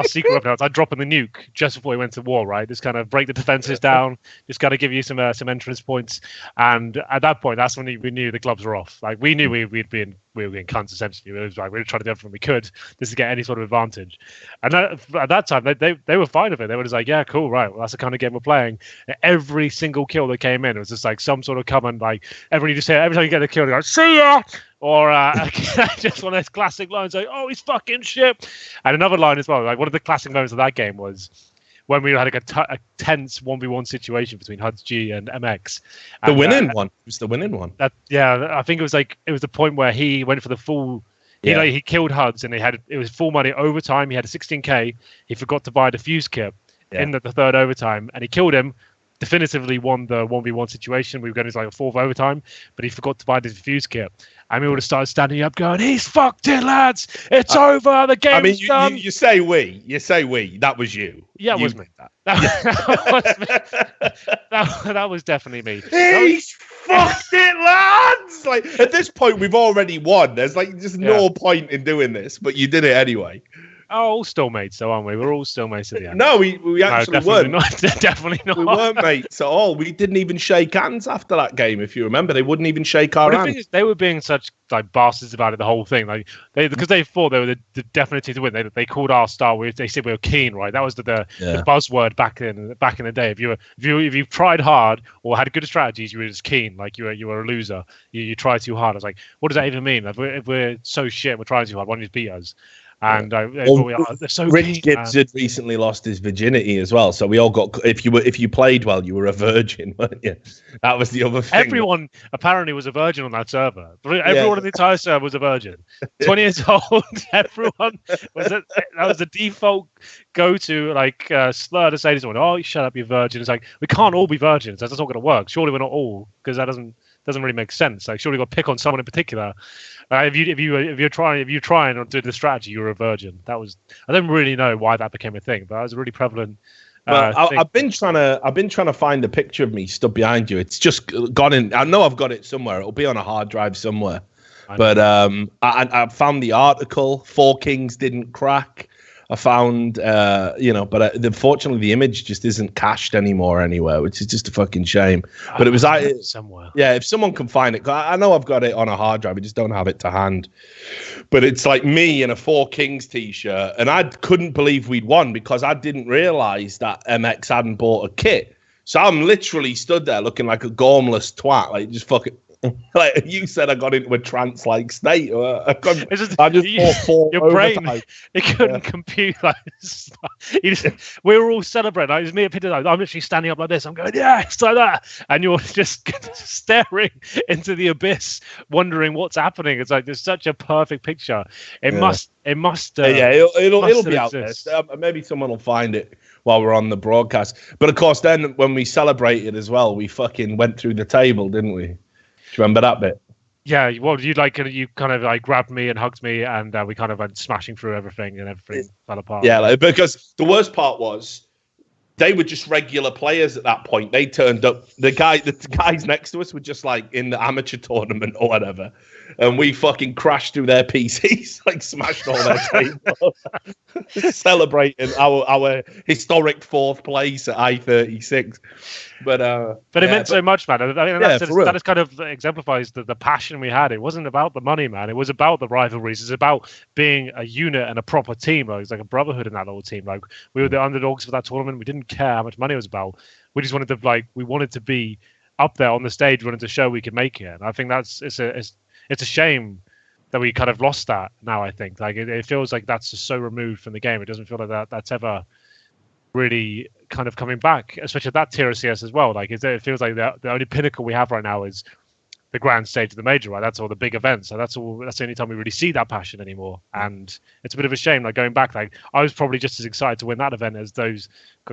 secret weapon. I was like dropping the nuke just before we went to war, right? Just kind of break the defenses down, just kind of give you some entrance points. And at that point, that's when we knew the gloves were off. Like we knew we were being cunts essentially. It was like we were trying to do everything we could just to get any sort of advantage. And at that time, they were fine with it. They were just like, yeah, cool, right. Well, that's the kind of game we're playing. And every single kill that came in, it was just like some sort of comment. Like every time you get a kill, they go, "See ya." Or just one of those classic lines like, "Oh, he's fucking shit." And another line as well, like one of the classic moments of that game was when we had a tense 1v1 situation between HenryG and MX. The winning one. It was the winning one. I think it was the point where he went for the full... He killed HUDs, and it was full money overtime. He had a 16k. He forgot to buy the fuse kit in the third overtime, and he killed him. Definitively won the 1v1 situation. We were going to like a fourth overtime, but he forgot to buy the fuse kit. And we would have started standing up going, "He's fucked it, lads. It's over. The game's done." You say we. That was you. Yeah, it was me. That was definitely me. He's fucked it, lads. Like at this point, we've already won. There's like just no point in doing this, but you did it anyway. Oh, all still mates, though, aren't we? We're all still mates at the end. No, we actually weren't. Definitely not. We weren't mates at all. We didn't even shake hands after that game. If you remember, they wouldn't even shake our hands. They were being such like bastards about it. The whole thing, like because they thought they were the definite team to win. They called our star. They said we were keen, right? That was the buzzword back in the day. If you tried hard or had good strategies, you were just keen. Like you were a loser. You tried too hard. I was like, what does that even mean? If we're so shit, we're trying too hard. Why don't you just beat us? And they're so Rich keen, Gibbs had recently lost his virginity as well, so we all got. If you played well, you were a virgin, weren't you? That was the other thing. Everyone apparently was a virgin on that server. Everyone in the entire server was a virgin. 20 years old. Everyone was. That was the default go-to slur to say to someone. Oh, you shut up, you virgin. It's like we can't all be virgins. That's not going to work. Surely we're not all, because that doesn't really make sense. Like surely we've got to pick on someone in particular. If you're trying or doing the strategy, you're a virgin. I don't really know why that became a thing, but that was a really prevalent. I've been trying to find a picture of me stood behind you. It's just gone in. I know I've got it somewhere. It'll be on a hard drive somewhere. But I found the article. Four Kings didn't crack. I found, but unfortunately the image just isn't cached anymore anywhere, which is just a fucking shame. But it was somewhere. Yeah, if someone can find it, I know I've got it on a hard drive, I just don't have it to hand. But it's like me in a Four Kings t-shirt, and I couldn't believe we'd won because I didn't realize that MX hadn't bought a kit. So I'm literally stood there looking like a gormless twat, like just fucking. Like you said, I got into a trance-like state. I just your brain, it couldn't compute. We were all celebrating. It was me at Peter. I'm literally standing up like this. I'm going, yeah, it's like that, and you're just staring into the abyss, wondering what's happening. It's like there's such a perfect picture. It must. It'll be out there. Maybe someone will find it while we're on the broadcast. But of course, then when we celebrated as well, we fucking went through the table, didn't we? Do you remember that bit? Yeah, well, you kind of grabbed me and hugged me, and we kind of went smashing through everything, and everything fell apart. Yeah, because the worst part was they were just regular players at that point. They turned up. The guys next to us were just like in the amateur tournament or whatever, and we fucking crashed through their PCs, like smashed all their tables, celebrating our historic fourth place at I-36. But it meant so much, man. I mean, that just kind of exemplifies the passion we had. It wasn't about the money, man. It was about the rivalries. It's about being a unit and a proper team. Like, it was like a brotherhood in that little team. Like we were the underdogs for that tournament. We didn't care how much money it was about. We just wanted to be up there on the stage, wanted to show we could make it. And I think it's a shame that we kind of lost that now. I think it feels like that's just so removed from the game. It doesn't feel like that's ever really kind of coming back, especially at that tier of CS as well. Like it feels like the only pinnacle we have right now is the grand stage of the major, right? That's all the big events. So that's the only time we really see that passion anymore. And it's a bit of a shame. Like going back, like I was probably just as excited to win that event as those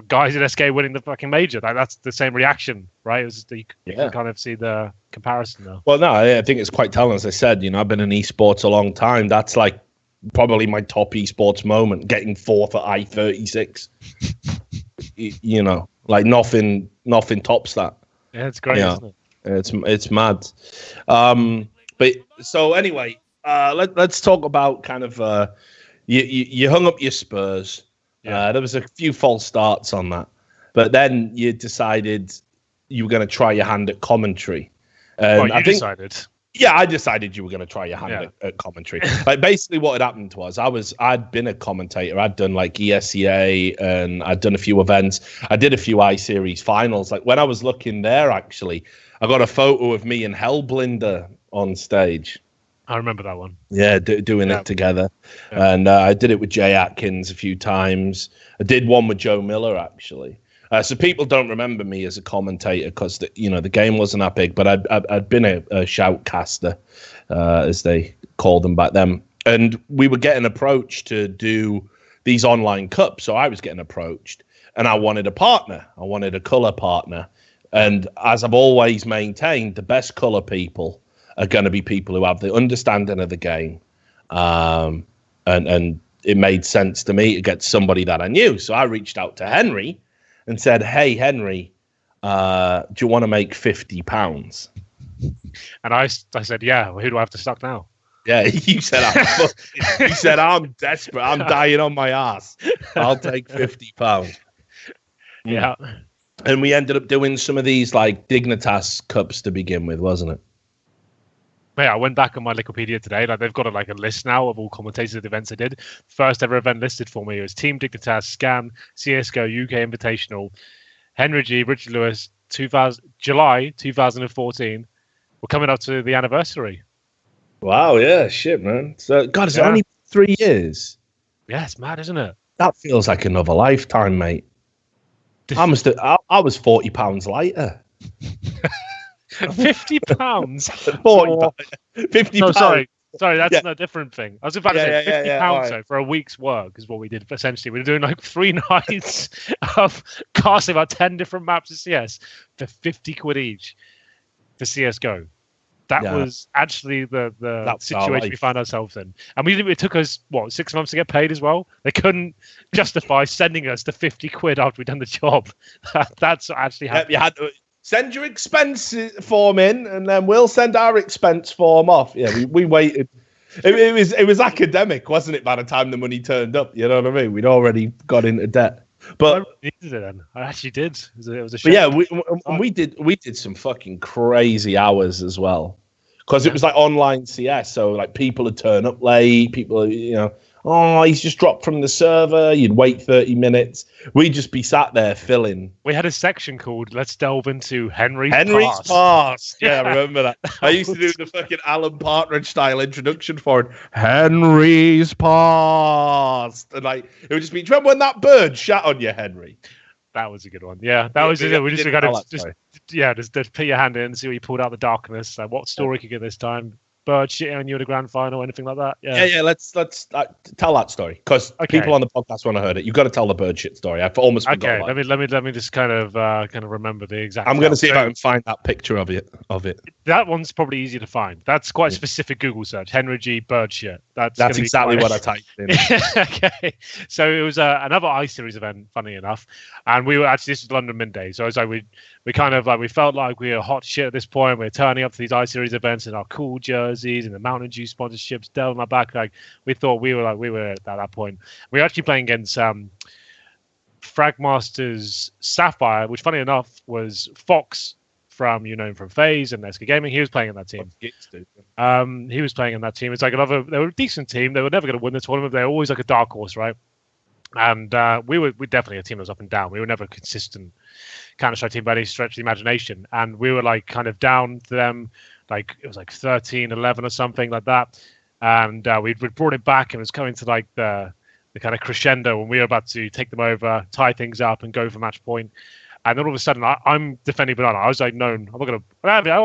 guys in SK winning the fucking major. Like that's the same reaction, right? It was you can kind of see the comparison there. Well, no, I think it's quite telling. As I said, I've been in esports a long time. That's like probably my top esports moment, getting fourth at I-36. Like nothing tops that. Yeah, it's great, isn't it? It's mad. But so anyway, let's talk about kind of you hung up your Spurs. Yeah. There was a few false starts on that, but then you decided you were going to try your hand at commentary. Decided. Yeah, I decided you were going to try your hand at commentary. Like basically what had happened was I'd been a commentator. I'd done like ESEA and I'd done a few events. I did a few I-Series finals. Like when I was looking there, actually, I got a photo of me and Hellblinder on stage. I remember that one. Yeah, doing it together. Yeah. And I did it with Jay Atkins a few times. I did one with Joe Miller, actually. So people don't remember me as a commentator because the game wasn't that big, but I'd been a shoutcaster, as they called them back then. And we were getting approached to do these online cups. So I was getting approached and I wanted a partner. I wanted a color partner. And as I've always maintained, the best color people are going to be people who have the understanding of the game. And it made sense to me to get somebody that I knew. So I reached out to Henry and said, "Hey, Henry, do you want to make £50?" And I said, "Yeah. Well, who do I have to suck now?" Yeah, you said, "I'm desperate. I'm dying on my ass. I'll take £50." Yeah. And we ended up doing some of these like Dignitas Cups to begin with, wasn't it? Yeah, I went back on my Wikipedia today. Like they've got a list now of all commentators at the events I did. First ever event listed for me was Team Dignitas, Scam, CS:GO UK Invitational, HenryG, Richard Lewis, July 2014. We're coming up to the anniversary. Wow, yeah, shit, man. So, God, it's only 3 years. Yeah, it's mad, isn't it? That feels like another lifetime, mate. I was £40 lighter. £50? 50 No, pounds. Sorry, that's a different thing. I was about to say £50 right. for a week's work is what we did. Essentially, we were doing like 3 nights of casting about 10 different maps of CS for £50 each for CS:GO. That was actually the situation we found ourselves in, and it took us 6 months to get paid as well. They couldn't justify sending us the £50 after we'd done the job. That's what actually happened. You had to send your expense form in, and then we'll send our expense form off. Yeah, we waited. It was academic, wasn't it? By the time the money turned up, you know what I mean. We'd already got into debt. But I needed it then. I actually did. It was a shame. Yeah, we did some fucking crazy hours as well, because it was like online CS. So like people would turn up late. People, he's just dropped from the server. You'd wait 30 minutes. We'd just be sat there filling. We had a section called "Let's delve into Henry's Past." Yeah, I remember that. I used to do the fucking Alan Partridge style introduction for it. Henry's Past, and like it would just be. Do you remember when that bird shat on you, Henry? That was a good one. Yeah, that was it. We just kind of just put your hand in and see what you pulled out of the darkness. Like, what story could get this time? Bird shitting on you at a grand final, anything like that? Yeah. Let's tell that story, because people on the podcast want to hear it. You've got to tell the bird shit story. I've almost forgot. Okay, let me just kind of remember the exact. I'm going to see if I can find that picture of it. That one's probably easy to find. That's quite a specific Google search. HenryG bird shit. That's exactly what I typed in. Okay, so it was another iSeries event, funny enough, and we were actually, this was London Midday. So it was like we kind of like, we felt like we were hot shit at this point. We were turning up to these iSeries events in our cool jerseys and the Mountain Dew sponsorships down my back. Like we thought we were at that point. We were actually playing against Fragmaster's Sapphire, which funny enough was Fox from FaZe and SK Gaming. He was playing in that team. He was playing in that team. It's like they were a decent team. They were never going to win the tournament. They're always like a dark horse, right? And we definitely a team that was up and down. We were never a consistent Counter-Strike team by any stretch of the imagination. And we were like kind of down to them, like it was like 13-11 or something like that. And we brought it back, and it was coming to like the kind of crescendo when we were about to take them over, tie things up, and go for match point. And then all of a sudden, I'm defending Banana. I was like known. I'm not gonna.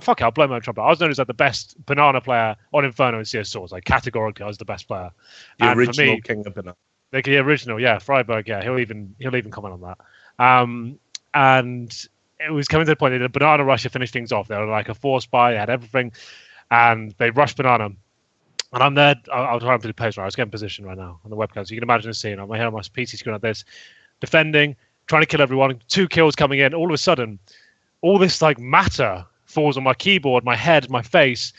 Fuck it, I'll blow my own trumpet. I was known as like the best Banana player on Inferno and CS. Like categorically, I was the best player. The original King of Banana. Like the original, yeah, Freiburg. Yeah, he'll even comment on that. And it was coming to the point that Banana Russia finished things off. They were like a 4-spy. They had everything, and they rushed Banana. And I'm there. I'll try and put the pace right. I was getting position right now on the webcam, so you can imagine the scene. I'm here on my PC screen like this, defending, trying to kill everyone. 2 kills coming in. All of a sudden, all this like matter falls on my keyboard, my head, my face,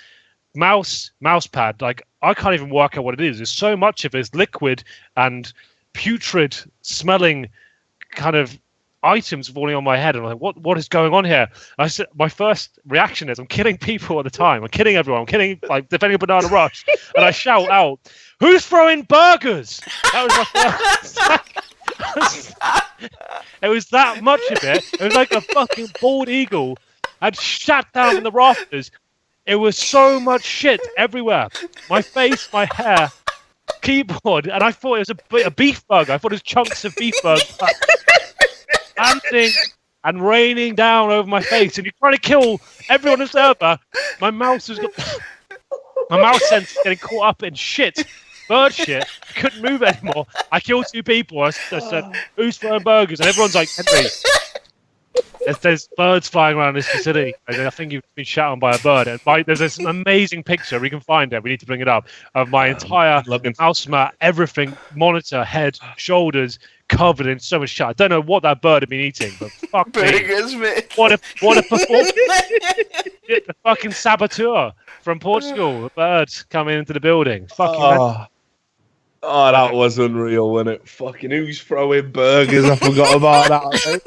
mouse pad. Like I can't even work out what it is. There's so much of this liquid and putrid smelling kind of items falling on my head, and I'm like, what is going on here? I said, my first reaction is I'm killing people at the time. I'm killing everyone. I'm killing, like, defending Banana Rush, and I shout out, "Who's throwing burgers?" That was my first. It was that much of it. It was like a fucking bald eagle had shot down in the rafters. It was so much shit everywhere. My face, my hair, keyboard, and I thought it was a beef burger. I thought it was chunks of beef burger. Landing and raining down over my face, and you're trying to kill everyone in the server. My mouse sense is getting caught up in shit, bird shit. I couldn't move anymore. I killed 2 people. I said, "Who's throwing burgers?" And everyone's like, "Henry, there's birds flying around this city. I think you've been shot on by a bird." And there's this amazing picture. We can find it. We need to bring it up. Of my entire mouse mat, everything, monitor, head, shoulders, covered in so much shit. I don't know what that bird had been eating, but fuck burgers, me. Man. What a performance. The fucking saboteur from Portugal, the bird coming into the building. Fucking Oh, that was unreal, wasn't it? Fucking who's throwing burgers? I forgot about that.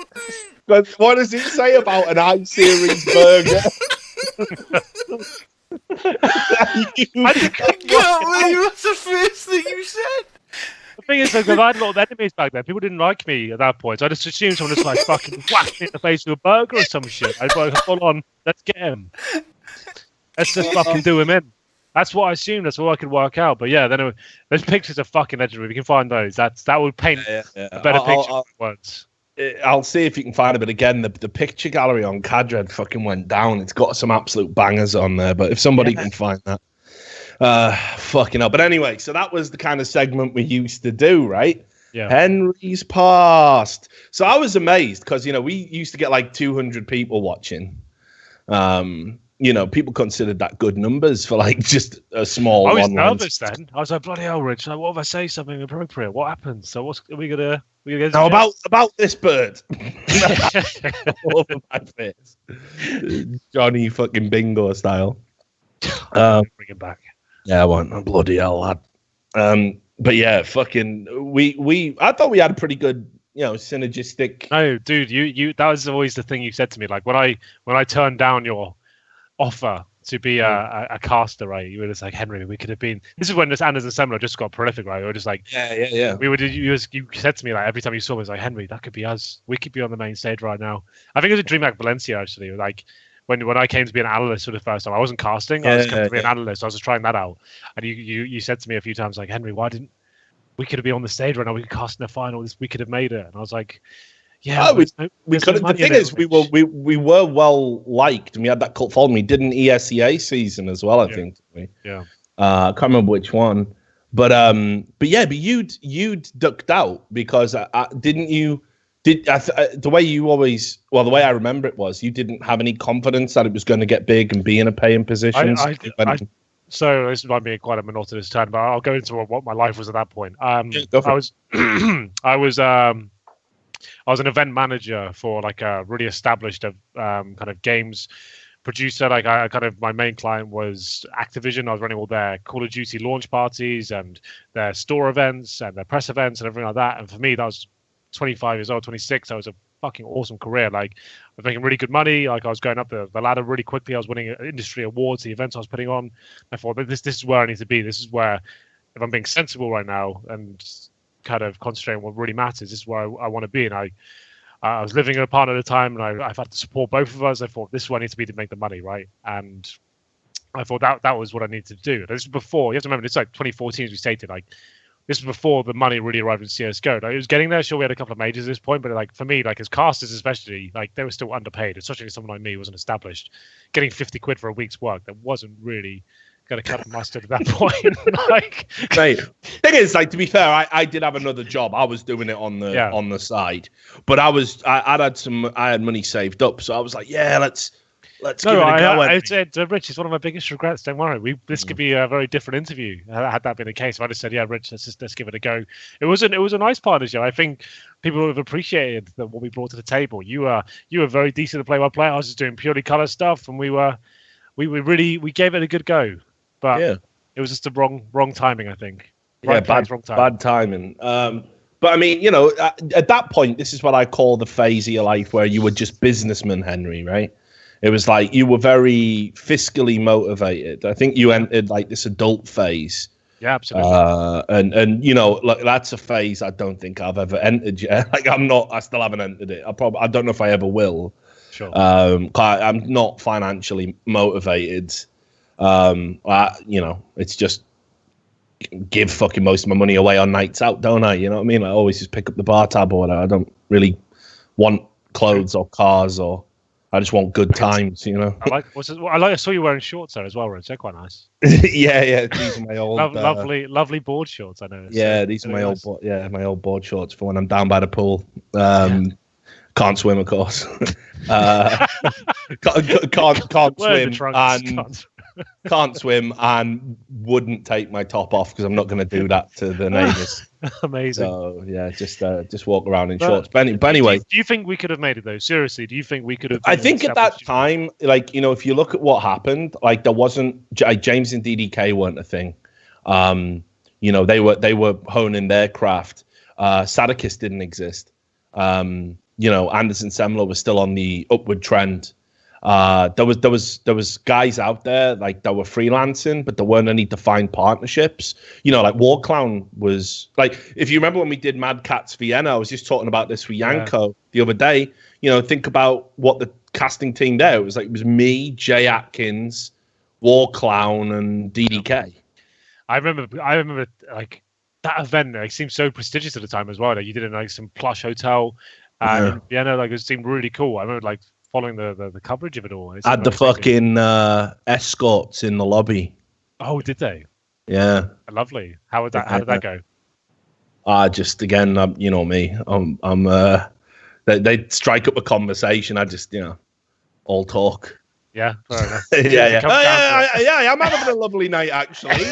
But what does it say about an iSeries burger? I can't believe that's the first thing you said. The thing is, like, I had a lot of enemies back then. People didn't like me at that point. So I just assumed someone just like fucking whacked me in the face with a burger or some shit. I was like, hold on, let's get him. Let's just fucking do him in. That's what I assumed. That's all I could work out. But yeah, then those pictures are fucking legendary. We can find those. That would paint a better picture than words. I'll see if you can find it. But again, the picture gallery on Cadred fucking went down. It's got some absolute bangers on there. But if somebody can find that, fucking hell. But anyway, so that was the kind of segment we used to do, right? Yeah. Henry's past. So I was amazed because, we used to get like 200 people watching. People considered that good numbers for like just a small one. I was nervous then. I was like, bloody hell, Rich. Like, what if I say something appropriate? What happens? So are we gonna now about this bird. Over my face. Johnny fucking Bingo style. Bring it back. Yeah, I want a bloody hell, lad. But yeah, fucking I thought we had a pretty good, synergistic. No, dude, you that was always the thing you said to me. Like when I turned down your offer to be a caster, right? You were just like, Henry, we could have been. This is when this Anders and Semler just got prolific, right? We were just like, yeah. You said to me like every time you saw me, it was like, Henry, that could be us. We could be on the main stage right now. I think it was a DreamHack Valencia actually. Like when I came to be an analyst for the first time, I wasn't casting. I was coming to be an analyst. I was just trying that out. And you said to me a few times like, Henry, why didn't we could be on the stage right now? We could cast in the final. We could have made it. And I was like, yeah, we could. The thing is, we were well liked, and we had that cult following. We did an ESEA season as well, I think. Yeah. I can't remember which one, but you'd ducked out because didn't you? The way you always, the way I remember it was you didn't have any confidence that it was going to get big and be in a paying position. So this might be quite a monotonous turn, but I'll go into what my life was at that point. I was an event manager for like a really established kind of games producer. Like my main client was Activision. I was running all their Call of Duty launch parties and their store events and their press events and everything like that. And for me, that was 25 years old, 26. That was a fucking awesome career. Like I was making really good money. Like I was going up the ladder really quickly. I was winning industry awards, the events I was putting on. I thought this is where I need to be. This is where, if I'm being sensible right now and kind of concentrating on what really matters, this is where I want to be. And I was living in a partner at the time, and I've had to support both of us. I thought this is where I need to be to make the money, right? And I thought that was what I needed to do. This was before. You have to remember, it's like 2014, as we stated. Like this was before the money really arrived in CS:GO. Like, it was getting there. Sure, we had a couple of majors at this point, but like for me, like as casters especially, like they were still underpaid. Especially someone like me who wasn't established. Getting 50 quid for a week's work, that wasn't really going to cut the mustard at that point. Like, right. Thing is, like, to be fair, I did have another job. I was doing it on the side, but I had money saved up, so I was like, yeah, let's give it a go. Rich, it's one of my biggest regrets. Don't worry, this could be a very different interview had that been the case. If I just said, yeah, Rich, let's give it a go. It was a nice part of the show. I think people have appreciated what we brought to the table. You were very decent at play-by-play. I was just doing purely color stuff, and we gave it a good go. But it was just the wrong timing, I think. Wrong time. Bad timing. But I mean, at that point, this is what I call the phase of your life where you were just businessman, Henry, right? It was like you were very fiscally motivated. I think you entered like this adult phase. Yeah, absolutely. And like that's a phase I don't think I've ever entered yet. Like I still haven't entered it. I don't know if I ever will. Sure. I'm not financially motivated. It's just give fucking most of my money away on nights out, don't I? You know what I mean? I always just pick up the bar tab or whatever. I don't really want clothes or cars, or I just want good times, I saw you wearing shorts there as well, Rich. They're quite nice. yeah. These are my old lovely board shorts. I know. Yeah, these are my old my old board shorts for when I'm down by the pool. Can't swim, of course. Can't swim and can't swim and wouldn't take my top off because I'm not going to do that to the neighbours. Amazing. So yeah, just walk around in shorts. But anyway, do you think we could have made it though? Seriously, do you think we could have? I think at that time, like if you look at what happened, like there wasn't James and DDK weren't a thing. They were honing their craft. Sadakis didn't exist. Anderson Semler was still on the upward trend. There was guys out there like that were freelancing, but there weren't any defined partnerships. Like War Clown was like, if you remember when we did Mad Cats Vienna, I was just talking about this with Yanko the other day. Think about what the casting team there. It was me, Jay Atkins, War Clown and DDK. I remember like that event. It seemed so prestigious at the time as well. Like you did it in like some plush hotel in Vienna. Like it seemed really cool. I remember like following the coverage of it all. Had the fucking escorts in the lobby. Oh, did they? Yeah. Lovely. How did that go? Just again, you know me. They strike up a conversation. I just, all talk. Yeah, fair enough. yeah. I'm having a lovely night, actually.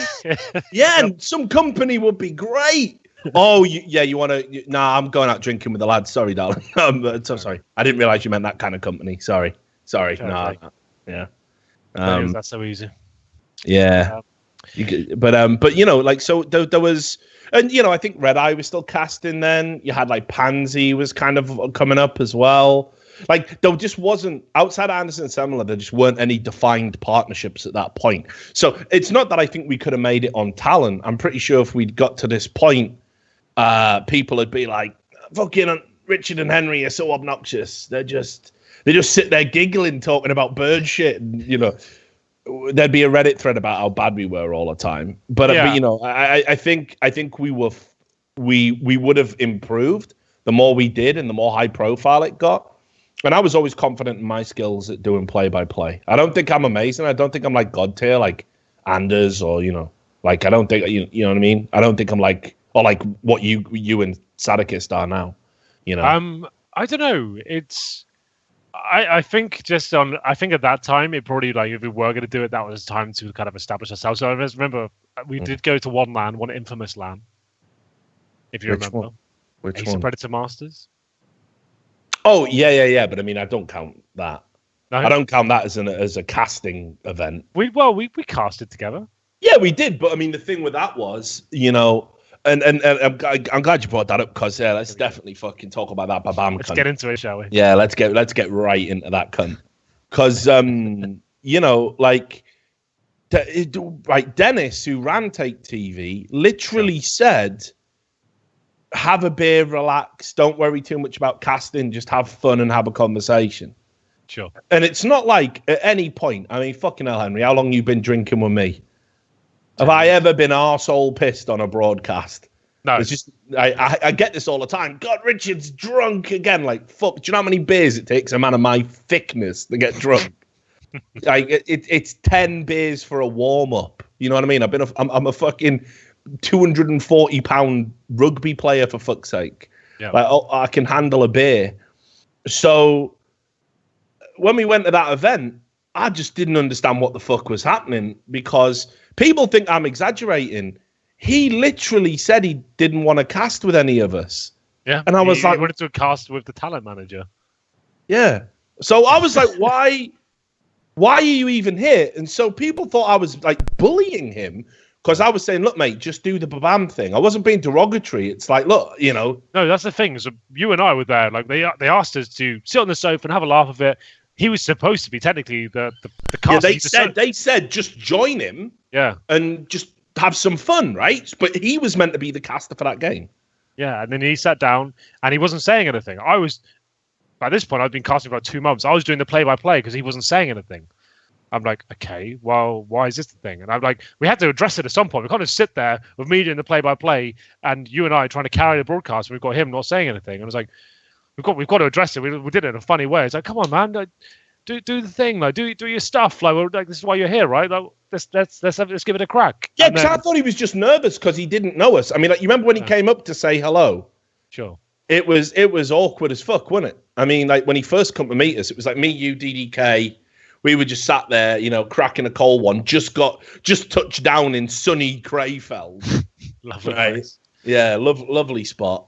Yeah, and some company would be great. Oh, you want to? Nah, I'm going out drinking with the lads. Sorry, darling. I'm so sorry. I didn't realize you meant that kind of company. Sorry. Nah. Yeah. That's so easy. Yeah. But like, so there was, and I think Red Eye was still casting then. You had like Pansy was kind of coming up as well. Like there just wasn't, outside Anderson and Semler, there just weren't any defined partnerships at that point. So it's not that I think we could have made it on talent. I'm pretty sure if we'd got to this point, people would be like, fucking Richard and Henry are so obnoxious. They just sit there giggling, talking about bird shit, and there'd be a Reddit thread about how bad we were all the time. But I think we would have improved the more we did and the more high profile it got. And I was always confident in my skills at doing play-by-play. I don't think I'm amazing. I don't think I'm like God tier, like Anders, or like I don't think you know what I mean. I don't think I'm like what you and Sadikist are now. I don't know. It's I think I think at that time it probably, like, if we were going to do it, that was time to kind of establish ourselves. So I remember we did go to one infamous LAN, if you remember. Which Ace one? of Predator Masters. Oh yeah. But I mean, I don't count that. No? I don't count that as a casting event. We casted together. Yeah, we did. But I mean, the thing with that was, and I'm glad you brought that up, because let's definitely fucking talk about that. Babam. Let's get into it, shall we? Yeah, let's get right into that cunt. Because like Dennis, who ran Take TV, literally said, have a beer, relax, don't worry too much about casting, just have fun and have a conversation. Sure. And it's not like at any point, I mean, fucking hell, Henry, how long you been drinking with me? Have I ever been arsehole pissed on a broadcast? No. It's just, I get this all the time. God, Richard's drunk again. Like, fuck, do you know how many beers it takes a man of my thickness to get drunk? Like, it's 10 beers for a warm-up. You know what I mean? I'm a fucking 240-pound rugby player, for fuck's sake. Yeah. Like, I can handle a beer. So when we went to that event, I just didn't understand what the fuck was happening, because people think I'm exaggerating. He literally said he didn't want to cast with any of us. Yeah. And I was like, he wanted to cast with the talent manager. Yeah. So I was like, why are you even here? And so people thought I was like bullying him, because I was saying, look, mate, just do the Babam thing. I wasn't being derogatory. It's like, look, No, that's the thing. So you and I were there. Like they asked us to sit on the sofa and have a laugh of it. He was supposed to be technically the cast. Yeah, they said just join him. Yeah. And just have some fun, right? But he was meant to be the caster for that game. Yeah, and then he sat down and he wasn't saying anything. By this point, I'd been casting for like 2 months. I was doing the play-by-play because he wasn't saying anything. I'm like, okay, well, why is this the thing? And I'm like, we had to address it at some point. We can't just sit there with me doing the play-by-play and you and I trying to carry the broadcast, and we've got him not saying anything. And I was like, we've got to address it. We did it in a funny way. It's like, come on, man, do the thing, like do your stuff. Like this is why you're here, right? Like, let's give it a crack. Yeah, because I thought he was just nervous because he didn't know us. I mean, like, you remember when he came up to say hello? Sure. It was awkward as fuck, wasn't it? I mean, like when he first come to meet us, it was like me, you, DDK. We were just sat there, cracking a cold one. Just touched down in sunny Crayfeld. Lovely right? place. Yeah, lovely spot.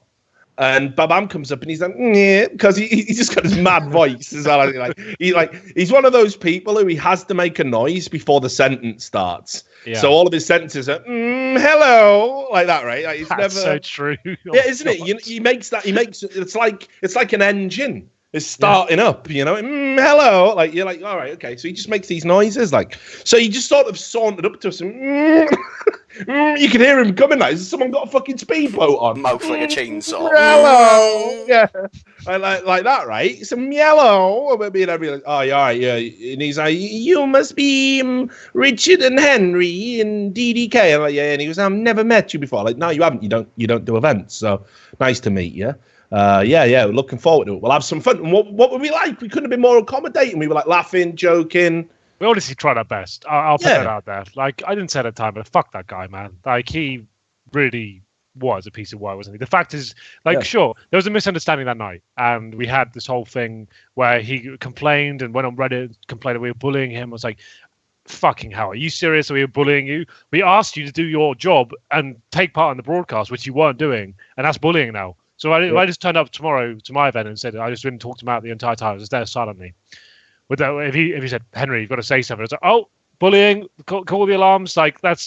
And Babam comes up and he's like, yeah, because he just got his mad voice. He's one of those people who he has to make a noise before the sentence starts. Yeah. So all of his sentences are hello, like that, right? Like, That's never so true. Yeah, isn't it? He makes it's like an engine. It's starting up, hello. Like, you're like, all right, okay. So he just makes these noises, like, so he just sort of sauntered up to us and You can hear him coming. Like, has someone got a fucking speedboat on? Mouth like a chainsaw. Yellow. Yeah. I like that, right? Some yellow. Maybe like, oh, yeah, all right, yeah. And he's like, you must be Richard and Henry and DDK. I'm like, yeah. And he goes, I've never met you before. Like, no, you haven't. You don't do events. So nice to meet you. Yeah. We're looking forward to it. We'll have some fun. And what were we like? We couldn't have been more accommodating. We were like laughing, joking. We honestly tried our best. I'll put that out there. Like, I didn't say it at the time, but fuck that guy, man. Like, he really was a piece of work, wasn't he? The fact is, like, sure, there was a misunderstanding that night, and we had this whole thing where he complained and went on Reddit, complained that we were bullying him. I was like, fucking hell, are you serious? Are we bullying you? We asked you to do your job and take part in the broadcast, which you weren't doing, and that's bullying now. So I just turned up tomorrow to my event and said I just didn't talk to him out the entire time. I was there silently. With that, if he said, Henry, you've got to say something, it's like, oh, bullying, call the alarms. Like that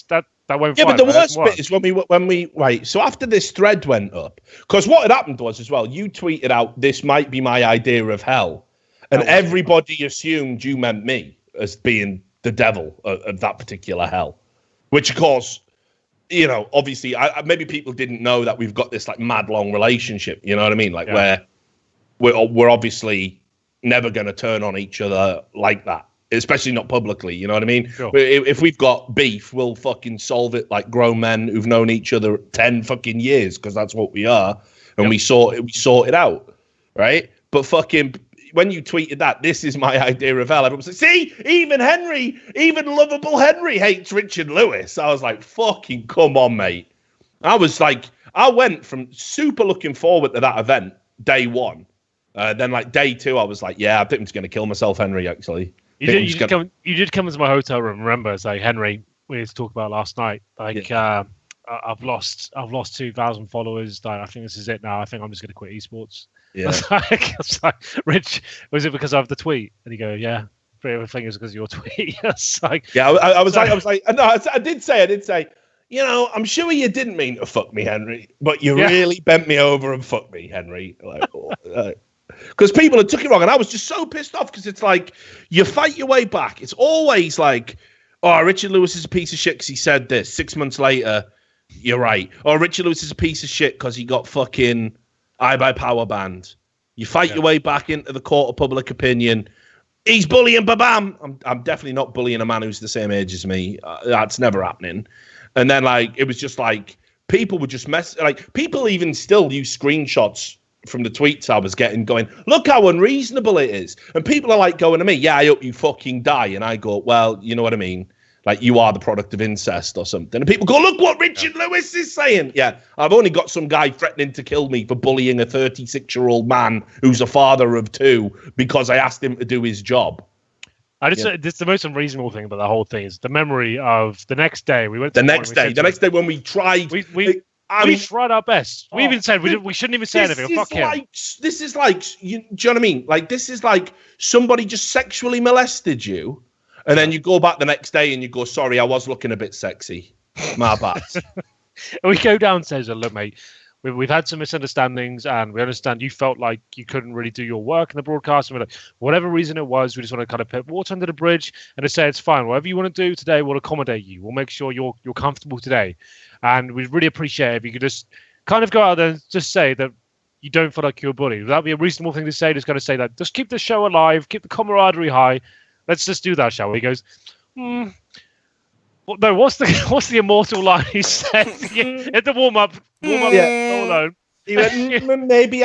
won't. Yeah, but the worst bit is when we right. So after this thread went up, because what had happened was as well, you tweeted out, "This might be my idea of hell," and everybody assumed you meant me as being the devil of that particular hell, which of course, you know, obviously, maybe people didn't know that we've got this like mad long relationship. You know what I mean? Like where we're obviously never going to turn on each other like that, especially not publicly. You know what I mean? Sure. If we've got beef, we'll fucking solve it like grown men who've known each other 10 fucking years, because that's what we are, and we sort it out, right? But fucking when you tweeted that, this is my idea of hell, everyone was like, see, even lovable Henry hates Richard Lewis. I was like, fucking come on, mate. I went from super looking forward to that event day one. Then like day two, I was like, yeah, I think I'm just going to kill myself, Henry, actually. You did come into my hotel room. Remember, it's like, Henry, we had to talk about last night. Like, I've lost 2,000 followers. Like, I think this is it now. I think I'm just going to quit esports. Yeah. I was like, Rich, was it because of the tweet? And you go, yeah, everything is because of your tweet. It's like, yeah, I was like, no, I did say, you know, I'm sure you didn't mean to fuck me, Henry, but you really bent me over and fucked me, Henry. Like, because people had took it wrong, and I was just so pissed off, because it's like, you fight your way back. It's always like, oh, Richard Lewis is a piece of shit because he said this. 6 months later, you're right. Or Richard Lewis is a piece of shit because he got fucking iBuyPower banned. You fight your way back into the court of public opinion. He's bullying Babam. I'm definitely not bullying a man who's the same age as me. That's never happening. And then, like, it was just like, people would just people even still use screenshots from the tweets I was getting, going, look how unreasonable it is. And people are like going to me, yeah, I hope you fucking die. And I go, well, you know what I mean? Like, you are the product of incest or something. And people go, look what Richard Lewis is saying. Yeah, I've only got some guy threatening to kill me for bullying a 36-year-old man who's a father of two because I asked him to do his job. This the most unreasonable thing about the whole thing is the memory of the next day. We went to the next day when we tried. We tried our best. We even said we shouldn't even say anything. Fuck him. This is like, do you know what I mean? Like, this is like somebody just sexually molested you, and then you go back the next day and you go, sorry, I was looking a bit sexy. My bad. We go downstairs and look, mate, we've had some misunderstandings, and we understand you felt like you couldn't really do your work in the broadcast. And we're like, whatever reason it was, we just want to kind of put water under the bridge and to say it's fine. Whatever you want to do today, we'll accommodate you. We'll make sure you're comfortable today. And we'd really appreciate it if you could just kind of go out there and just say that you don't feel like you're bullied. Would that be a reasonable thing to say? Just kind of say that. Just keep the show alive, keep the camaraderie high. Let's just do that, shall we? He goes, no, what's the immortal line he said? At the warm up, all alone. He went, maybe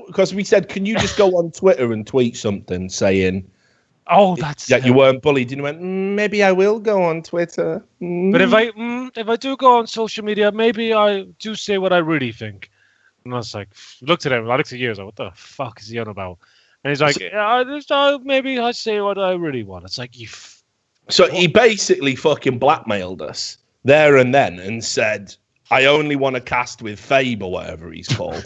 because we said, can you just go on Twitter and tweet something saying, oh, that's you weren't bullied. And he went, maybe I will go on Twitter. But if I do go on social media, maybe I do say what I really think. And I was like, looked at him. I looked at you. I was like, what the fuck is he on about? And he's like, maybe I say what I really want. It's like, So he basically fucking blackmailed us there and then and said, I only want to cast with Fabe or whatever he's called.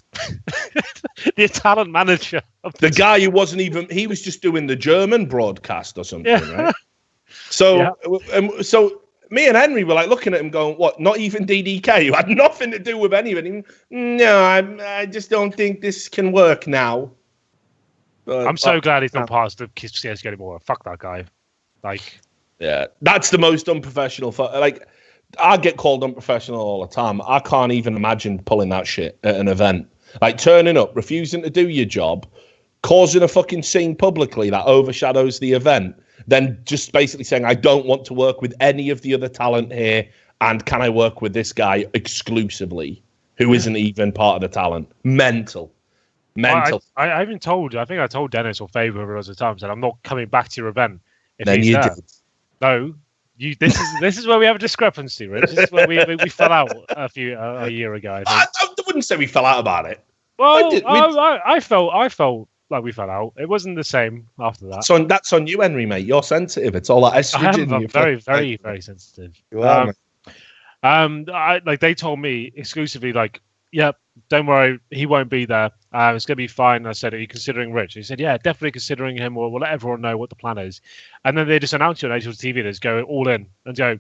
The talent manager. The guy who wasn't even, he was just doing the German broadcast or something, right? So, so me and Henry were like looking at him going, what, not even DDK, who had nothing to do with anything. No, I just don't think this can work now. I'm so glad he's not part of the CSGO anymore. Fuck that guy. Like, yeah, that's the most unprofessional. Like, I get called unprofessional all the time. I can't even imagine pulling that shit at an event. Like turning up, refusing to do your job, causing a fucking scene publicly that overshadows the event, then just basically saying, I don't want to work with any of the other talent here, and can I work with this guy exclusively, who isn't even part of the talent? Mental. I even told, I think I told Dennis or Faber, whoever it was at the time, said, I'm not coming back to your event. If then you there. did. No. This is where we have a discrepancy, Rich. This is where we fell out a year ago. I think. I wouldn't say we fell out about it. Well, I felt like we fell out. It wasn't the same after that. So that's on you, Henry, mate. You're sensitive. It's all that estrogen. I'm very, very, very sensitive. You are, like they told me exclusively, like, yep, don't worry, he won't be there. It's gonna be fine. I said, are you considering Rich? He said, yeah, definitely considering him. We'll let everyone know what the plan is. And then they just announced it on HLTV. They just go all in and go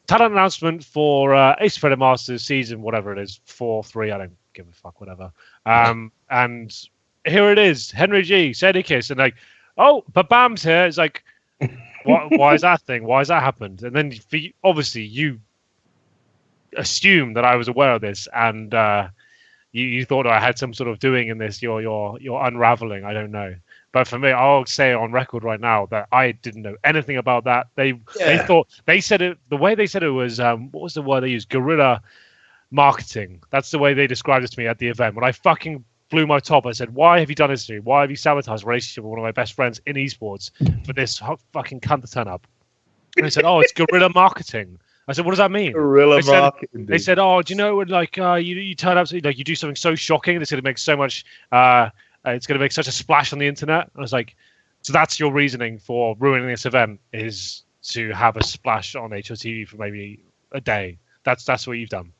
talent announcement for Ace Predator Masters season, whatever it is, 4-3. I don't give a fuck, whatever. And here it is, HenryG, Sedikis, and like, oh, but Bam's here. It's like, why is that thing? Why has that happened? And then obviously you assume that I was aware of this, and you thought I had some sort of doing in this. You're unraveling. I don't know, but for me, I'll say on record right now that I didn't know anything about that. They said it. The way they said it was what was the word they used? Guerrilla marketing. That's the way they described it to me at the event. When I fucking blew my top, I said, "Why have you done this to me? Why have you sabotaged a relationship with one of my best friends in esports for this fucking cunt to turn up?" And they said, "Oh, it's guerrilla marketing." I said, "What does that mean?" Guerrilla marketing. They said, "Oh, do you know when like you turn up, like you do something so shocking, it's going to make so much, it's going to make such a splash on the internet." And I was like, "So that's your reasoning for ruining this event is to have a splash on HLTV for maybe a day? That's what you've done?"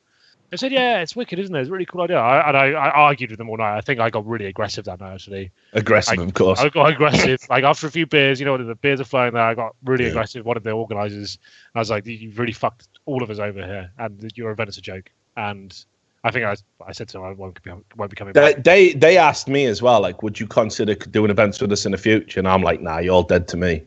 I said, "Yeah, it's wicked, isn't it? It's a really cool idea." I argued with them all night. I think I got really aggressive that night, actually. Aggressive, of course. I got aggressive. Like after a few beers, you know, the beers are flowing there. I got really aggressive. One of the organisers, and I was like, "You really fucked all of us over here, and your event is a joke." And I think I said to them, "I won't be coming back." They asked me as well, like, "Would you consider doing events with us in the future?" And I'm like, "Nah, you're all dead to me.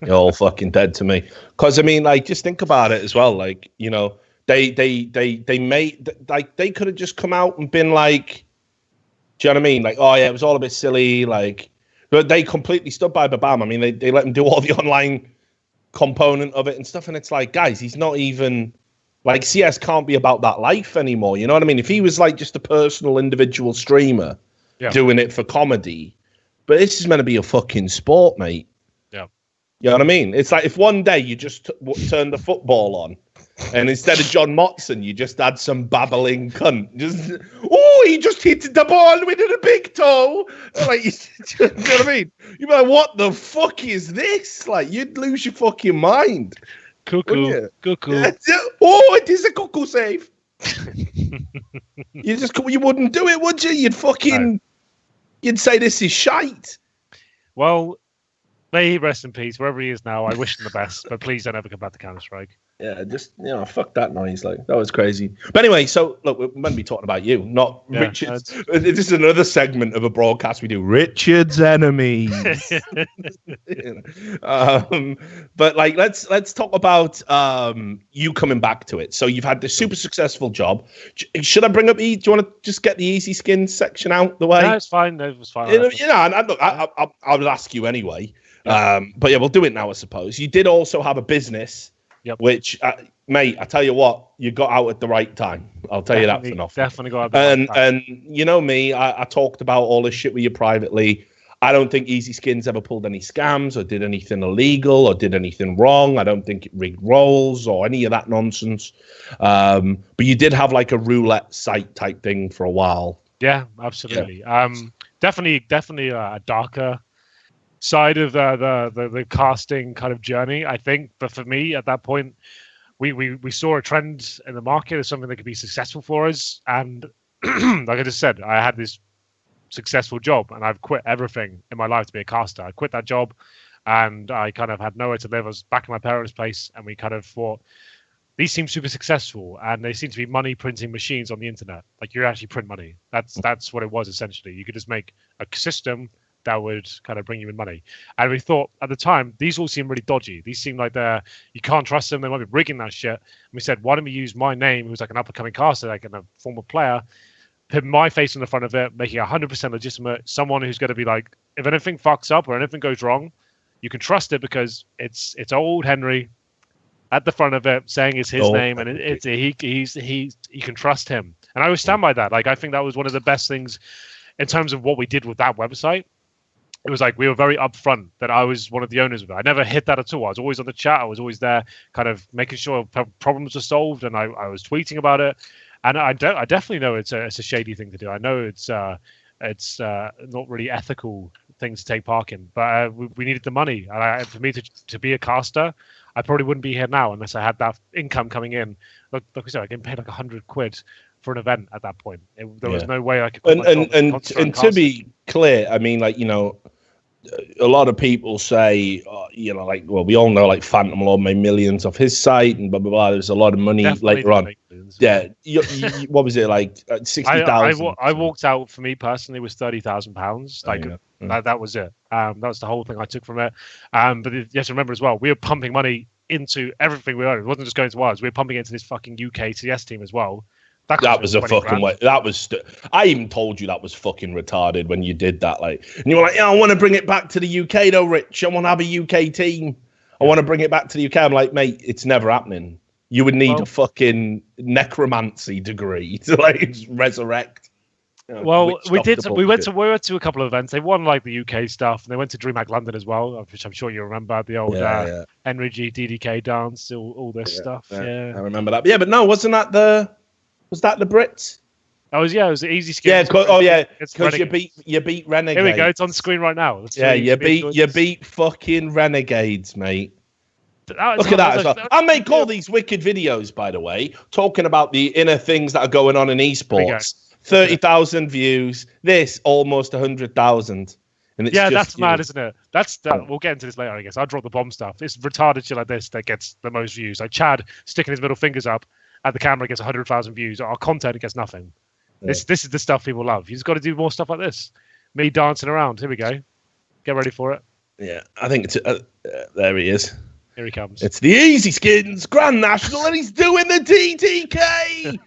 You're all fucking dead to me." Because I mean, like, just think about it as well. Like, you know. They made, like, they could have just come out and been like, do you know what I mean? Like, oh yeah, it was all a bit silly, like, but they completely stood by Babam. I mean, they let him do all the online component of it and stuff, and it's like, guys, he's not even, like, CS can't be about that life anymore, you know what I mean? If he was like just a personal individual streamer doing it for comedy, but this is meant to be a fucking sport, mate. Yeah. You know what I mean? It's like if one day you just turn the football on, and instead of John Motson, you just had some babbling cunt. He just hit the ball with a big toe. Like, you know what I mean? You'd be like, what the fuck is this? Like, you'd lose your fucking mind. Cuckoo. Oh, it is a cuckoo save. You wouldn't do it, would you? You'd say this is shite. Well, may he rest in peace wherever he is now. I wish him the best, but please don't ever come back to Counter-Strike. Yeah, just, you know, fuck that noise. Like, that was crazy. But anyway, so look, we're meant to be talking about you, not Richard's. This is another segment of a broadcast we do. Richard's enemies. But like, let's talk about you coming back to it. So you've had this super successful job. Should I bring up? Do you want to just get the easy skin section out the way? No, it's fine. It was fine. You know, and look, I would ask you anyway. Yeah. But yeah, we'll do it now, I suppose. You did also have a business. Yep. Which, mate, I tell you what, you got out at the right time. I'll tell you that for nothing. Definitely got out at the right time. And you know me, I talked about all this shit with you privately. I don't think Easy Skins ever pulled any scams or did anything illegal or did anything wrong. I don't think it rigged roles or any of that nonsense. But you did have like a roulette site type thing for a while. Yeah, absolutely. Yeah. Definitely a darker side of the casting kind of journey, I think. But for me, at that point, we saw a trend in the market as something that could be successful for us. And like I just said, I had this successful job and I've quit everything in my life to be a caster. I quit that job and I kind of had nowhere to live. I was back in my parents' place and we kind of thought, these seem super successful and they seem to be money printing machines on the internet. Like, you actually print money. That's what it was essentially. You could just make a system that would kind of bring you in money. And we thought at the time, these all seem really dodgy. These seem like you can't trust them. They might be rigging that shit. And we said, why don't we use my name, who's like an up-and-coming caster, like a former player, put my face on the front of it, making it 100% legitimate, someone who's going to be like, if anything fucks up or anything goes wrong, you can trust it because it's old Henry at the front of it saying it's his name, and he can trust him. And I always stand by that. Like, I think that was one of the best things in terms of what we did with that website. It was like we were very upfront that I was one of the owners of it. I never hid that at all. I was always on the chat. I was always there, kind of making sure problems were solved, and I was tweeting about it. And I definitely know it's a shady thing to do. I know it's not really ethical thing to take part in, but we needed the money. And for me to be a caster, I probably wouldn't be here now unless I had that income coming in. Like we said, I get paid like £100 for an event at that point. There was no way I could. And to be clear, I mean, like, you know, a lot of people say, you know, like, well, we all know, like, Phantom Lord made millions off his site and blah blah blah. There's a lot of money later on. Yeah, what was it, like 60,000? I walked out, for me personally, was £30,000. Like that was it. That was the whole thing I took from it. But you have to remember as well, we were pumping money into everything we owned. It wasn't just going to ours. We were pumping into this fucking UK CS team as well. That was a fucking way. That was. I even told you that was fucking retarded when you did that. Like, and you were like, "Yeah, I want to bring it back to the UK, though, Rich. I want to have a UK team. I want to bring it back to the UK." I'm like, mate, it's never happening. You would need a fucking necromancy degree to like resurrect. Well, we did. We went to a couple of events. They won like the UK stuff, and they went to DreamHack London as well, which I'm sure you remember, the old HenryG DDK dance, all this stuff. Yeah, I remember that. Yeah, but no, wasn't that the Brits? It was the easy skins. Yeah, because you beat Renegades. Here we go. It's on screen right now. You beat fucking Renegades, mate. Look at that. I make all these wicked videos, by the way, talking about the inner things that are going on in esports. 30,000 views. This almost 100,000. And it's that's mad, isn't it? We'll get into this later, I guess. I'll drop the bomb stuff. It's retarded shit like this that gets the most views. Like Chad sticking his middle fingers up at the camera gets 100,000 views. Our content gets nothing. Yeah. This is the stuff people love. You've got to do more stuff like this. Me dancing around. Here we go. Get ready for it. Yeah, I think it's there he is. Here he comes. It's the Easy Skins Grand National, and he's doing the DDK.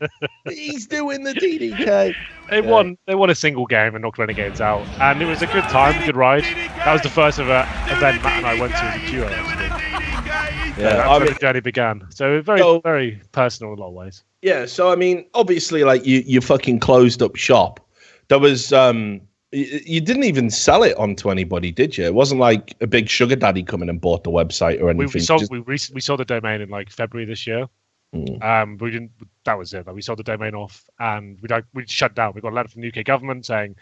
He's doing the DDK. They won a single game and knocked Renegades out, and it was a good time, good ride. That was the first event Matt and I went to as a duo. That's where the journey began. So very personal in a lot of ways. Yeah. So I mean, obviously, like you fucking closed up shop. There was you didn't even sell it on to anybody, did you? It wasn't like a big sugar daddy coming and bought the website or anything. We sold the domain in like February this year. We didn't. That was it. Like, we sold the domain off, and we shut down. We got a letter from the UK government saying it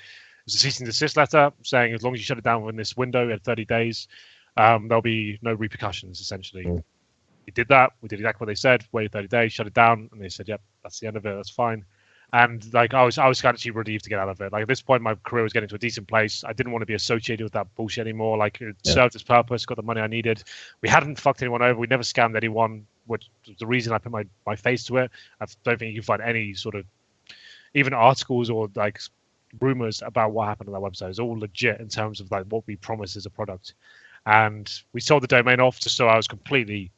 was a cease and desist letter saying as long as you shut it down within this window, we had 30 days, there'll be no repercussions. Essentially, we did that. We did exactly what they said. Waited 30 days, shut it down, and they said, "Yep, that's the end of it. That's fine." And like I was actually relieved to get out of it. Like at this point, my career was getting to a decent place. I didn't want to be associated with that bullshit anymore. Like it served its purpose, got the money I needed. We hadn't fucked anyone over. We never scammed anyone, which was the reason I put my face to it. I don't think you can find any sort of even articles or like rumors about what happened on that website. It's all legit in terms of like what we promised as a product. And we sold the domain off just so I was completely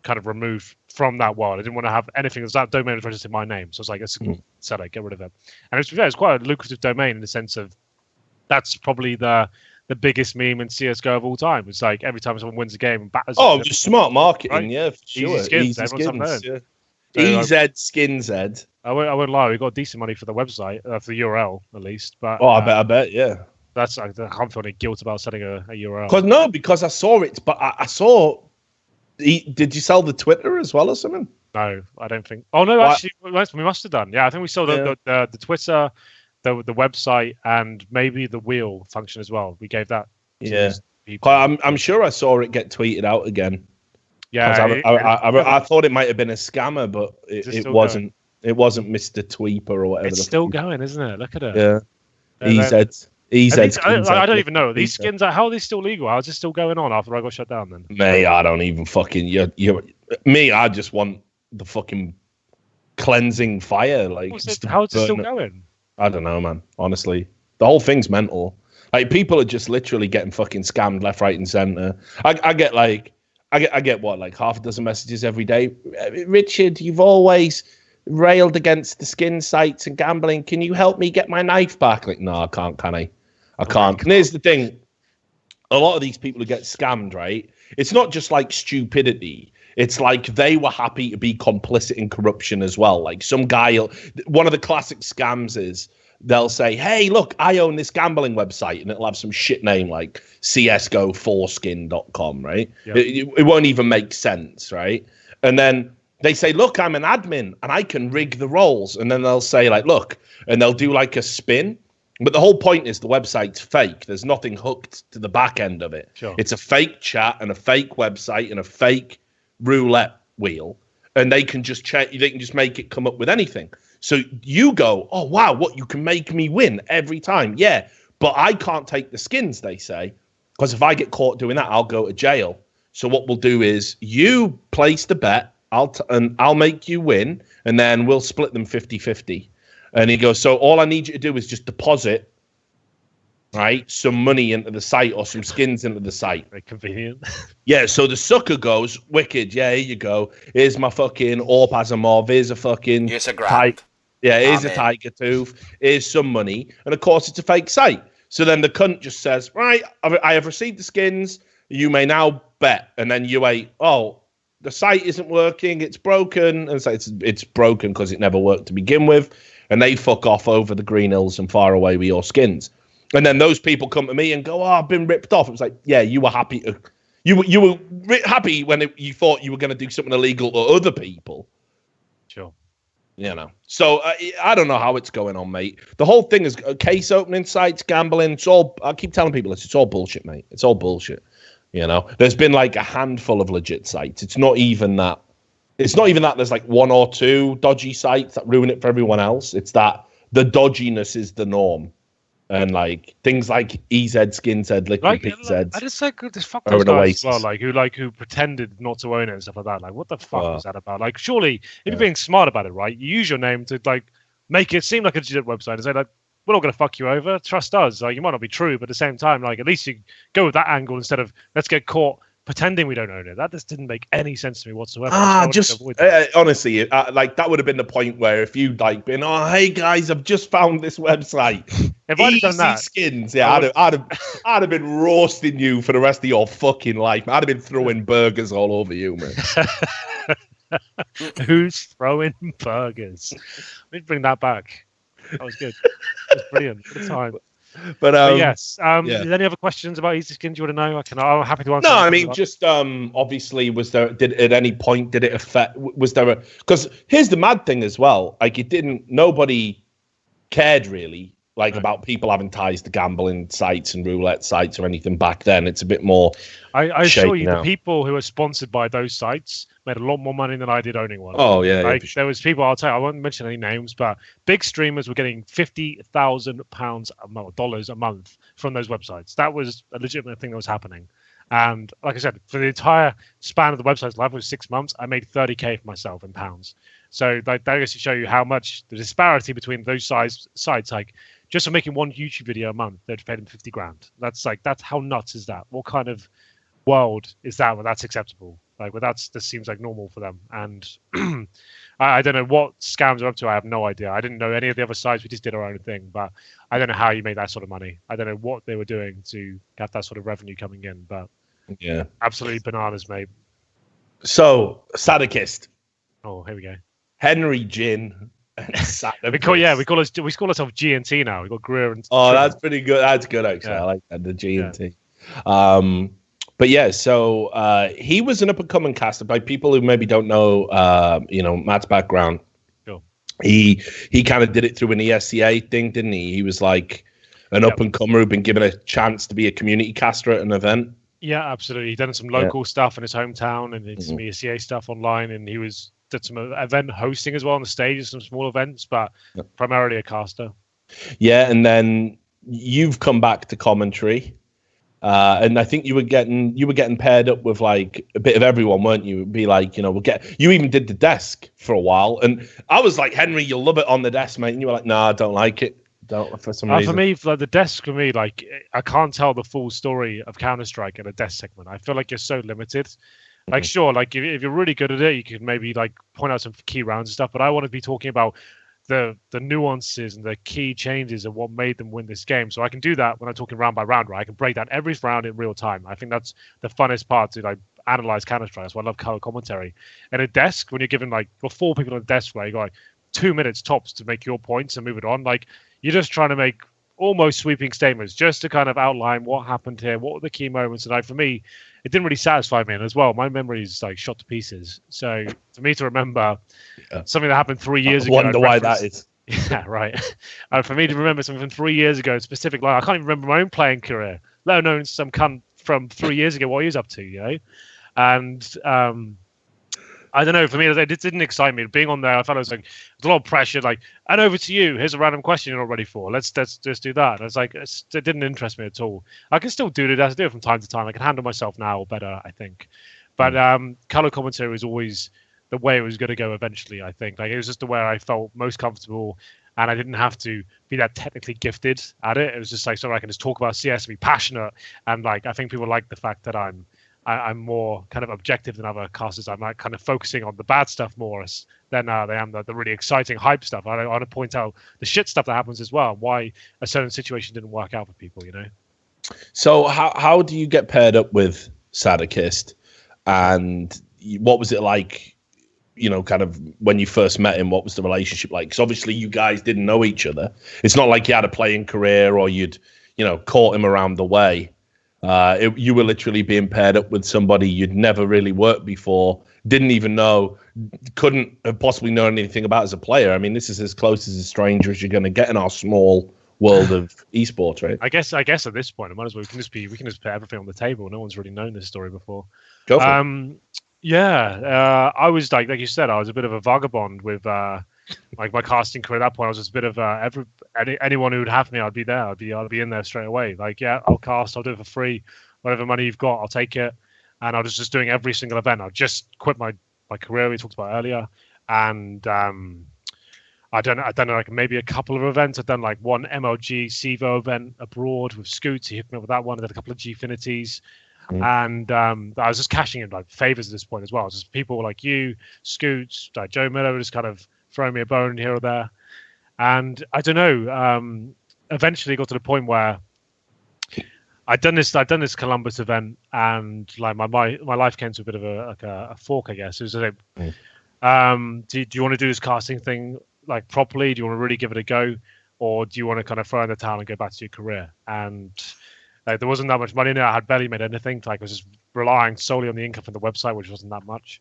kind of removed from that world. I didn't want to have anything. That domain was registered in my name, so I was like, let's sell it, get rid of it. And it's quite a lucrative domain in the sense of that's probably the biggest meme in CS:GO of all time. It's like every time someone wins a game and batters. Just smart marketing, right? Yeah, for sure. Easy skins, yeah. EZ Skins Ed. I won't lie, we got decent money for the website, for the URL at least. But I bet, yeah. That's I can't feel any guilt about selling a URL. Because I saw it, but I saw. Did you sell the Twitter as well or something? No, I don't think. Oh no, actually, we must have done. Yeah, I think we sold the Twitter, the website, and maybe the wheel function as well. We gave that. Yeah, I'm sure I saw it get tweeted out again. Yeah, I thought it might have been a scammer, but it wasn't. It wasn't Mr. Tweeper or whatever. It's still going, isn't it? Look at it. Yeah, EZ. I don't even know. These skins, how are they still legal? How's this still going on after I got shut down then? Mate, I don't even fucking... I just want the fucking cleansing fire. Like, how is it still going? I don't know, man. Honestly. The whole thing's mental. Like people are just literally getting fucking scammed left, right, and center. I get what, like half a dozen messages every day. Richard, you've always railed against the skin sites and gambling. Can you help me get my knife back? Like, no, I can't, can I? I can't. And here's the thing. A lot of these people who get scammed, right? It's not just like stupidity. It's like they were happy to be complicit in corruption as well. Like some guy, one of the classic scams is they'll say, hey, look, I own this gambling website, and it'll have some shit name like csgo4skin.com, right? Yep. It won't even make sense, right? And then they say, look, I'm an admin and I can rig the rolls. And then they'll say like, look, and they'll do like a spin. But the whole point is the website's fake. There's nothing hooked to the back end of it. Sure. It's a fake chat and a fake website and a fake roulette wheel. And they can just they can just make it come up with anything. So you go, oh, wow, what, you can make me win every time. Yeah, but I can't take the skins, they say, because if I get caught doing that, I'll go to jail. So what we'll do is you place the bet, I'll make you win, and then we'll split them 50-50. And he goes, so all I need you to do is just deposit, right, some money into the site or some skins into the site. Very convenient. Yeah, so the sucker goes, wicked, yeah, here you go. Here's my fucking Orp Asimov. Here's a fucking... Here's a grand. Yeah, here's a tiger tooth. Here's some money. And of course, it's a fake site. So then the cunt just says, right, I have received the skins. You may now bet. And then you wait, oh, the site isn't working. It's broken. And so it's broken because it never worked to begin with. And they fuck off over the green hills and far away with your skins. And then those people come to me and go, oh, I've been ripped off. It was like, yeah, you were happy. You were happy when you thought you were going to do something illegal to other people. Sure. You know. So I don't know how it's going on, mate. The whole thing is case opening sites, gambling. It's all, I keep telling people it's all bullshit, mate. It's all bullshit. You know, there's been like a handful of legit sites. It's not even that. It's not even that there's like one or two dodgy sites that ruin it for everyone else. It's that the dodginess is the norm. And like things like EZ, SkinZ, Liquid like, PZ. I just like this fuck those guys as well, who pretended not to own it and stuff like that. Like, what the fuck was that about? Like, surely if you're being smart about it, right? You use your name to like make it seem like a legit website and say like, we're not going to fuck you over. Trust us. Like, you might not be true, but at the same time, like at least you go with that angle instead of let's get caught pretending we don't own it. That just didn't make any sense to me whatsoever. Honestly, like that would have been the point where if you'd like been, oh hey guys, I've just found this website. If I'd have done that, skins, yeah, I'd have been roasting you for the rest of your fucking life. I'd have been throwing burgers all over you, man. Who's throwing burgers? Let me bring that back. That was good. That was brilliant. Good time. But yes. Any other questions about Easy Skins you want to know? I'm happy to answer. No, I mean, just obviously, at any point did it affect? Was there a? Because here's the mad thing as well. Like nobody cared really. Like about people having ties to gambling sites and roulette sites or anything back then. It's a bit more. I assure you, the people who are sponsored by those sites made a lot more money than I did owning one. Oh yeah, like sure. There was people. I'll tell you, I won't mention any names, but big streamers were getting $50,000 dollars a month from those websites. That was a legitimate thing that was happening. And like I said, for the entire span of the website's life, was 6 months, I made 30K for myself in pounds. So like, that goes to show you how much the disparity between those sites. Like, just for making one YouTube video a month, they'd pay them 50 grand. That's how nuts is that? What kind of world is that where that's acceptable? Like, well, that seems like normal for them. And I don't know what scams are up to. I have no idea. I didn't know any of the other sites. We just did our own thing. But I don't know how you made that sort of money. I don't know what they were doing to get that sort of revenue coming in. But yeah, absolutely bananas, mate. So, Sadikist. Oh, here we go. HenryG. we call ourselves G and T now. We got Greer and. Oh, that's pretty good. That's good actually. Yeah. I like that, the G and T. But yeah, so he was an up and coming caster by people who maybe don't know, Matt's background. Sure. He kind of did it through an ESCA thing, didn't he? He was like an up and comer who'd been given a chance to be a community caster at an event. Yeah, absolutely. He done some local stuff in his hometown and did some ESCA stuff online, and he did some event hosting as well on the stage, some small events, but primarily a caster. Yeah, and then you've come back to commentary, and I think you were getting paired up with like a bit of everyone, weren't you? It'd be like, you even did the desk for a while, and I was like, Henry, you'll love it on the desk, mate, and you were like, nah, I don't like it. Don't for some reason. For me, like the desk, for me, like I can't tell the full story of Counter-Strike in a desk segment. I feel like you're so limited. Like, sure, like if you're really good at it, you could maybe like point out some key rounds and stuff. But I want to be talking about the nuances and the key changes and what made them win this game. So I can do that when I'm talking round by round, right? I can break down every round in real time. I think that's the funnest part to like analyze Counter-Strike. That's why I love color commentary. And a desk, when you're given like 4 people on a desk, where you got like 2 minutes tops to make your points and move it on, like you're just trying to make almost sweeping statements just to kind of outline what happened here, what were the key moments. And like for me, it didn't really satisfy me. And as well, my memory is like shot to pieces. So for me to remember something that happened 3 years ago, I wonder why that is. Yeah, right. For me to remember something from 3 years ago, specific, like I can't even remember my own playing career, let alone some cunt from 3 years ago what he was up to, you know. And I don't know. For me, it didn't excite me. Being on there, I felt it was like there's a lot of pressure. Like, and over to you. Here's a random question you're not ready for. Let's just do that. And it's like it didn't interest me at all. I can still do it. I do it from time to time. I can handle myself now better, I think. But color commentary was always the way it was going to go eventually. I think like it was just the way I felt most comfortable, and I didn't have to be that technically gifted at it. It was just like so I can just talk about CS and be passionate. And like I think people like the fact that I'm more kind of objective than other casters. I'm like kind of focusing on the bad stuff more than they am the really exciting hype stuff. I want to point out the shit stuff that happens as well, why a certain situation didn't work out for people, you know? So how do you get paired up with Sadakist? And what was it like, you know, kind of when you first met him? What was the relationship like? Because obviously you guys didn't know each other. It's not like you had a playing career or you'd, you know, caught him around the way. You were literally being paired up with somebody you'd never really worked before, didn't even know, couldn't have possibly known anything about as a player. I mean, this is as close as a stranger as you're going to get in our small world of esports, right? I guess at this point, it might as well we can just put everything on the table. No one's really known this story before. Go for it. Yeah, I was like you said, I was a bit of a vagabond with like my casting career. At that point, I was just a bit of anyone who would have me, I'd be there. I'd be in there straight away. Like, yeah, I'll cast. I'll do it for free. Whatever money you've got, I'll take it. And I was just doing every single event. I just quit my career we talked about earlier, and I've done like maybe a couple of events. I've done like one MLG CEVO event abroad with Scoots. He hit me up with that one. I did a couple of Gfinities. And I was just cashing in like favors at this point as well. Just people like you, Scoots, like Joe Miller, just kind of throwing me a bone here or there. And I don't know. Eventually, got to the point where I'd done this Columbus event, and like my life came to a bit of a fork, I guess. It was like, do you want to do this casting thing like properly? Do you want to really give it a go, or do you want to kind of throw in the towel and go back to your career? And like, there wasn't that much money in it. I had barely made anything. Like I was just relying solely on the income from the website, which wasn't that much.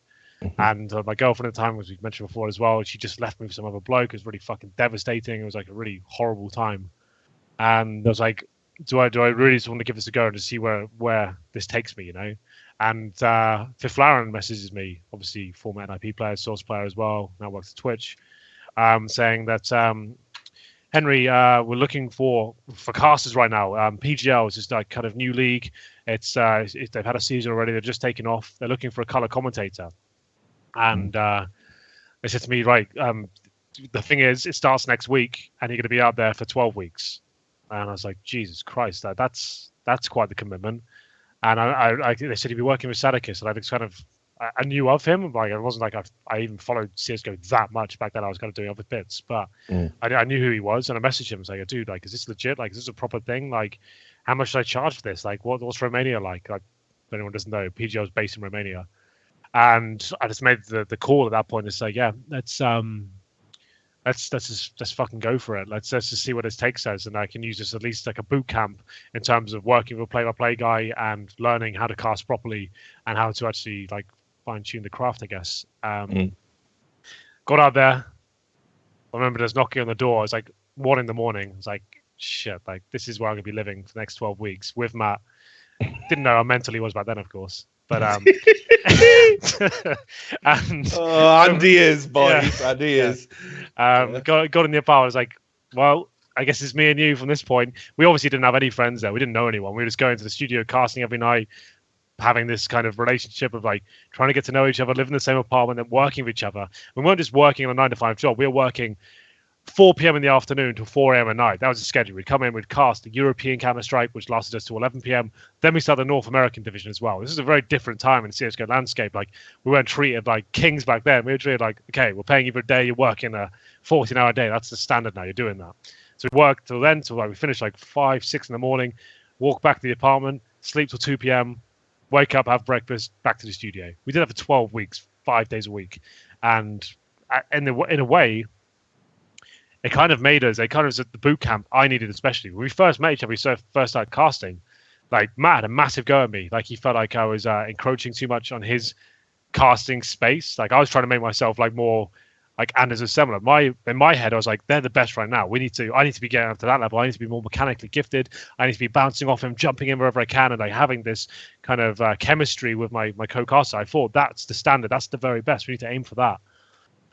And my girlfriend at the time, as we mentioned before as well, she just left me with some other bloke. It was really fucking devastating. It was like a really horrible time. And I was like, do I really just want to give this a go and to see where this takes me, you know? And Fifth Laren messages me, obviously former NIP player, Source player as well, now works at Twitch, saying that Henry, we're looking for casters right now. PGL is just like kind of new league. They've had a season already. They've just taken off. They're looking for a color commentator. And they said to me, right, the thing is, it starts next week, and you're going to be out there for 12 weeks. And I was like, Jesus Christ, that's quite the commitment. And they said he'd be working with Sadakist, and I just kind of I knew of him. Like it wasn't like I even followed CS:GO that much back then. I was kind of doing other bits, but I knew who he was, and I messaged him saying, "Dude, like, is this legit? Like, is this a proper thing? Like, how much should I charge for this? Like, what's Romania like? Like, if anyone doesn't know, PGL is based in Romania." And I just made the call at that point to say, "Yeah, let's just fucking go for it. Let's just see what this takes us, and I can use this at least like a boot camp in terms of working with a play-by-play guy and learning how to cast properly and how to actually like fine-tune the craft, I guess." Got out there. I remember just knocking on the door. It was like 1 a.m. I was like, shit, like this is where I'm gonna be living for the next 12 weeks with Matt. Didn't know how mental he was back then, of course. But and Andy is, boys. Yeah, Andy is. Got in the apartment. I was like, well, I guess it's me and you from this point. We obviously didn't have any friends there. We didn't know anyone. We were just going to the studio, casting every night, having this kind of relationship of like trying to get to know each other, living in the same apartment and working with each other. We weren't just working on a 9-to-5 job. We were working 4 p.m. in the afternoon till 4 a.m. at night. That was the schedule. We'd come in, we'd cast the European Counter-Strike, which lasted us till 11 p.m. Then we started the North American division as well. This is a very different time in the CSGO landscape. Like, we weren't treated like kings back then. We were treated like, okay, we're paying you for a day, you're working a 14-hour day. That's the standard now. You're doing that. So we worked till then, till like we finished like 5, 6 in the morning, walk back to the apartment, sleep till 2 p.m., wake up, have breakfast, back to the studio. We did that for 12 weeks, 5 days a week. And in a way, it kind of made us, it kind of was at the boot camp I needed, especially. When we first met each other, we first started casting, like, Matt had a massive go at me. Like, he felt like I was encroaching too much on his casting space. Like, I was trying to make myself, like, more like Anders and Semler. In my head, I was like, they're the best right now. I need to be getting up to that level. I need to be more mechanically gifted. I need to be bouncing off him, jumping in wherever I can, and like having this kind of chemistry with my co-caster. I thought that's the standard. That's the very best. We need to aim for that.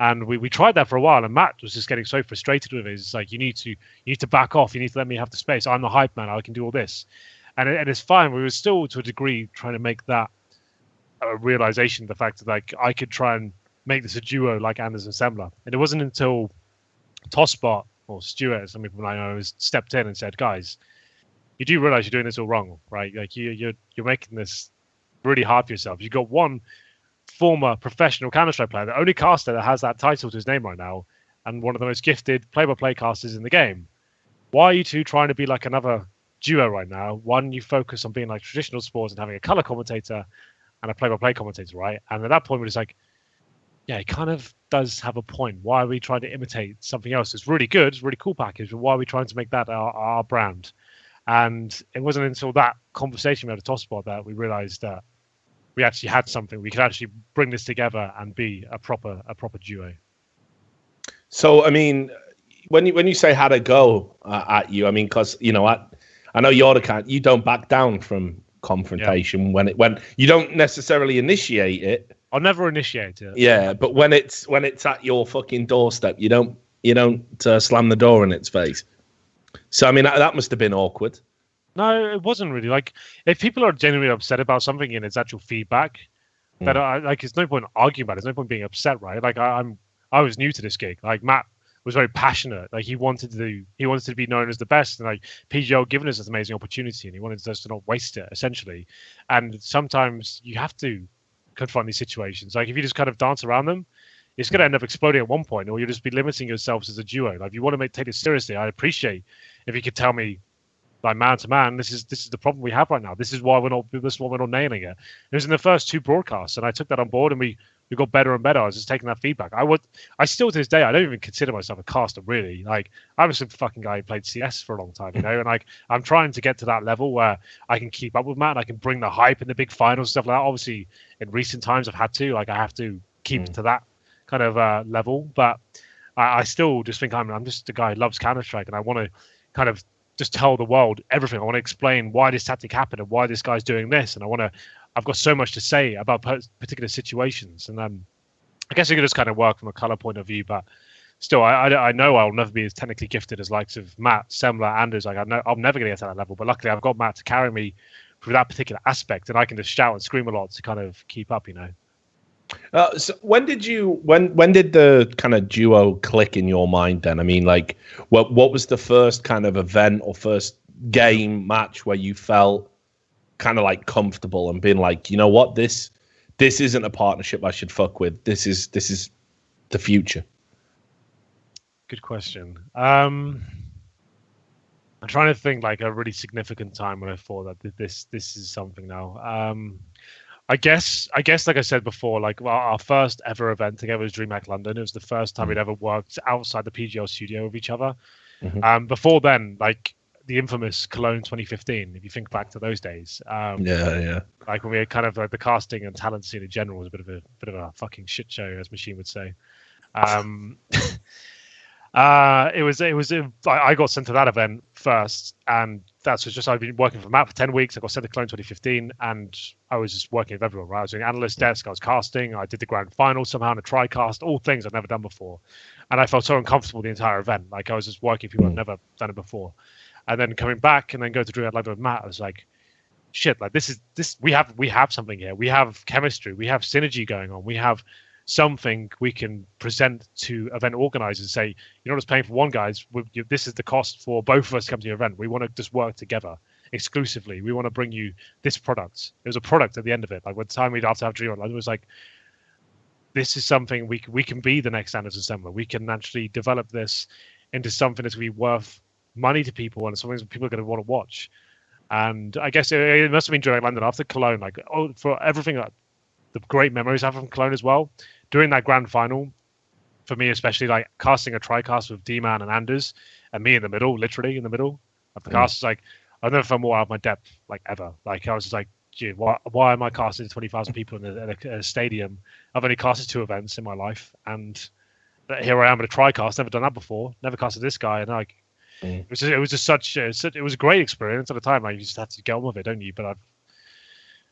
And we tried that for a while, and Matt was just getting so frustrated with it. It's like, you need to back off. You need to let me have the space. I'm the hype man. I can do all this, and it's fine. We were still, to a degree, trying to make that a realization, the fact that like I could try and make this a duo like Anders and Semler. And it wasn't until Tosspot, or Stuart, as some people I know, stepped in and said, "Guys, you do realize you're doing this all wrong, right? Like you're making this really hard for yourself. You got one former professional Counter-Strike player, the only caster that has that title to his name right now, and one of the most gifted play-by-play casters in the game. Why are you two trying to be like another duo right now? Why don't you focus on being like traditional sports and having a color commentator and a play-by-play commentator, right?" And at that point, we're just like, yeah, it kind of does have a point. Why are we trying to imitate something else? It's really good, it's a really cool package, but why are we trying to make that our brand? And it wasn't until that conversation we had a Tosspot that we realized that we actually had something. We could actually bring this together and be a proper duo. So, I mean, when you say had a go at you, I mean, because, you know, I know you're the kind, you don't back down from confrontation. Yeah. when you don't necessarily initiate it. I'll never initiate it. Yeah, but when it's at your fucking doorstep, you don't slam the door in its face. So, I mean, that must have been awkward. No, it wasn't really. Like, if people are genuinely upset about something and it's actual feedback, then there's no point arguing about it. There's no point being upset, right? Like, I was new to this gig. Like, Matt was very passionate. Like, he wanted to be known as the best, and like PGL given us this amazing opportunity, and he wanted us to not waste it, essentially. And sometimes you have to confront these situations. Like, if you just kind of dance around them, it's going to end up exploding at one point, or you'll just be limiting yourselves as a duo. Like, if you want to take it seriously, I'd appreciate if you could tell me, like, man to man, this is the problem we have right now. This is why we're not nailing it. It was in the first 2 broadcasts, and I took that on board, and we got better and better. I was just taking that feedback. I still to this day, I don't even consider myself a caster, really. Like, I was some fucking guy who played CS for a long time, you know, and like, I'm trying to get to that level where I can keep up with Matt, and I can bring the hype in the big finals, stuff like that. Obviously, in recent times, I have to keep to that kind of level, but I still just think I'm just a guy who loves Counter-Strike, and I want to kind of just tell the world everything. I want to explain why this tactic happened and why this guy's doing this, and I've got so much to say about particular situations. And I guess it could just kind of work from a color point of view, but still, I know I'll never be as technically gifted as likes of Matt, Semler, Anders. Like, I'm never going to get to that level, but luckily I've got Matt to carry me through that particular aspect, and I can just shout and scream a lot to kind of keep up, you know. So when did the kind of duo click in your mind then? I mean, like, what was the first kind of event or first game match where you felt kind of like comfortable and being like, you know what, this isn't a partnership I should fuck with. This is the future. Good question. I'm trying to think like a really significant time when I thought that this is something now. I guess, like I said before, like our first ever event together was DreamHack London. It was the first time we'd ever worked outside the PGL studio with each other. Mm-hmm. Before then, like the infamous Cologne 2015, if you think back to those days. Yeah. Like when we had kind of like the casting and talent scene in general was a bit of a fucking shit show, as Machine would say. I got sent to that event first, and that's just I've been working for Matt for 10 weeks. I got sent to Cologne 2015, and I was just working with everyone, right? I was doing analyst desk, I was casting, I did the grand final somehow in a tri-cast, all things I'd never done before. And I felt so uncomfortable the entire event. Like, I was just working with people I'd never done it before. And then coming back and then go to DreamHack London with Matt, I was like, shit, like this we have something here. We have chemistry, we have synergy going on, we have something we can present to event organizers. Say, you're not just paying for one guys. This is the cost for both of us to come to your event. We want to just work together exclusively. We want to bring you this product. It was a product at the end of it. Like when the time we'd have to have Dream Online, it was like, this is something we can be the next Standards Assembler. We can actually develop this into something that's going to be worth money to people and something that people are going to want to watch. And I guess it must have been during London after Cologne, like, for everything, the great memories I have from Cologne as well. During that grand final, for me especially, like casting a tri-cast with D-Man and Anders and me in the middle, literally in the middle of the cast, is like, I've never felt more out of my depth, like ever. Like I was just like, gee, why am I casting 20,000 people in a stadium? I've only casted 2 events in my life, and here I am in a tri-cast. Never done that before. Never casted this guy, and like, it was a great experience at the time. Like you just had to get on with it, don't you? But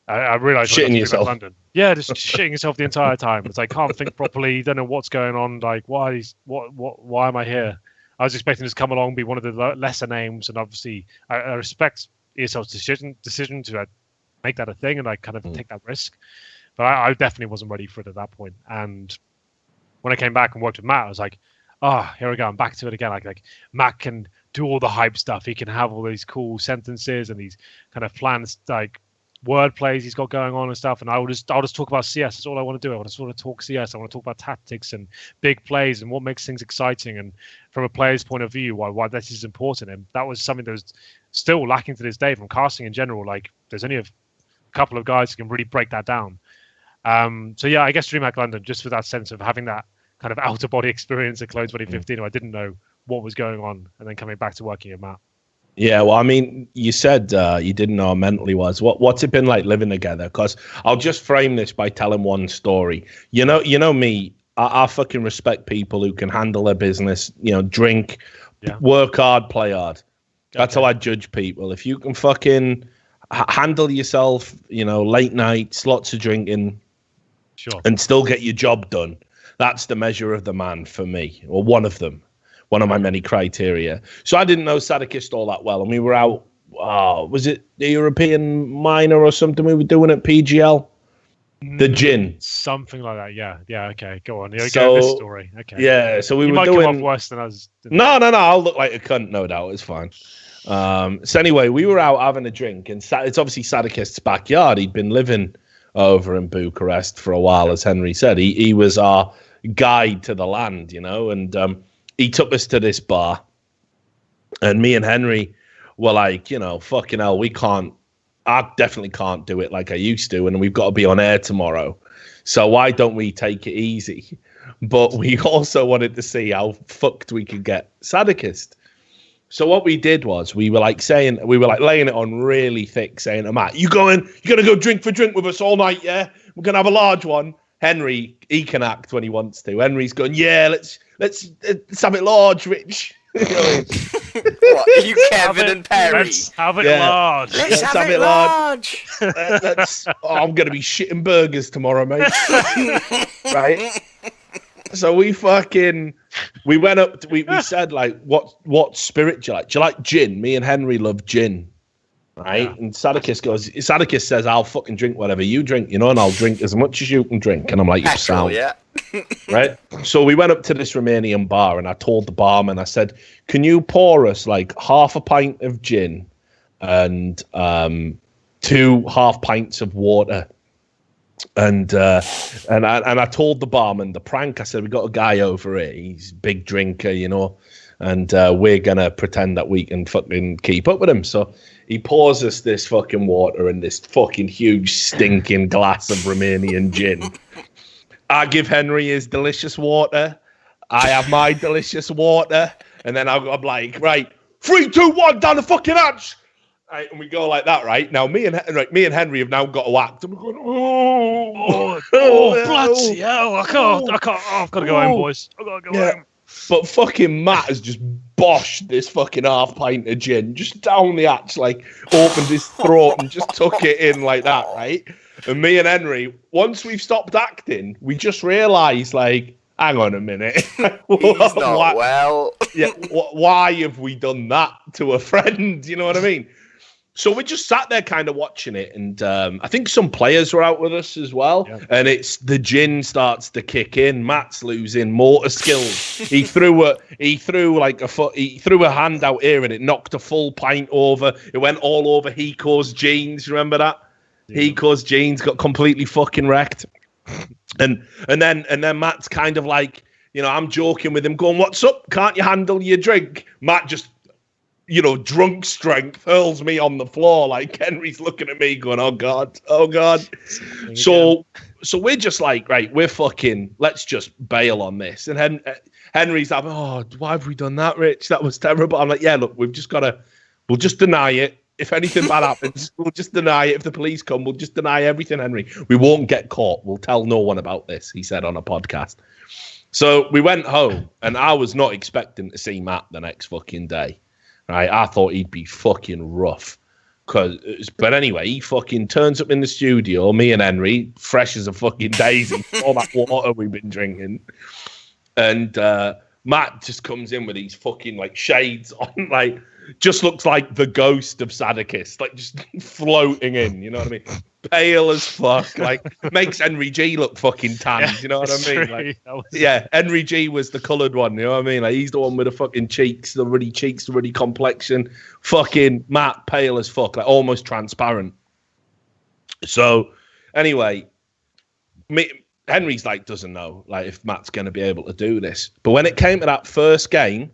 I realized shitting yourself. London. Yeah, just shitting yourself the entire time. It's like can't think properly. Don't know what's going on. Like why am I here? I was expecting to come along, be one of the lesser names, and obviously I respect ESL's decision to make that a thing, and I kind of take that risk. But I definitely wasn't ready for it at that point. And when I came back and worked with Matt, I was like, here we go. I'm back to it again. Like Matt can do all the hype stuff. He can have all these cool sentences and these kind of plans, like word plays he's got going on and stuff. And I'll just talk about CS. That's all I want to do. I want to sort of talk CS. I want to talk about tactics and big plays and what makes things exciting. And from a player's point of view, why this is important. And that was something that was still lacking to this day from casting in general. Like there's only a couple of guys who can really break that down. So yeah, I guess DreamHack London, just for that sense of having that kind of outer body experience at Cologne 2015, where I didn't know what was going on, and then coming back to working at Matt. Yeah, well, I mean, you said you didn't know how mentally was. What's it been like living together? Because I'll just frame this by telling one story. You know me. I fucking respect people who can handle their business. Drink, work hard, play hard. That's how I judge people. If you can fucking handle yourself, late nights, lots of drinking, sure, and still get your job done. That's the measure of the man for me, or one of them, one of my many criteria. So I didn't know Sadikist all that well, and we were out. Was it the European Minor or something we were doing at PGL? The gin, something like that. Yeah. Okay, go on. So, go this story. Okay. Yeah. So we you were might doing. Come off worse than us. No. I'll look like a cunt, no doubt. It's fine. So anyway, we were out having a drink, and it's obviously Sadikist's backyard. He'd been living over in Bucharest for a while, as Henry said. He was our guide to the land, and he took us to this bar, and me and Henry were like, fucking hell, I definitely can't do it like I used to, and we've got to be on air tomorrow, so why don't we take it easy? But we also wanted to see how fucked we could get Sadikist. So what we did was we were like laying it on really thick, saying to Matt, you're gonna go drink for drink with us all night, yeah? We're gonna have a large one. Henry, he can act when he wants to. Henry's going, yeah, let's have it large, Rich. What, are you Kevin and Perry? Let's have it large. Let's have it large. I'm going to be shitting burgers tomorrow, mate. Right? So we went up, we said, like, what spirit do you like? Do you like gin? Me and Henry love gin. Right? Yeah. And Sadikist says, I'll fucking drink whatever you drink, and I'll drink as much as you can drink. And I'm like, you sound. Yeah. Right? So we went up to this Romanian bar, and I told the barman, I said, can you pour us like half a pint of gin and 2 half pints of water? And I told the barman the prank. I said, we got a guy over here. He's a big drinker, and we're going to pretend that we can fucking keep up with him. So he pours us this fucking water in this fucking huge stinking glass of Romanian gin. I give Henry his delicious water. I have my delicious water. And then I'm like, right, 3, 2, 1, down the fucking hatch. Right, and we go like that, right? Now, me and Henry have now got to act. I'm going, bloody hell. I can't. I've got to go home, boys. I've got to go home. But fucking Matt has just boshed this fucking half pint of gin just down the hatch, like opened his throat and just took it in like that, right? And me and Henry, once we've stopped acting, we just realised, like, hang on a minute. He's not well. Yeah, why have we done that to a friend? You know what I mean? So we just sat there kind of watching it, and I think some players were out with us as well. Yeah. And it's the gin starts to kick in. Matt's losing motor skills. he threw a hand out here, and it knocked a full pint over. It went all over Hiko's jeans. Remember that? Yeah. Hiko's jeans got completely fucking wrecked. And then Matt's kind of like, I'm joking with him, going, "What's up? Can't you handle your drink?" Matt just, drunk strength hurls me on the floor. Like Henry's looking at me going, oh God. So we're just like, right, we're fucking, let's just bail on this. And Henry's like, oh, why have we done that, Rich? That was terrible. I'm like, yeah, look, we'll just deny it. If anything bad happens, we'll just deny it. If the police come, we'll just deny everything, Henry. We won't get caught. We'll tell no one about this, he said on a podcast. So we went home, and I was not expecting to see Matt the next fucking day. Right, I thought he'd be fucking rough. But anyway, he fucking turns up in the studio, me and Henry, fresh as a fucking daisy, all that water we've been drinking. And Matt just comes in with these fucking like shades on, like, just looks like the ghost of Sadikist, like just floating in, you know what I mean? Pale as fuck, like makes HenryG look fucking tanned, you know what I mean? Like, HenryG was the coloured one, you know what I mean? Like he's the one with the fucking cheeks, the ruddy complexion. Fucking Matt, pale as fuck, like almost transparent. So anyway, Henry's like doesn't know like if Matt's going to be able to do this. But when it came to that first game,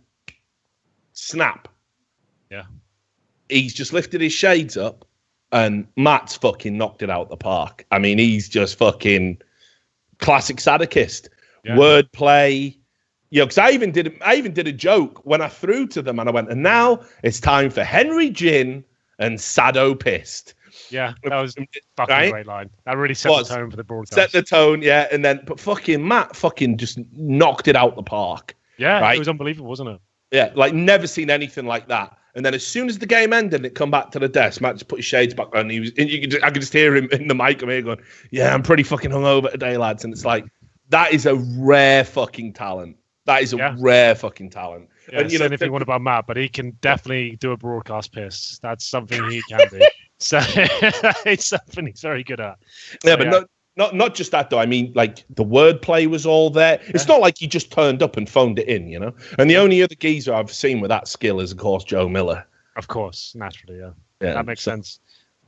snap. Yeah. He's just lifted his shades up and Matt's fucking knocked it out the park. I mean, he's just fucking classic Sadikist. Yeah. Wordplay. Because I even did a joke when I threw to them and I went, and now it's time for Henry Gin and Sado Pissed. Yeah, that was fucking great line. That really set the tone for the broadcast. Set the tone, yeah. And then, but fucking Matt fucking just knocked it out the park. Yeah, right? It was unbelievable, wasn't it? Yeah, like never seen anything like that. And then as soon as the game ended, it come back to the desk. Matt just put his shades back on. I could just hear him in the mic I'm here going, "Yeah, I'm pretty fucking hungover today, lads." And it's like that is a rare fucking talent. That is a rare fucking talent. Yeah, and anything you want about Matt, but he can definitely do a broadcast piss. That's something he can do. So it's something he's very good at. Yeah, but not just that though. I mean, like the wordplay was all there. Yeah. It's not like he just turned up and phoned it in, you know. And the only other geezer I've seen with that skill is, of course, Joe Miller. Of course, naturally, yeah, that makes sense.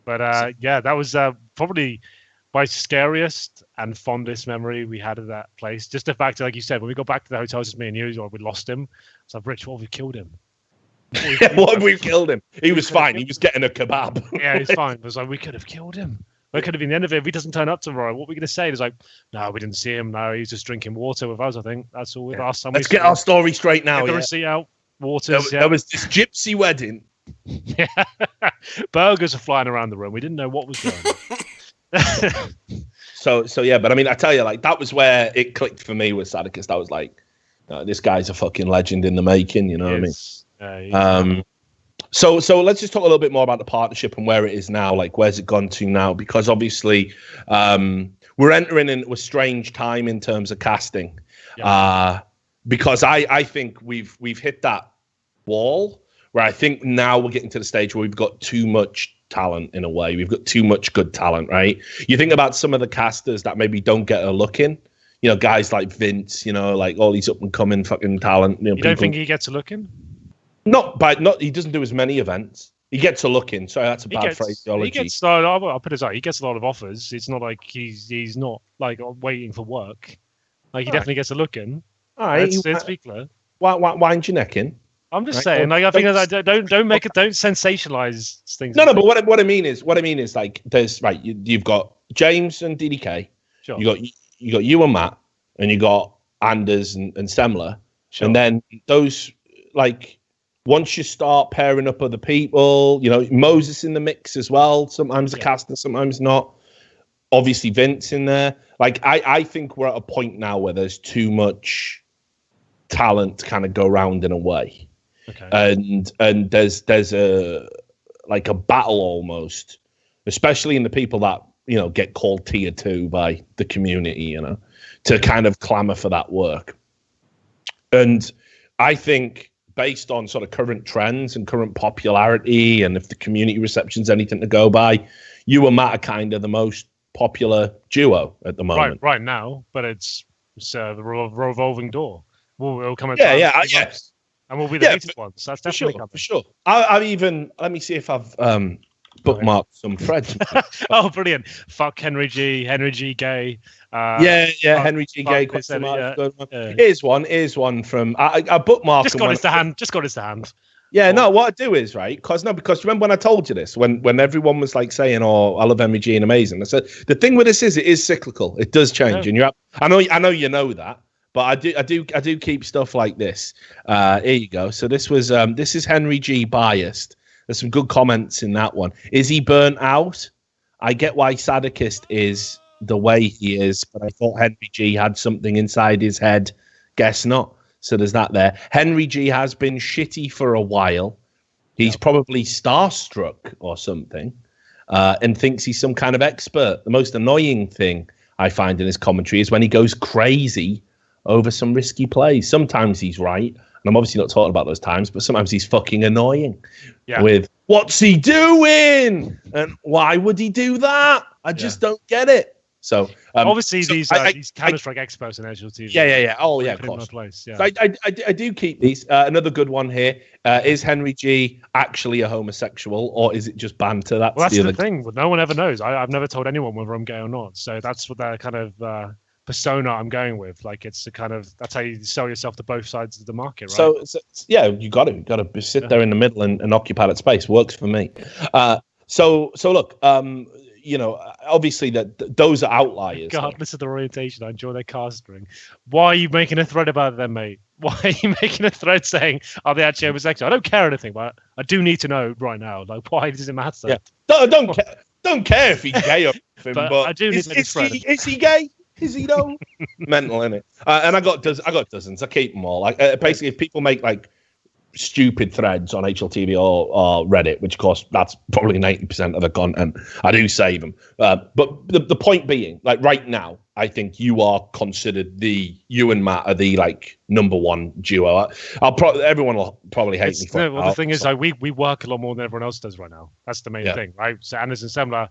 But that was probably my scariest and fondest memory we had of that place. Just the fact that, like you said, when we got back to the hotel, just me and you, we lost him. It's like, Rich, what have we killed him? What have we killed him? He was fine. He was getting a kebab. Yeah, he's fine. It was like, we could have killed him. That could have been the end of it. If he doesn't turn up tomorrow, what are we going to say? It's like, no, we didn't see him. No, he's just drinking water with us, I think. That's all. Last time Let's get our story straight now. Get the receipt out. Waters. There was this gypsy wedding. Yeah. Burgers are flying around the room. We didn't know what was going on. So yeah, but I mean, I tell you, like, that was where it clicked for me with Sadikist. I was like, this guy's a fucking legend in the making, you know what I mean? So let's just talk a little bit more about the partnership and where it is now. Like, where's it gone to now? Because obviously, we're entering into a strange time in terms of casting. Yeah. Because I think we've hit that wall where I think now we're getting to the stage where we've got too much talent in a way. We've got too much good talent, right? You think about some of the casters that maybe don't get a look in. You know, guys like Vince, you know, like all these up and coming fucking talent. You don't think he gets a look in? He doesn't do as many events. He gets a look in. Sorry, that's a bad phraseology. I'll put it aside. He gets a lot of offers. It's not like he's not like waiting for work. Like he definitely gets a look in. All right, let's be clear. Wind your neck in. I'm just saying. Like I think don't sensationalize things. No, but what I mean is like there's You've got James and DDK. Sure. You got you and Matt, and you got Anders and Semler, sure. And then those like. Once you start pairing up other people, you know, Moses in the mix as well. Sometimes a caster, sometimes not. Obviously, Vince in there. Like, I think we're at a point now where there's too much talent to kind of go around in a way. Okay. And there's a battle almost, especially in the people that, you know, get called tier 2 by the community, you know, to kind of clamor for that work. And I think based on sort of current trends and current popularity, and if the community reception's anything to go by, you and Matt are kind of the most popular duo at the moment. Right now, but it's the revolving door. We'll come at yes. And we'll be the latest ones. That's definitely for sure. I've even, let me see if I've bookmarked some threads. Oh, brilliant. Fuck HenryG gay. HenryG gay. Here's one from, I bookmarked. Just got his hand. Yeah, no, what I do is, right, because remember when I told you this, when everyone was like saying, "Oh, I love HenryG and amazing," I said the thing with this is it is cyclical. It does change, and I know you know that, but I do keep stuff like this. Here you go. So this is HenryG biased. There's some good comments in that one. Is he burnt out? I get why Sadikist is the way he is, but I thought HenryG had something inside his head. Guess not. So there's that there. HenryG has been shitty for a while. He's probably starstruck or something, and thinks he's some kind of expert. The most annoying thing I find in his commentary is when he goes crazy over some risky plays. Sometimes he's right, and I'm obviously not talking about those times, but sometimes he's fucking annoying with, what's he doing? And why would he do that? I just don't get it. So obviously these Counter-Strike experts in HLTV. Yeah. Oh yeah, of course. So I do keep these. Another good one here. Is HenryG actually a homosexual, or is it just banter? That's the thing. No one ever knows. I've never told anyone whether I'm gay or not. So that's what that kind of persona I'm going with. Like it's the kind of, that's how you sell yourself to both sides of the market, right? So yeah, you got to sit there in the middle and occupy that space. Works for me. So look. Obviously those are outliers. Regardless of their orientation, I enjoy their castering. Why are you making a thread about them, mate? Why are you making a thread saying, are they actually homosexual? I don't care anything, but I do need to know right now. Like, why does it matter? Yeah. Don't care if he's gay or anything, but I do need to make a thread. Is he gay? Is he though? Mental, innit? And I got dozens. I keep them all. Like basically, if people make like stupid threads on HLTV or Reddit, which of course that's probably 90% of the content, I do save them. But the point being, like right now, I think you are considered you and Matt are the like number one duo. Everyone will probably hate me for it. Well, the thing is, like, we work a lot more than everyone else does right now. That's the main thing, right? So Anders and Semler,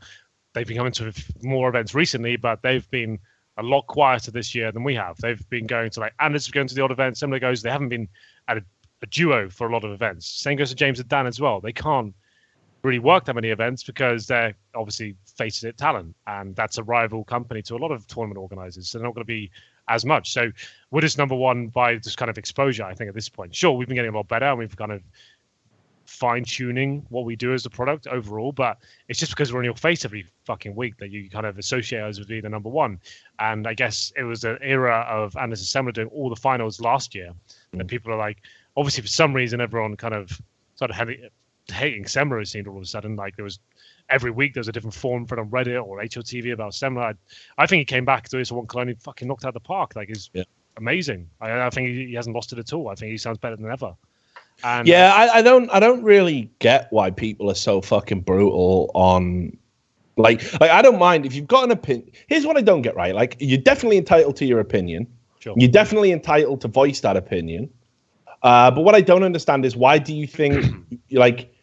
they've been coming to more events recently, but they've been a lot quieter this year than we have. They've been going to, like, Anders is going to the odd events, Semler goes, they haven't been at a duo for a lot of events. Same goes to James and Dan as well. They can't really work that many events because they're obviously Faces It talent, and that's a rival company to a lot of tournament organizers, so they're not going to be as much. So we're just number one by this kind of exposure, I think, at this point. Sure, we've been getting a lot better, and we've kind of fine-tuning what we do as a product overall, but it's just because we're in your face every fucking week that you kind of associate us with being the number one. And I guess it was an era of Anders and Semler doing all the finals last year that people are like, obviously for some reason everyone kind of started hating Semler, it seemed, all of a sudden. Like there was every week there was a different forum for it on Reddit or HLTV about Semler. I think he came back to this one Cologne, fucking knocked out the park. Like he's amazing. I think he hasn't lost it at all. I think he sounds better than ever. And I don't really get why people are so fucking brutal on like I don't mind if you've got an opinion. Here's what I don't get, right? Like, you're definitely entitled to your opinion. Sure. You're definitely entitled to voice that opinion. But what I don't understand is, why do you think like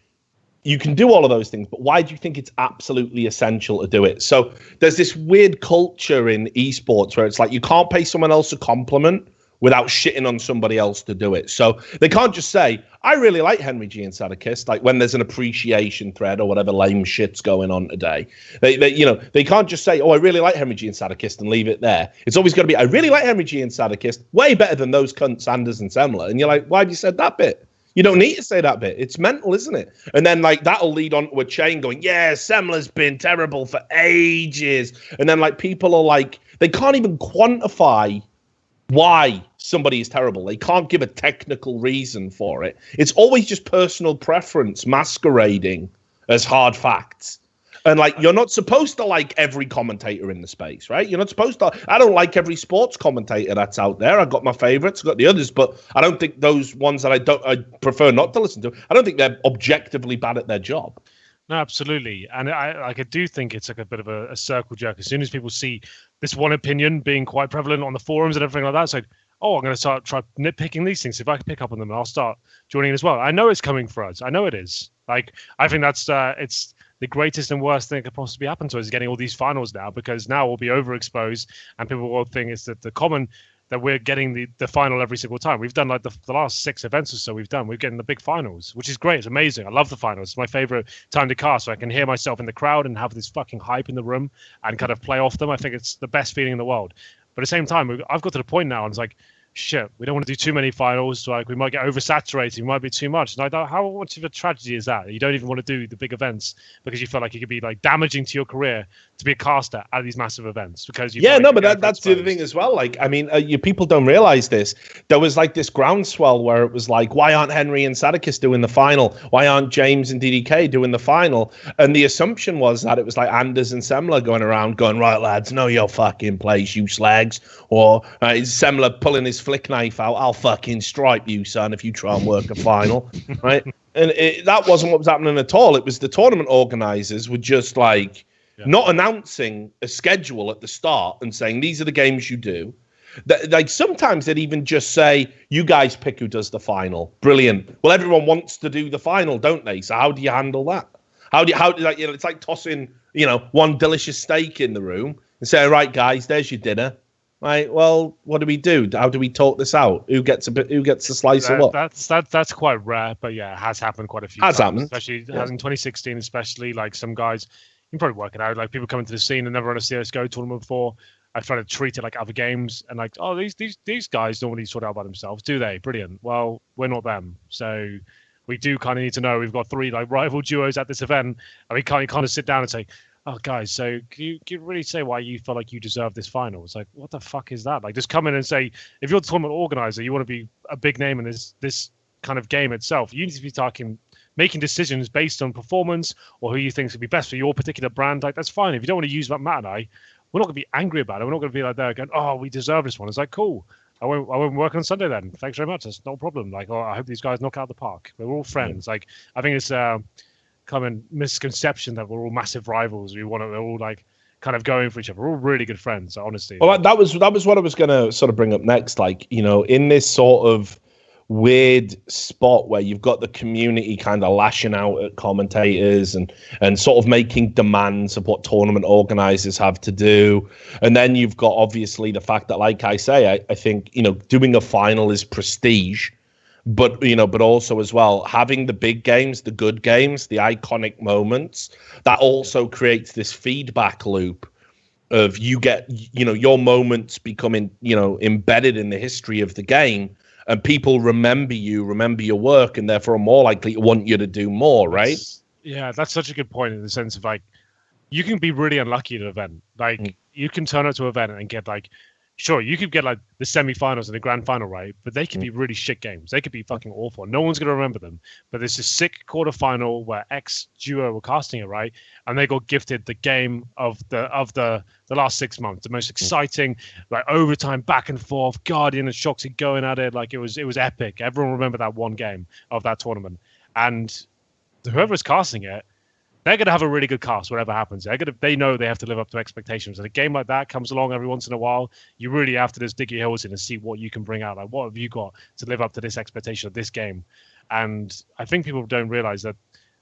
you can do all of those things, but why do you think it's absolutely essential to do it? So there's this weird culture in esports where it's like you can't pay someone else a compliment without shitting on somebody else to do it. So they can't just say, I really like HenryG and Sadikist, like when there's an appreciation thread or whatever lame shit's going on today. They can't just say, oh, I really like HenryG and Sadikist and leave it there. It's always got to be, I really like HenryG and Sadikist, way better than those cunts Anders and Semler. And you're like, why have you said that bit? You don't need to say that bit. It's mental, isn't it? And then like that'll lead on to a chain going, yeah, Semler's been terrible for ages. And then like people are like, they can't even quantify why somebody is terrible. They can't give a technical reason for it. It's always just personal preference masquerading as hard facts. And like, you're not supposed to like every commentator in the space, right? You're not supposed to. I don't like every sports commentator that's out there. I've got my favorites, I've got the others, but I don't think those ones that I prefer not to listen to, I don't think they're objectively bad at their job. No, absolutely. And I do think it's like a bit of a circle jerk. As soon as people see this one opinion being quite prevalent on the forums and everything like that, it's like, oh, I'm going to try nitpicking these things. If I can pick up on them, I'll start joining as well. I know it's coming for us. I know it is. Like, I think that's it's the greatest and worst thing that could possibly happen to us is getting all these finals now, because now we'll be overexposed and people will think it's the common that we're getting the final every single time. We've done like the last 6 events or so we're getting the big finals, which is great. It's amazing. I love the finals. It's my favorite time to cast, so I can hear myself in the crowd and have this fucking hype in the room and kind of play off them. I think it's the best feeling in the world. But at the same time, I've got to the point now and it's like, shit, we don't want to do too many finals. Like, we might get oversaturated. It might be too much. And how much of a tragedy is that? You don't even want to do the big events because you feel like it could be like damaging to your career to be a caster at these massive events. Because that's the other thing as well. Like, I mean, people don't realize this. There was like this groundswell where it was like, why aren't Henry and Sadikis doing the final? Why aren't James and DDK doing the final? And the assumption was that it was like Anders and Semler going around going, right, lads, know your fucking place, you slags. Or Semler pulling his flick knife out, I'll fucking stripe you, son, if you try and work a final, right? And that wasn't what was happening at all. It was the tournament organizers were just like not announcing a schedule at the start and saying, these are the games you do. Like, sometimes they'd even just say, you guys pick who does the final. Brilliant. Well, everyone wants to do the final, don't they? So how do you handle that? It's like tossing, one delicious steak in the room and saying, right, guys, there's your dinner. Right. Well, what do we do? How do we talk this out? Who gets a slice of what? That's quite rare, but yeah, it has happened quite a few times. Happened. Especially in 2016, especially like some guys, you can probably work it out. Like people coming to the scene and never run a CS:GO tournament before. I try to treat it like other games and like, oh, these guys normally sort it out by themselves, do they? Brilliant. Well, we're not them, so we do kind of need to know. We've got 3 like rival duos at this event, and we can't kind of sit down and say, oh, guys, so can you really say why you feel like you deserve this final? It's like, what the fuck is that? Like, just come in and say, if you're the tournament organizer, you want to be a big name in this kind of game itself, you need to be making decisions based on performance or who you think would be best for your particular brand. Like, that's fine. If you don't want to use Matt and I, we're not going to be angry about it. We're not going to be like there going, oh, we deserve this one. It's like, cool. I won't work on Sunday then. Thanks very much. That's no problem. Like, oh, I hope these guys knock out the park. We're all friends. Like, I think it's common misconception that we're all massive rivals. We're all like kind of going for each other. We're all really good friends, honestly. Well, that was what I was going to sort of bring up next. Like, in this sort of weird spot where you've got the community kind of lashing out at commentators and sort of making demands of what tournament organizers have to do. And then you've got obviously the fact that, like I say, I think, doing a final is prestige. But also as well, having the big games, the good games, the iconic moments, that also creates this feedback loop of you get, your moments becoming, embedded in the history of the game, and people remember your work, and therefore are more likely to want you to do more, right? Yeah, that's such a good point in the sense of like, you can be really unlucky at an event. Like, you can turn up to an event and get like, sure, you could get like the semi-finals and the grand final, right? But they could be really shit games. They could be fucking awful. No one's going to remember them. But there's a sick quarterfinal where X duo were casting it, right? And they got gifted the game of the last 6 months, the most exciting, like overtime back and forth, Guardian and Shoxy going at it. Like it was epic. Everyone remember that one game of that tournament. And whoever's casting it, they're going to have a really good cast, whatever happens. They know they have to live up to expectations. And a game like that comes along every once in a while. You really have to just dig your heels in and see what you can bring out. Like, what have you got to live up to this expectation of this game? And I think people don't realize that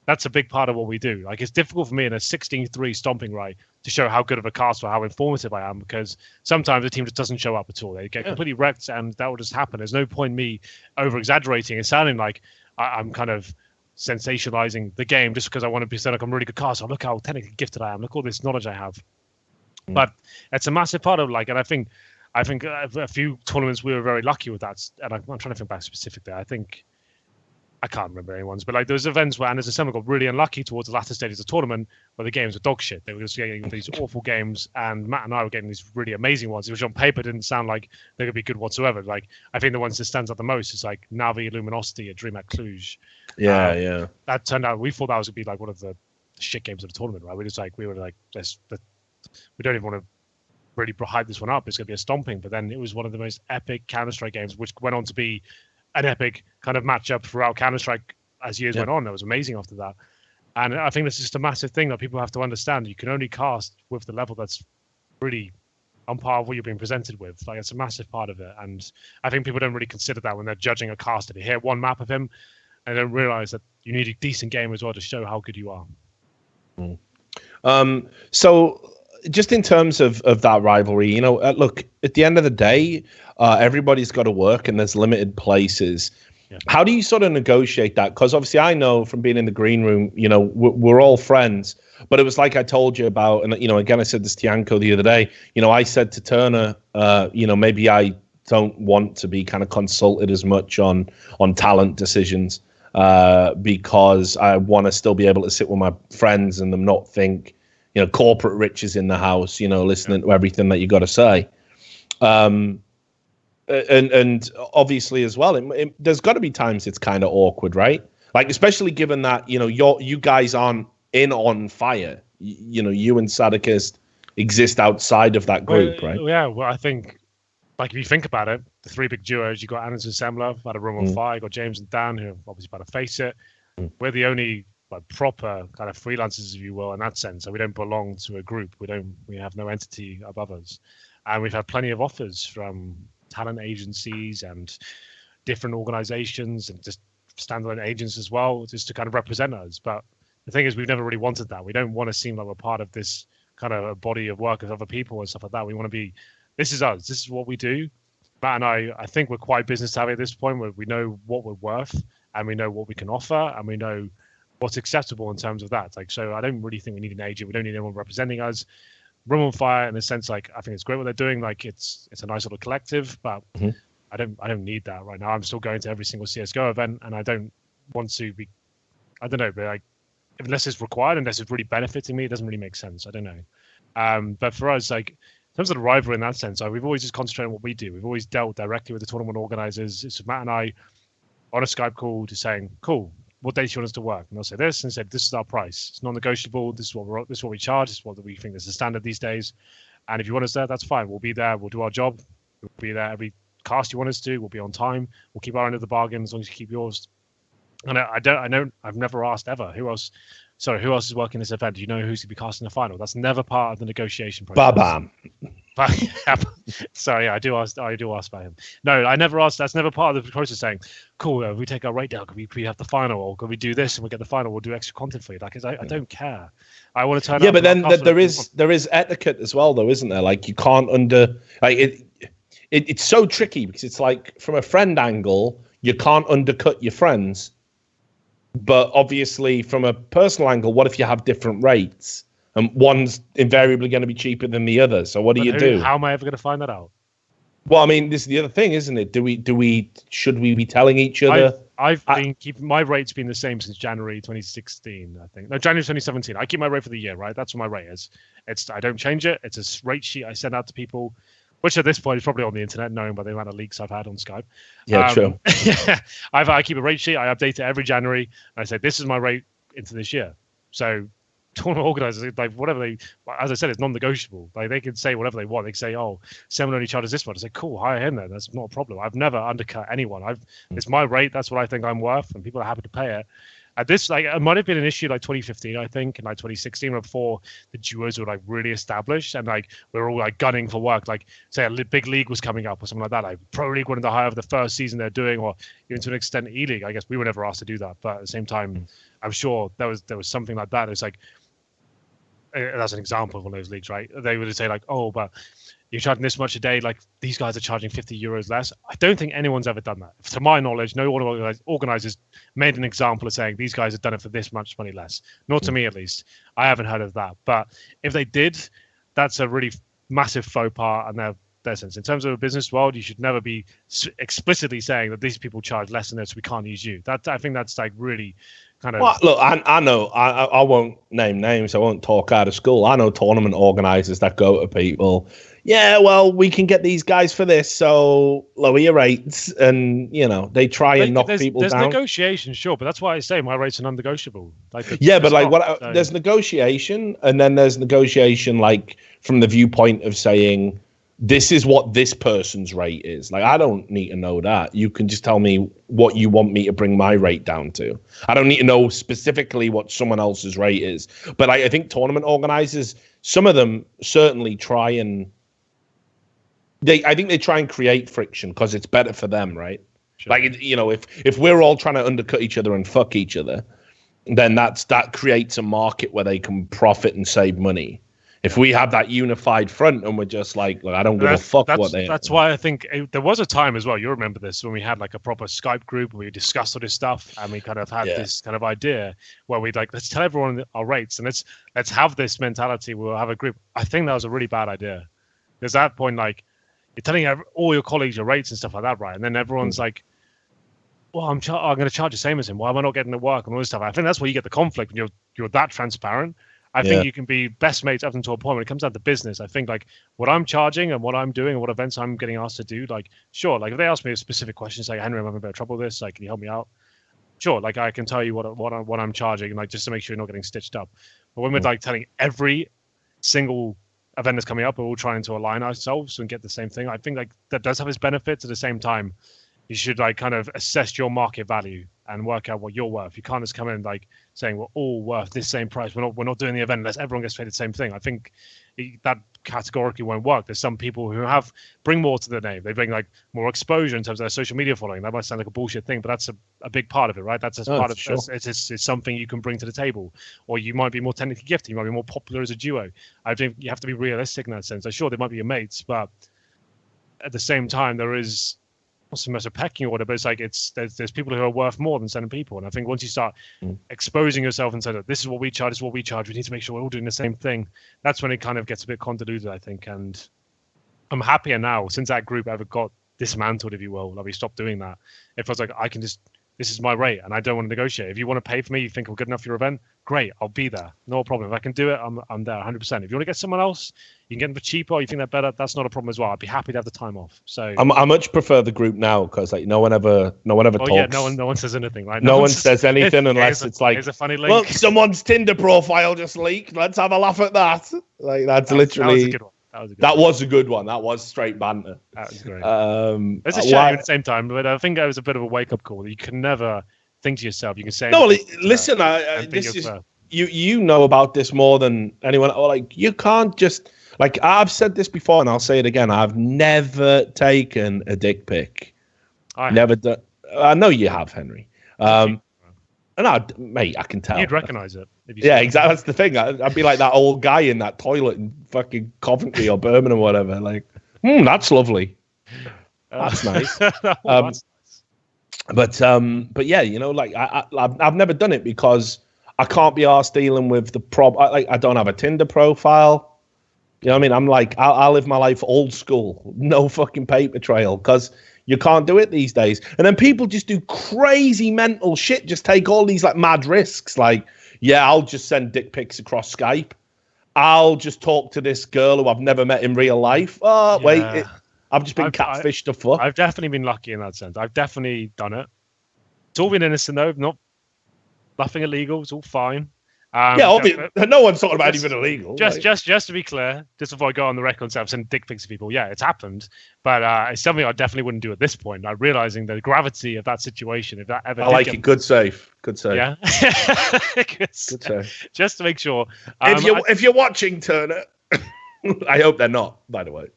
that's a big part of what we do. Like, it's difficult for me in a 16-3 stomping right to show how good of a cast or how informative I am, because sometimes the team just doesn't show up at all. They get completely wrecked, and that will just happen. There's no point in me over-exaggerating and sounding like I'm kind of sensationalizing the game just because I want to be saying like I'm a really good cast. Oh, look how technically gifted I am. Look all this knowledge I have. But it's a massive part of like, and I think a few tournaments we were very lucky with that. And I'm trying to think back specifically. I can't remember anyone's, but like those events where Anders and Summer got really unlucky towards the latter stages of the tournament where the games were dog shit. They were just getting these awful games, and Matt and I were getting these really amazing ones, which on paper didn't sound like they could be good whatsoever. Like, I think the ones that stands out the most is like Navi Luminosity at Dream at Cluj. Yeah. That turned out, we thought that was going to be like one of the shit games of the tournament, right? We were like, we don't even want to really hype this one up. It's going to be a stomping. But then it was one of the most epic Counter-Strike games, which went on to be an epic kind of matchup throughout Counter-Strike as years went on. That was amazing after that. And I think that's just a massive thing that people have to understand. You can only cast with the level that's really on par with what you're being presented with. Like, it's a massive part of it, and I think people don't really consider that when they're judging a caster. They hear one map of him, and don't realize that you need a decent game as well to show how good you are. So just in terms of that rivalry, look, at the end of the day, everybody's got to work and there's limited places. Yeah. How do you sort of negotiate that? Because obviously I know from being in the green room, we're all friends, but it was like I told you about, and, again, I said this to Yanko the other day, I said to Turner, maybe I don't want to be kind of consulted as much on talent decisions because I want to still be able to sit with my friends and them not think, corporate riches in the house, listening to everything that you got to say. And obviously as well, there's got to be times it's kind of awkward, right? Like, especially given that, you guys aren't in on fire. You and Sadikist exist outside of that group, right? Yeah, well, I think, like, if you think about it, the three big duos, you got Anders and Semler, had a room on fire, you got James and Dan, who are obviously about to face it. We're the only proper kind of freelancers, if you will, in that sense. So we don't belong to a group. We have no entity above us. And we've had plenty of offers from talent agencies and different organizations and just standalone agents as well, just to kind of represent us. But the thing is, we've never really wanted that. We don't want to seem like we're part of this kind of a body of work of other people and stuff like that. We want to be, this is us. This is what we do. Matt and I think we're quite business savvy at this point, where we know what we're worth and we know what we can offer and we know what's acceptable in terms of that. Like, so I don't really think we need an agent. We don't need anyone representing us. Room on Fire, in the sense, like, I think it's great what they're doing. Like, it's a nice little collective, but I don't need that right now. I'm still going to every single CS:GO event, and I don't want to be. I don't know, but like, unless it's required, unless it's really benefiting me, it doesn't really make sense. I don't know. But for us, like, in terms of the rivalry in that sense, we've always just concentrated on what we do. We've always dealt directly with the tournament organizers. It's Matt and I on a Skype call, just saying, "Cool, what dates do you want us to work?" And they'll say this, and said, "This is our price. It's non-negotiable. This is what we charge. This is what we think is the standard these days. And if you want us there, that's fine. We'll be there. We'll do our job. We'll be there every cast you want us to. We'll be on time. We'll keep our end of the bargain as long as you keep yours." And I've never asked ever who else is working this event. Do you know who's going to be casting the final? That's never part of the negotiation process. Bam. So yeah, I do ask about him. No, I never asked. That's never part of the process. Saying, "Cool, if we take our rate down, could we have the final, or could we do this and we get the final? We'll do extra content for you." Like, I don't care. I want to turn. Yeah, but then there is etiquette as well, though, isn't there? Like, you can't it's so tricky because it's like, from a friend angle, you can't undercut your friends, but obviously from a personal angle, what if you have different rates? And one's invariably going to be cheaper than the other. So what do you do? How am I ever going to find that out? Well, I mean, this is the other thing, isn't it? Should we be telling each other? I've been keeping my rate's been the same since January 2016, I think. No, January 2017. I keep my rate for the year, right? That's what my rate is. I don't change it. It's a rate sheet I send out to people, which at this point is probably on the internet, knowing by the amount of leaks I've had on Skype. Yeah, true. I keep a rate sheet. I update it every January. And I say, this is my rate into this year. So tournament organizers, like, whatever as I said, it's non-negotiable. Like, they can say whatever they want. They can say, "Oh, Seven only charges this one." I say, "Cool, hire him then. That's not a problem." I've never undercut anyone. It's my rate. That's what I think I'm worth, and people are happy to pay it. At this, like, it might have been an issue like 2015, I think, and like 2016, before the duos were like really established, and like we were all like gunning for work. Like, say a big league was coming up or something like that. Like Pro League wanted to hire for the first season they're doing, or even to an extent E League. I guess we were never asked to do that, but at the same time, I'm sure there was something like that. It's like, that's an example of one of those leagues, right? They would say like, "Oh, but you're charging this much a day. Like, these guys are charging €50 less." I don't think anyone's ever done that. To my knowledge, no one of the organizers made an example of saying these guys have done it for this much money less. Not to me, at least. I haven't heard of that. But if they did, that's a really massive faux pas in their sense. In terms of a business world, you should never be explicitly saying that these people charge less than this, we can't use you. I think that's like really kind of... Well, look, I know, I won't name names, I won't talk out of school. I know tournament organizers that go to people, "Yeah, well, we can get these guys for this, so lower your rates," and, they try and knock people down. There's negotiation, sure, but that's why I say my rates are non-negotiable. Like, yeah, but like, there's negotiation, and then there's negotiation, like, from the viewpoint of saying, this is what this person's rate is. Like, I don't need to know that. You can just tell me what you want me to bring my rate down to. I don't need to know specifically what someone else's rate is. But I think tournament organizers, some of them certainly try and I think they try and create friction because it's better for them, right? Sure. Like, you know, if we're all trying to undercut each other and fuck each other, then that creates a market where they can profit and save money. If we have that unified front and we're just like I don't give a fuck what they. That's why I think there was a time as well. You remember this when we had like a proper Skype group where we discussed all this stuff and we kind of had this kind of idea where we'd like, let's tell everyone our rates and let's have this mentality. We'll have a group. I think that was a really bad idea. There's that point like you're telling all your colleagues your rates and stuff like that, right? And then everyone's like, well, I'm going to charge the same as him. Why am I not getting the work and all this stuff? I think that's where you get the conflict when you're that transparent. I think you can be best mates up until a point when it comes down to business. I think like what I'm charging and what I'm doing and what events I'm getting asked to do, like sure, like if they ask me a specific question, say Henry, I'm having a bit of trouble with this, like can you help me out? Sure, like I can tell you what I'm charging, like just to make sure you're not getting stitched up. But when we're like telling every single event that's coming up, we're all trying to align ourselves and get the same thing. I think like that does have its benefits. At the same time, you should like kind of assess your market value and work out what you're worth. You can't just come in like saying we're all worth this same price. We're not doing the event unless everyone gets paid the same thing. I think that categorically won't work. There's some people who bring more to the name. They bring like more exposure in terms of their social media following. That might sound like a bullshit thing, but that's a big part of it, right? That's part of it's something you can bring to the table. Or you might be more technically gifted. You might be more popular as a duo. I think you have to be realistic in that sense. Sure, they might be your mates, but at the same time, there is so much a pecking order, but it's like there's people who are worth more than certain people, and I think once you start exposing yourself and say that this is what we charge, we need to make sure we're all doing the same thing. That's when it kind of gets a bit convoluted, I think. And I'm happier now since that group ever got dismantled, if you will. Like we stopped doing that. If I was like, I can just, this is my rate, and I don't want to negotiate. If you want to pay for me, you think I'm good enough for your event, great, I'll be there, no problem. If I can do it, I'm there 100%. If you want to get someone else, you can get them for cheaper, or you think they're better, that's not a problem as well. I'd be happy to have the time off. So I much prefer the group now because like no one ever talks. Yeah, no one says anything, right? No one says anything unless it's like, here's a funny link. Look, someone's Tinder profile just leaked. Let's have a laugh at that. Like that's literally. That was a good one. That was straight banter. That was great. It's a shame at the same time, but I think it was a bit of a wake up call. You can never think to yourself. You can say no. Listen, this is you know about this more than anyone. Or like you can't just like I've said this before, and I'll say it again. I've never taken a dick pic. Never done. I know you have, Henry. And mate, I can tell. You'd recognize it. Yeah, exactly. That's the thing. I'd be like that old guy in that toilet in fucking Coventry or Birmingham or whatever. Like, that's lovely. That's nice. But yeah, you know, like I've never done it because I can't be arsed dealing with the I don't have a Tinder profile. You know what I mean? I'm like, I'll live my life old school, no fucking paper trail, because you can't do it these days. And then people just do crazy mental shit, just take all these like mad risks. Like, yeah, I'll just send dick pics across Skype. I'll just talk to this girl who I've never met in real life. Oh, yeah. Wait, I've just been catfished to fuck. I've definitely been lucky in that sense. I've definitely done it. It's all been innocent though, nothing illegal. It's all fine. Yeah, obviously, no one's talking about anything illegal. Just to be clear, just before I go on the record and say I've sent dick pics to people, yeah, it's happened, but it's something I definitely wouldn't do at this point. I'm realizing the gravity of that situation. If that ever, I like it. Good save. Yeah, good save. Just to make sure. If you're watching, Turner, I hope they're not. By the way,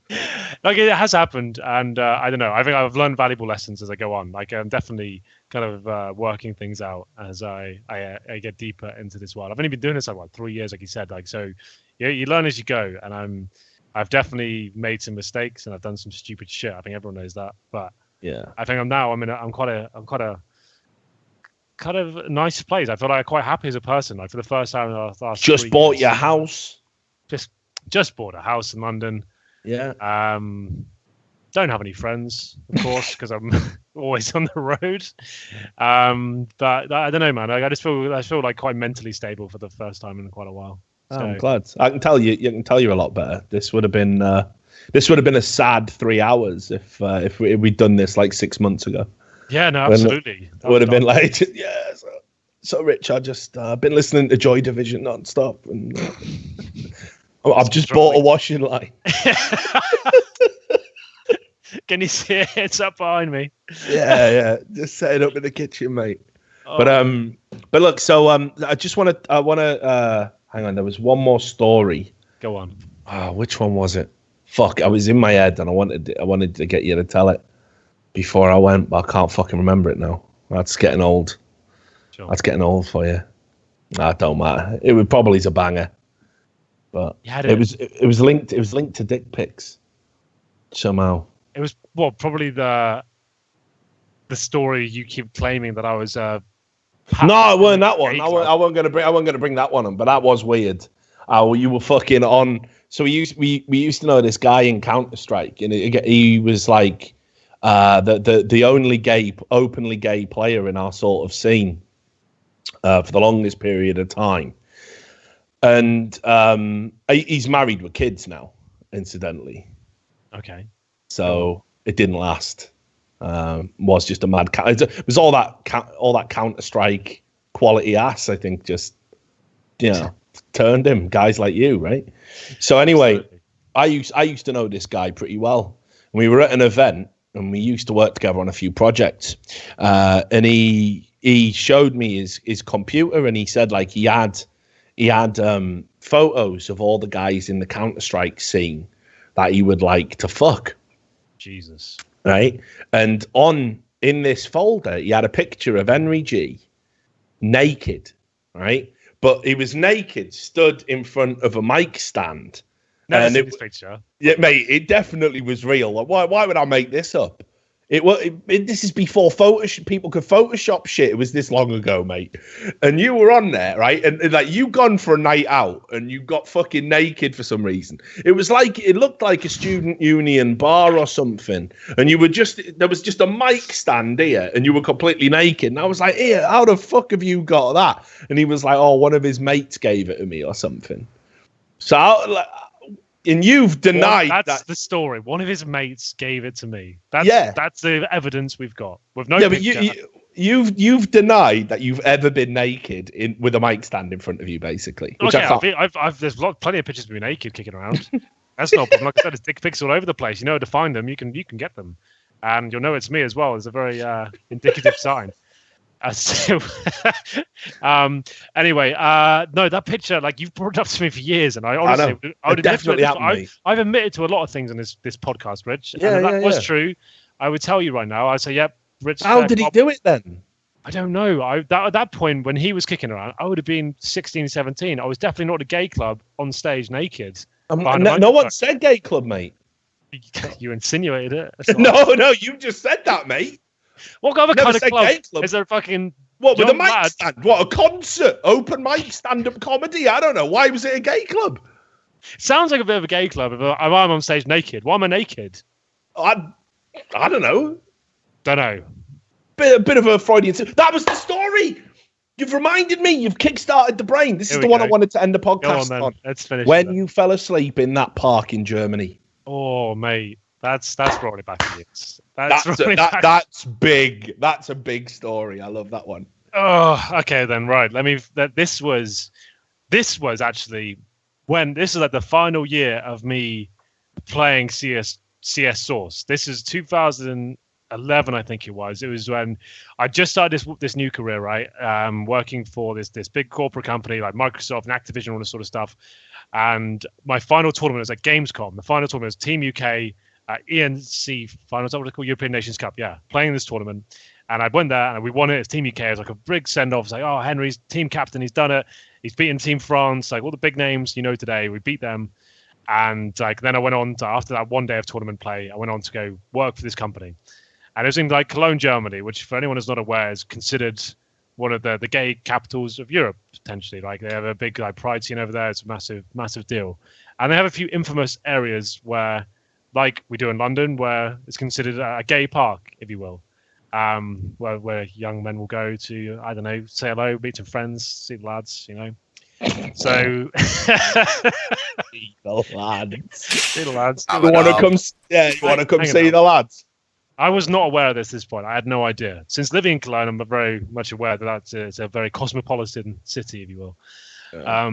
like it has happened, and I don't know. I think I've learned valuable lessons as I go on. Like I'm definitely kind of working things out as I get deeper into this world. I've only been doing this like 3 years, like you said. Like so, you learn as you go, and I've definitely made some mistakes and I've done some stupid shit. I think everyone knows that, but yeah, I think I'm quite a kind of nice place. I feel like I'm quite happy as a person. Like for the first time in the last just bought your house. Just bought a house in London. Yeah. Don't have any friends, of course, because I'm always on the road. But I don't know, man. I just feel like quite mentally stable for the first time in quite a while. So, I'm glad. I can tell you're a lot better. This would have been a sad 3 hours if we'd done this like 6 months ago. Yeah, no, absolutely. It would have been like, yeah. So Rich, I just been listening to Joy Division nonstop, and I've just bought a washing line. Can you see it? It's up behind me. Yeah. Just set it up in the kitchen, mate. Oh. But look, so I want to hang on. There was one more story. Go on. Oh, which one was it? Fuck, I was in my head and I wanted to get you to tell it before I went, but I can't fucking remember it now. That's getting old. Sure. That's getting old for you. Nah, it don't matter. It would probably is a banger, but it was linked to dick pics somehow. It was probably the story you keep claiming that I was. No, it weren't that one. I wasn't gonna bring that one on, but that was weird. You were fucking on. So we used to know this guy in Counter-Strike, and he was like the only openly gay player in our sort of scene for the longest period of time. And he's married with kids now, incidentally. Okay. So it didn't last. Was just a mad. It was all that Counter-Strike quality ass. I think just turned him. Guys like you, right? So anyway, absolutely. I used to know this guy pretty well. We were at an event and we used to work together on a few projects. And he showed me his computer and he said like he had photos of all the guys in the Counter-Strike scene that he would like to fuck. Jesus. Right? And in this folder, he had a picture of HenryG naked, right? But he was naked, stood in front of a mic stand. Never seen this picture. Yeah, mate, it definitely was real. Like, why would I make this up? This is before Photoshop. People could Photoshop shit. It was this long ago, mate. And you were on there, right? And like you gone for a night out, and you got fucking naked for some reason. It looked like a student union bar or something. And there was just a mic stand here, and you were completely naked. And I was like, "Here, how the fuck have you got that?" And he was like, "Oh, one of his mates gave it to me or something." So. And you've denied that's the story. One of his mates gave it to me. That's the evidence we've got. With no picture. You've denied that you've ever been naked with a mic stand in front of you, basically. Which there's plenty of pictures of me naked kicking around. That's not a problem. Like I said, there's dick pics all over the place. You know how to find them. You can get them, and you'll know it's me as well. It's a very indicative sign. Anyway, no, that picture, like you've brought it up to me for years, and I honestly, I would definitely I've admitted to a lot of things on this podcast, Rich. Yeah, and if that was true, I would tell you right now. I'd say, yep, Rich. How did he do it then? I don't know. At that point, when he was kicking around, I would have been 16, 17. I was definitely not at a gay club on stage naked. No one said gay club, mate. You insinuated it. No, you just said that, mate. What other kind of club? Is there a fucking what with a mic stand? What, a concert? Open mic stand-up comedy? I don't know. Why was it a gay club? Sounds like a bit of a gay club. If I'm on stage naked, why am I naked? I don't know. Don't know. Bit of a Freudian. That was the story. You've reminded me. You've kickstarted the brain. This is the one I wanted to end the podcast on. Let's finish. When you fell asleep in that park in Germany. Oh, mate. That's brought it back to years. That's big. That's a big story. I love that one. Oh, okay then. Right. This was actually when this is like the final year of me playing CS Source. This is 2011, I think it was. It was when I just started this new career, right? Working for this big corporate company like Microsoft and Activision, all this sort of stuff. And my final tournament was at Gamescom. The final tournament was Team UK. ENC finals, what they call European Nations Cup, playing this tournament, and I went there and we won it as Team UK. It was like a big send-off. It's like, oh, Henry's team captain, he's done it, he's beaten Team France, like all the big names today, we beat them. And like then I went on to, after that one day of tournament play, I went on to go work for this company, and it was in like Cologne, Germany, which for anyone who's not aware is considered one of the gay capitals of Europe, potentially. Like they have a big like pride scene over there. It's a massive deal, and they have a few infamous areas where, like we do in London, where it's considered a gay park, if you will, where young men will go to, I don't know, say hello, meet some friends, see the lads, So, see the lads. You want to come see the lads? I was not aware of this at this point. I had no idea. Since living in Cologne, I'm very much aware that it's a very cosmopolitan city, if you will. Yeah.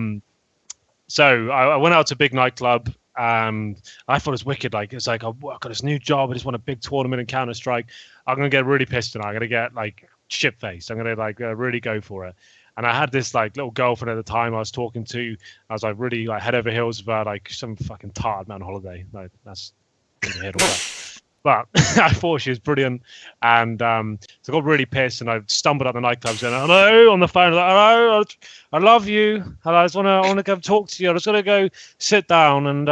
So I went out to a big nightclub. I thought it was wicked. Like I've got this new job. I just want a big tournament in Counter-Strike. I'm gonna get really pissed tonight. I'm gonna get like shit faced. I'm gonna like really go for it. And I had this like little girlfriend at the time I was talking to. I was like really like head over heels about like some fucking tired man holiday. Like that's head all that. But I thought she was brilliant, and so I got really pissed, and I stumbled out the nightclub saying, "Hello," on the phone. Like, "Hello, I love you. Hello, I just want to go talk to you. I just want to go sit down, and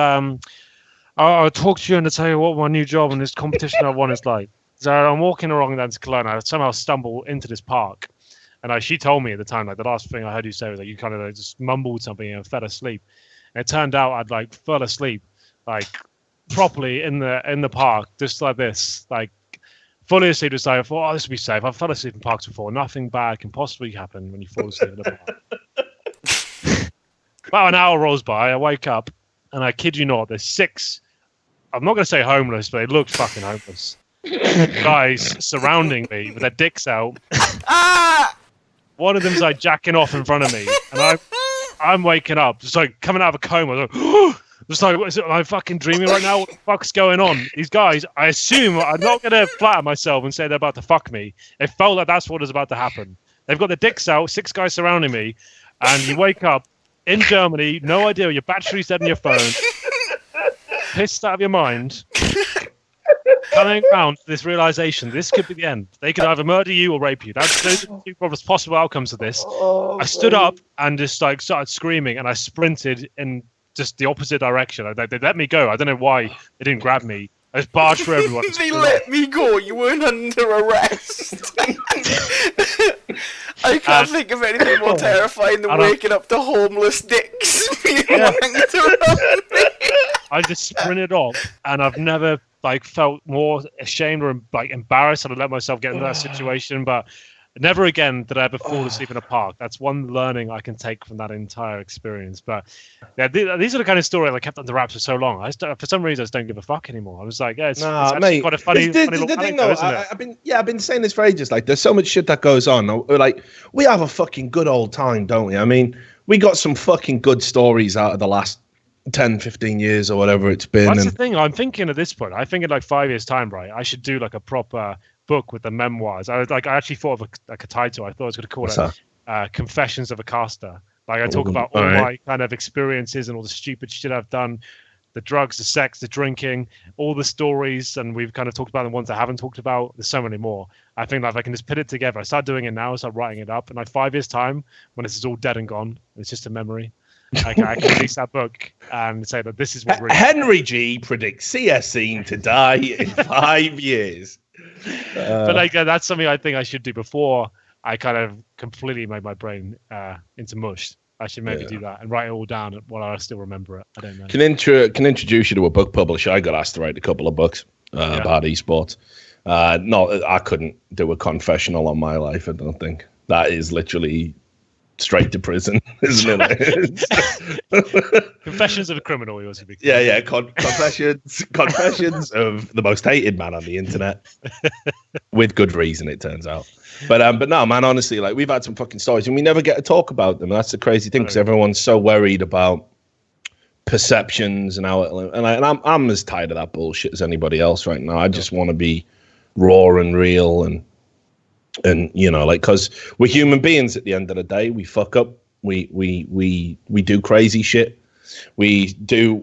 I'll talk to you and tell you what my new job and this competition I won is like." So I'm walking along down to Cologne. I somehow stumble into this park, and she told me at the time, like the last thing I heard you say was like you kind of like, just mumbled something and fell asleep. And it turned out I'd like fell asleep, like. Properly in the park, just like this, like fully asleep. Just like I thought, this would be safe. I've fell asleep in parks before. Nothing bad can possibly happen when you fall asleep in a park. About an hour rolls by. I wake up, and I kid you not, there's 6. I'm not gonna say homeless, but they look fucking homeless. Guys surrounding me with their dicks out. One of them's like jacking off in front of me, and I'm waking up, just like coming out of a coma. Like, just like, am I fucking dreaming right now? What the fuck's going on? These guys, I assume, I'm not going to flatter myself and say they're about to fuck me. It felt like that's what is about to happen. They've got their dicks out, 6 guys surrounding me, and you wake up in Germany, no idea, your battery's dead in your phone, pissed out of your mind, coming around to this realization, this could be the end. They could either murder you or rape you. Those are the 2 possible outcomes of this. I stood up and just like started screaming, and I sprinted in just the opposite direction. They let me go. I don't know why they didn't grab me. I just barged through everyone. They let me go. You weren't under arrest. I can't think of anything more terrifying than waking up to homeless dicks. I just sprinted off, and I've never like felt more ashamed or like embarrassed that I let myself get into that situation. But never again did I ever fall asleep in a park. That's one learning I can take from that entire experience. But yeah, these are the kind of stories I kept under wraps for so long. For some reason, I just don't give a fuck anymore. I was like, yeah, it's actually quite a funny little thing, though, isn't it? I've been saying this for ages. Like, there's so much shit that goes on. Like, we have a fucking good old time, don't we? I mean, we got some fucking good stories out of the last 10, 15 years or whatever it's been. That's the thing. I'm thinking at this point, I think in like 5 years' time, right, I should do like a proper book with the memoirs. I actually thought of a title. I thought I was going to call it Confessions of a Caster. Like I talk about all my kind of experiences and all the stupid shit I've done, the drugs, the sex, the drinking, all the stories, and we've kind of talked about the ones I haven't talked about. There's so many more. I think like I can just put it together. I start doing it now. I start writing it up, and like 5 years' time, when this is all dead and gone, it's just a memory. I can release that book and say that this is what really HenryG predicts CS Scene to die in 5 years. But like that's something I think I should do before I kind of completely made my brain into mush. I should maybe do that and write it all down while I still remember it. I don't know. Can introduce you to a book publisher. I got asked to write a couple of books about esports. No, I couldn't do a confessional on my life. I don't think that is literally straight to prison, isn't it? Confessions of a criminal. Yours would be. Yeah. Confessions of the most hated man on the internet, with good reason, it turns out. But no, man. Honestly, like we've had some fucking stories, and we never get to talk about them. And that's the crazy thing, because everyone's so worried about perceptions and how. And I'm as tired of that bullshit as anybody else right now. I just want to be raw and real and you know, like, because we're human beings at the end of the day. We fuck up, we do crazy shit, we do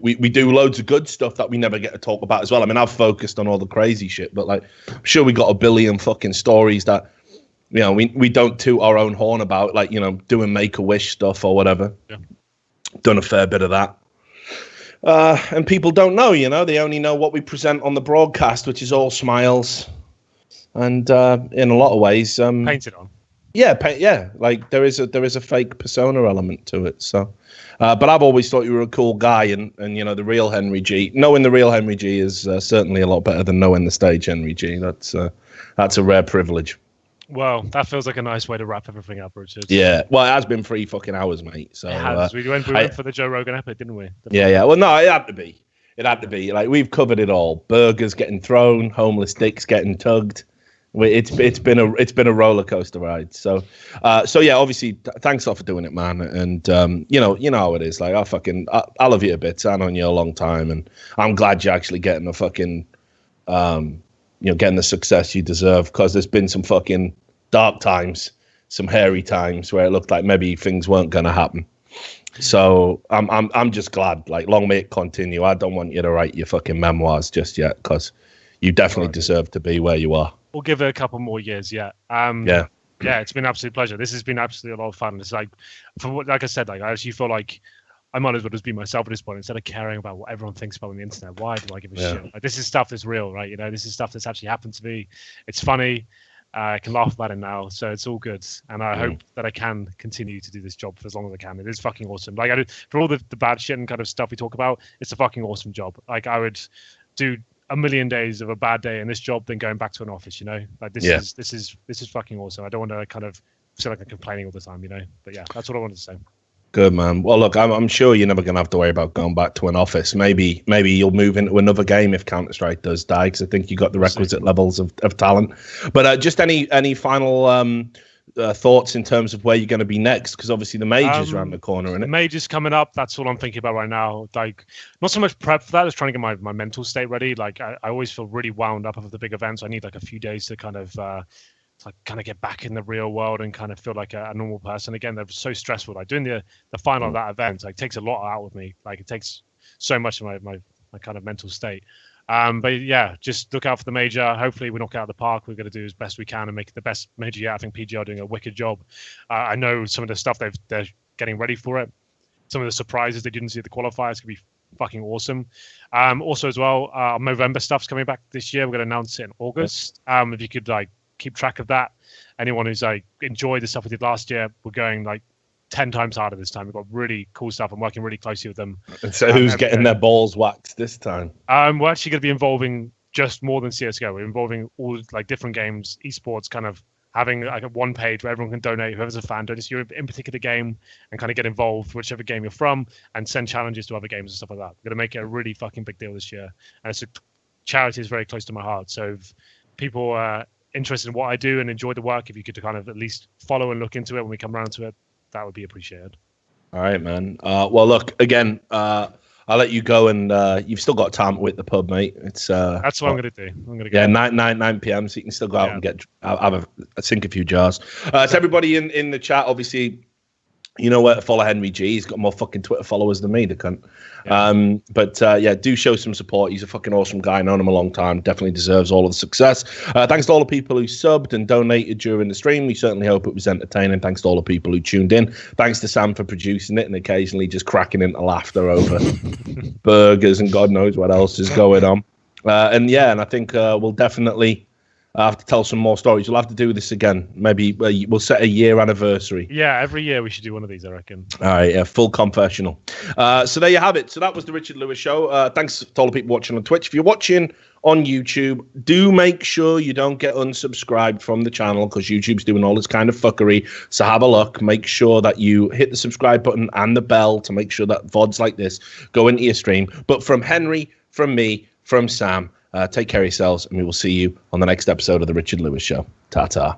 loads of good stuff that we never get to talk about as well. I mean, I've focused on all the crazy shit, but like, I'm sure we got a billion fucking stories that, you know, we don't toot our own horn about, like, you know, doing Make-A-Wish stuff or whatever. Done a fair bit of that. And people don't know, you know, they only know what we present on the broadcast, which is all smiles. And in a lot of ways, painted on. Yeah, like there is a fake persona element to it. So, but I've always thought you were a cool guy, and you know, the real HenryG. Knowing the real HenryG is certainly a lot better than knowing the stage HenryG. That's a rare privilege. Well, that feels like a nice way to wrap everything up, Richard. Yeah, well, it has been 3 fucking hours, mate. So it has. We went for the Joe Rogan epic, didn't we? Yeah. Well, no, it had to be. It had to be. Like, we've covered it all: burgers getting thrown, homeless dicks getting tugged. It's been a roller coaster ride. So yeah, obviously, thanks a lot for doing it, man. And you know how it is. Like, I love you a bit. I've known you a long time, and I'm glad you're actually getting the fucking getting the success you deserve. Because there's been some fucking dark times, some hairy times where it looked like maybe things weren't going to happen. So I'm just glad. Like, long may it continue. I don't want you to write your fucking memoirs just yet, because you definitely deserve to be where you are. We'll give it a couple more years, yeah. Yeah, it's been an absolute pleasure. This has been absolutely a lot of fun. It's like, like I said, like I actually feel like I might as well just be myself at this point instead of caring about what everyone thinks about on the internet. Why do I give a shit? Like, this is stuff that's real, right? You know, this is stuff that's actually happened to me. It's funny. I can laugh about it now, so it's all good. And I hope that I can continue to do this job for as long as I can. It is fucking awesome. Like, for all the bad shit and kind of stuff we talk about, it's a fucking awesome job. Like, I would do a million days of a bad day in this job than going back to an office, you know? Like, this is fucking awesome. I don't want to kind of feel like I'm complaining all the time, you know? But yeah, that's what I wanted to say. Good, man. Well, look, I'm sure you're never going to have to worry about going back to an office. Maybe you'll move into another game if Counter-Strike does die, because I think you got the requisite levels of talent. But just any final thoughts in terms of where you're going to be next? Because obviously the major's around the corner, isn't it? The major's coming up. That's all I'm thinking about right now. Like, not so much prep for that, just trying to get my mental state ready. Like, I always feel really wound up after the big events. I need like a few days to kind of get back in the real world and kind of feel like a normal person again. They're so stressful. Like, doing the final of that event takes a lot out of me. Like, it takes so much of my kind of mental state. But yeah, just look out for the major. Hopefully we knock it out of the park. We're going to do as best we can and make it the best major yet. I think PG are doing a wicked job. I know some of the stuff they're getting ready for it. Some of the surprises they didn't see at the qualifiers could be fucking awesome. Also as well, November stuff's coming back this year. We're going to announce it in August. If you could like keep track of that. Anyone who's like enjoyed the stuff we did last year, we're going like 10 times harder this time. We've got really cool stuff. I'm working really closely with them. And so who's getting their balls waxed this time? We're actually going to be involving just more than CSGO. We're involving all like different games, esports, kind of having like a one page where everyone can donate. Whoever's a fan, donate your in particular game and kind of get involved, whichever game you're from, and send challenges to other games and stuff like that. We're going to make it a really fucking big deal this year. And it's charity is very close to my heart. So if people are interested in what I do and enjoy the work, if you could kind of at least follow and look into it when we come around to it, that would be appreciated. All right, man. Well, look, again, I'll let you go, and you've still got time to hit the pub, mate. It's that's what I'm going to do. I'm going to go. Yeah, 9 p.m. So you can still go out and have sink a few jars. To everybody in the chat, obviously, you know where to follow HenryG. He's got more fucking Twitter followers than me, the cunt. Yeah. Do show some support. He's a fucking awesome guy. Known him a long time. Definitely deserves all of the success. Thanks to all the people who subbed and donated during the stream. We certainly hope it was entertaining. Thanks to all the people who tuned in. Thanks to Sam for producing it and occasionally just cracking into laughter over burgers and God knows what else is going on. And I think we'll definitely have to tell some more stories. We'll have to do this again. Maybe we'll set a year anniversary. Yeah, every year we should do one of these, I reckon. All right, yeah, full confessional. So there you have it. So that was the Richard Lewis Show. Thanks to all the people watching on Twitch. If you're watching on YouTube, do make sure you don't get unsubscribed from the channel, because YouTube's doing all this kind of fuckery. So have a look. Make sure that you hit the subscribe button and the bell to make sure that VODs like this go into your stream. But from Henry, from me, from Sam, take care of yourselves, and we will see you on the next episode of The Richard Lewis Show. Ta-ta.